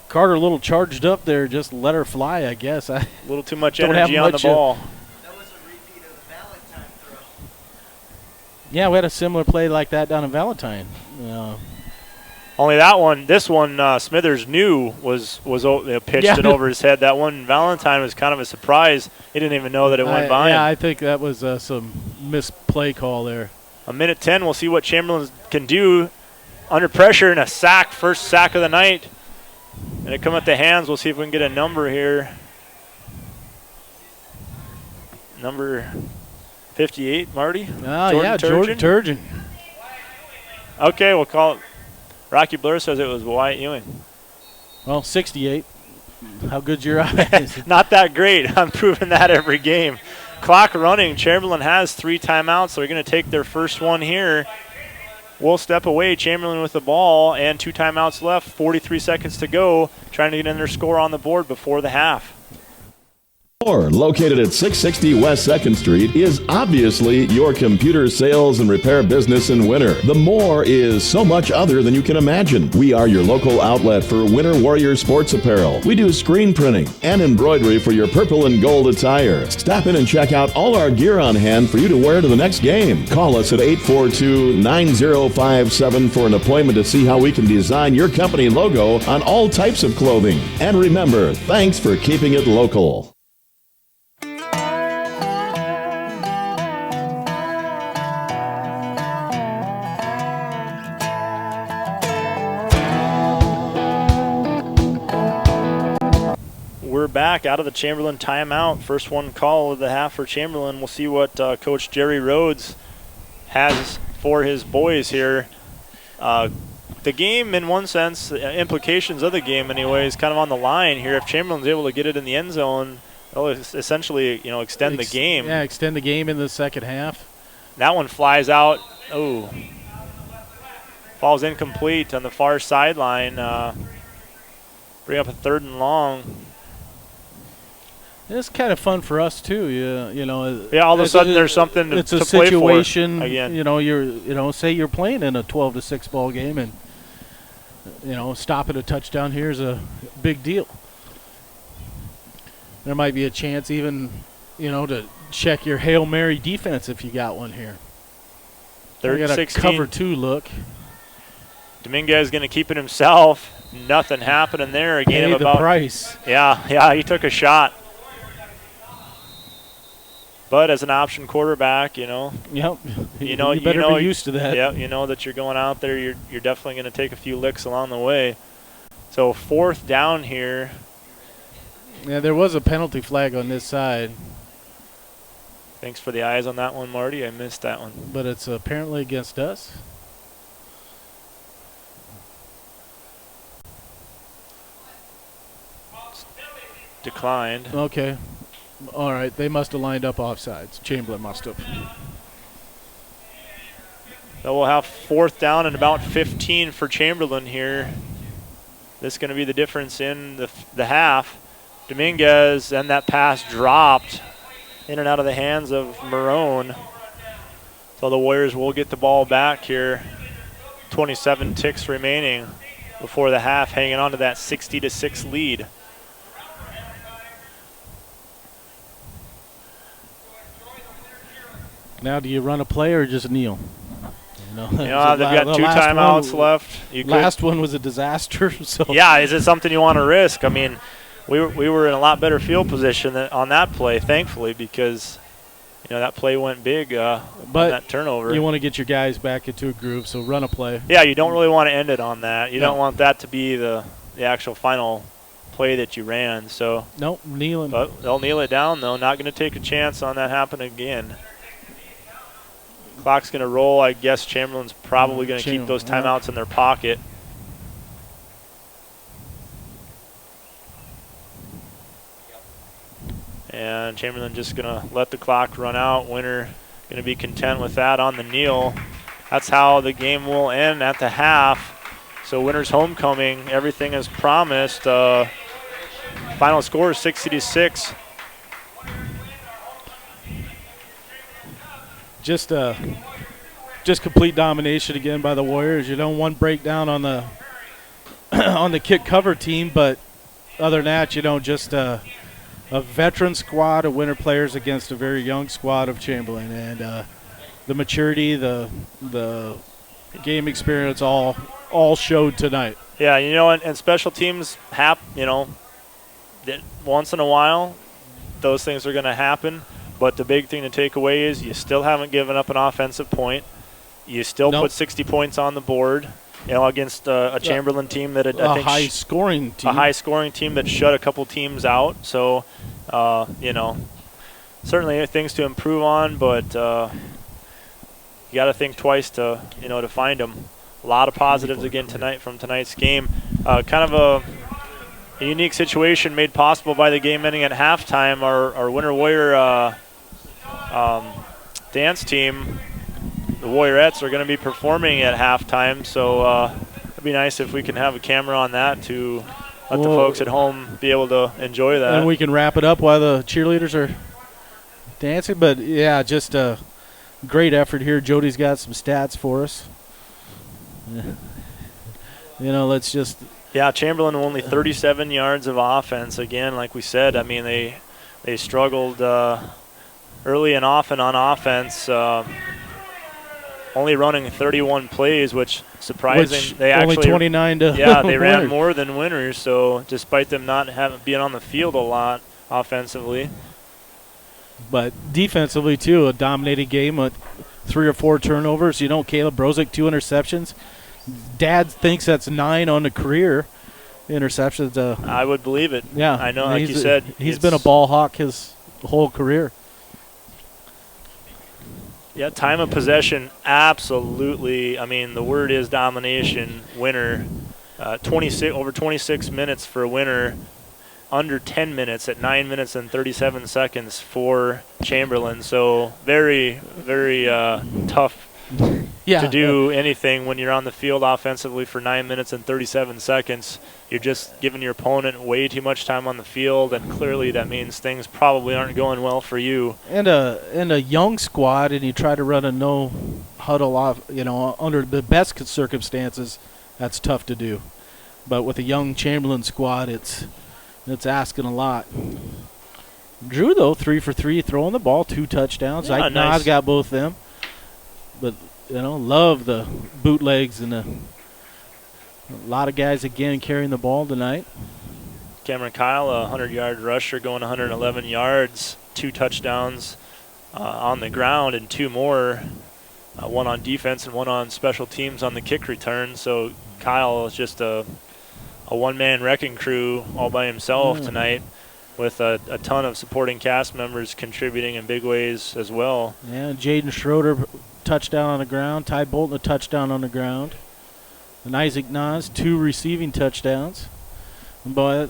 S14: Carter a little charged up there, just let her fly, I guess. A
S13: little too much energy on the ball.
S9: That was a repeat of the Valentine throw.
S14: Yeah, we had a similar play like that down in Valentine.
S13: Only that one, this one, Smithers knew was pitched it over his head. That one, Valentine, was kind of a surprise. He didn't even know that it went by him.
S14: Yeah, I think that was some misplay call there.
S13: A minute 10, we'll see what Chamberlain can do under pressure and a sack, first sack of the night. And it come at the hands. We'll see if we can get a number here. Number 58, Marty?
S14: Jordan Turgeon.
S13: Okay, we'll call it. Rocky Blair says it was Wyatt Ewing.
S14: Well, 68. How good's your eyes?
S13: Not that great. I'm proving that every game. Clock running. Chamberlain has 3 timeouts, so they're going to take their first one here. We'll step away. Chamberlain with the ball and 2 timeouts left. 43 seconds to go. Trying to get another score on the board before the half.
S10: Located at 660 West 2nd Street, is obviously your computer sales and repair business in winter. The More is so much other than you can imagine. We are your local outlet for Winter Warrior sports apparel. We do screen printing and embroidery for your purple and gold attire. Stop in and check out all our gear on hand for you to wear to the next game. Call us at 842-9057 for an appointment to see how we can design your company logo on all types of clothing. And remember, thanks for keeping it local.
S13: We're back out of the Chamberlain timeout. First one call of the half for Chamberlain. We'll see what Coach Jerry Rhodes has for his boys here. The game, in one sense, the implications of the game anyway, is kind of on the line here. If Chamberlain's able to get it in the end zone, it'll essentially extend the game.
S14: Yeah, extend the game in the second half.
S13: That one flies out. Oh. Falls incomplete on the far sideline. Bring up a 3rd and long.
S14: It's kind of fun for us too,
S13: all of a sudden there's something to
S14: it's a
S13: play
S14: situation
S13: for again.
S14: Say you're playing in a 12-6 ball game, and stopping a touchdown here is a big deal. There might be a chance even, to check your Hail Mary defense if you got one here.
S13: Third
S14: got a
S13: 16.
S14: cover 2 look.
S13: Dominguez going to keep it himself. Nothing happening there. A gain of
S14: the
S13: about
S14: price.
S13: Yeah, he took a shot. But as an option quarterback,
S14: Yep.
S13: you
S14: better be used to that.
S13: Yeah, you know that you're going out there. You're definitely going to take a few licks along the way. So 4th down here.
S14: Yeah, there was a penalty flag on this side.
S13: Thanks for the eyes on that one, Marty. I missed that one.
S14: But it's apparently against us.
S13: Declined.
S14: Okay. All right. They must have lined up offsides. Chamberlain must have.
S13: So we'll have 4th down and about 15 for Chamberlain here. This is going to be the difference in the half. Dominguez, and that pass dropped in and out of the hands of Marone. So the Warriors will get the ball back here. 27 ticks remaining before the half, hanging on to that 60-6 lead.
S14: Now, do you run a play or just kneel?
S13: They've got 2 timeouts left.
S14: Last one was a disaster. So
S13: yeah, is it something you want to risk? I mean, we were in a lot better field position on that play, thankfully, because that play went big on that turnover.
S14: You want to get your guys back into a groove, so run a play.
S13: Yeah, you don't really want to end it on that. You don't want that to be the actual final play that you ran. So
S14: nope, kneeling.
S13: But they'll kneel it down, though. Not going to take a chance on that happening again. Clock's going to roll. I guess Chamberlain's probably going to keep those timeouts in their pocket. And Chamberlain just going to let the clock run out. Winner going to be content with that on the kneel. That's how the game will end at the half. So Winner's homecoming. Everything is promised. Final score is 60-6.
S14: Just complete domination again by the Warriors. One breakdown on the on the kick cover team, but other than that, just a veteran squad of Winter players against a very young squad of Chamberlain, and the maturity, the game experience all showed tonight.
S13: Yeah, and special teams once in a while, those things are going to happen. But the big thing to take away is you still haven't given up an offensive point. You still put 60 points on the board, against a Chamberlain team that
S14: a high-scoring
S13: team that shut a couple teams out. So, certainly things to improve on, but you got to think twice to find them. A lot of positives again tonight from tonight's game. Kind of a unique situation made possible by the game ending at halftime. Our Winter Warrior dance team, the Warriorettes, are going to be performing at halftime, so it'd be nice if we can have a camera on that to let the folks at home be able to enjoy that.
S14: And we can wrap it up while the cheerleaders are dancing. But yeah, just a great effort here. Jody's got some stats for us. Let's just.
S13: Yeah, Chamberlain only 37 yards of offense. Again, like we said, I mean, they struggled early and often on offense, only running 31 plays, which surprising. They
S14: only
S13: actually
S14: 29 to
S13: they ran more than Winners. So despite them not being on the field a lot offensively,
S14: but defensively too, a dominating game with 3 or 4 turnovers. Caleb Brozick 2 interceptions. Dad thinks that's 9 on the career interceptions.
S13: I would believe it.
S14: Yeah,
S13: I know. Like you said,
S14: he's been a ball hawk his whole career.
S13: Yeah, time of possession, absolutely. I mean, the word is domination. Winner, over 26 minutes for a Winner, under 10 minutes at 9 minutes and 37 seconds for Chamberlain. So very, very tough to do anything when you're on the field offensively for 9 minutes and 37 seconds. You're just giving your opponent way too much time on the field, and clearly that means things probably aren't going well for you.
S14: And a young squad, and you try to run a no huddle off, under the best circumstances, that's tough to do. But with a young Chamberlain squad, it's asking a lot. Drew, though, 3 for 3 throwing the ball, 2 touchdowns.
S13: Yeah,
S14: Nas got both of them. But, love the bootlegs and a lot of guys, again, carrying the ball tonight.
S13: Cameron Kyle, a 100-yard rusher, going 111 yards, 2 touchdowns on the ground, and 2 more, one on defense and one on special teams on the kick return. So Kyle is just a one-man wrecking crew all by himself tonight, with a ton of supporting cast members contributing in big ways as well.
S14: Yeah, Jaden Schroeder, touchdown on the ground. Ty Bolton, a touchdown on the ground. And Isaac Nas, 2 receiving touchdowns. But,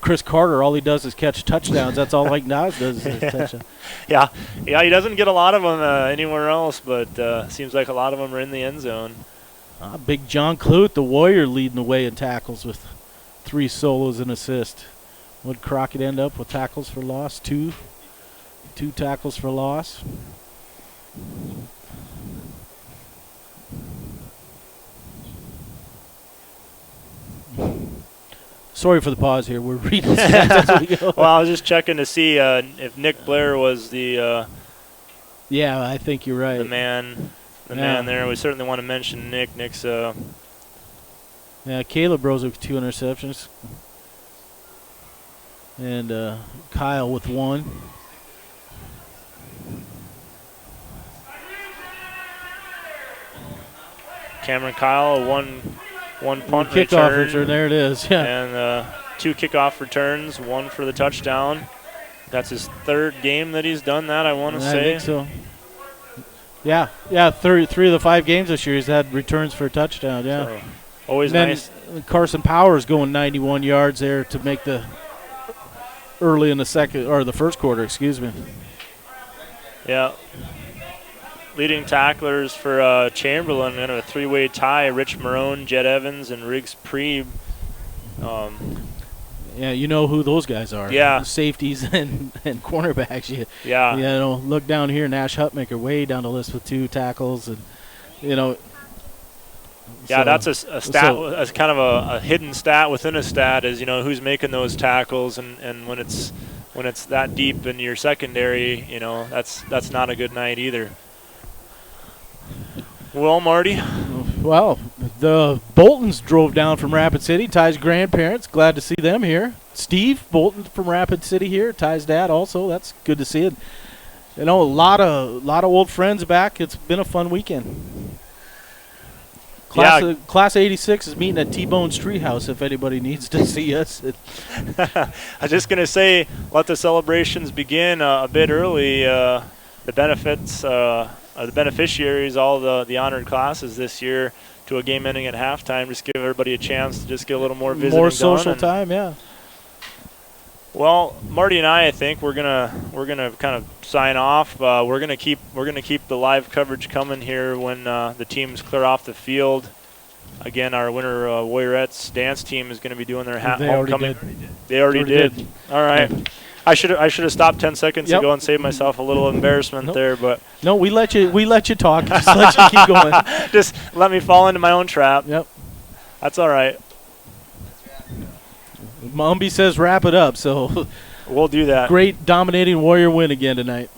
S14: Chris Carter, all he does is catch touchdowns. That's all Mike Nas does is touchdowns.
S13: Yeah, he doesn't get a lot of them anywhere else, but seems like a lot of them are in the end zone.
S14: Big John Clute, the Warrior, leading the way in tackles with 3 solos and assists. Would Crockett end up with tackles for loss? 2 tackles for loss. Sorry for the pause here. We're reading stats as we go.
S13: Well, I was just checking to see if Nick Blair was the.
S14: Yeah, I think you're right.
S13: The man there. We certainly want to mention Nick. Nick's.
S14: Yeah, Caleb Rose with 2 interceptions, and Kyle with 1.
S13: Cameron Kyle, one punt
S14: kickoff return. There it is. Yeah.
S13: And 2 kickoff returns, 1 for the touchdown. That's his 3rd game that he's done that, I want to say.
S14: I think so. Yeah, 3 of the 5 games this year he's had returns for a touchdown. Yeah.
S13: So, always nice.
S14: Carson Powers going 91 yards there to make the early in the first quarter. Excuse me.
S13: Yeah. Leading tacklers for Chamberlain in a 3-way tie: Rich Marone, Jed Evans, and Riggs Preeb.
S14: Yeah, you know who those guys are.
S13: Yeah.
S14: Safeties and cornerbacks.
S13: Yeah.
S14: Look down here, Nash Hutmaker way down the list with 2 tackles, and
S13: Yeah, that's a stat, as kind of a hidden stat within a stat is who's making those tackles, and when it's that deep in your secondary, that's not a good night either. Well, Marty.
S14: Well, the Boltons drove down from Rapid City. Ty's grandparents, glad to see them here. Steve Bolton from Rapid City here. Ty's dad also. That's good to see it. A lot of old friends back. It's been a fun weekend. Class 86 is meeting at T-Bone's Treehouse if anybody needs to see us.
S13: I was just going to say, let the celebrations begin a bit early. The benefits, the beneficiaries, all the honored classes this year, to a game ending at halftime. Just give everybody a chance to just get a little more visiting
S14: more social
S13: done.
S14: time, yeah.
S13: Well, Marty and I think we're gonna kind of sign off. We're gonna keep the live coverage coming here when the teams clear off the field. Again, our Winter Warriorettes dance team is going to be doing their homecoming. They already did. All right. Yeah. I should have stopped 10 seconds ago and saved myself a little embarrassment there, but
S14: no, we let you talk. Just let you keep going.
S13: Just let me fall into my own trap.
S14: Yep.
S13: That's all right.
S14: Mumby says wrap it up, so
S13: we'll do that.
S14: Great dominating Warrior win again tonight.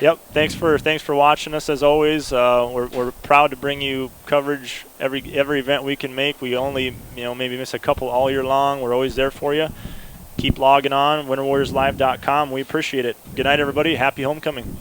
S13: Yep. Thanks for watching us as always. We're proud to bring you coverage every event we can make. We only maybe miss a couple all year long. We're always there for you. Keep logging on, winterwarriorslive.com. We appreciate it. Good night, everybody. Happy homecoming.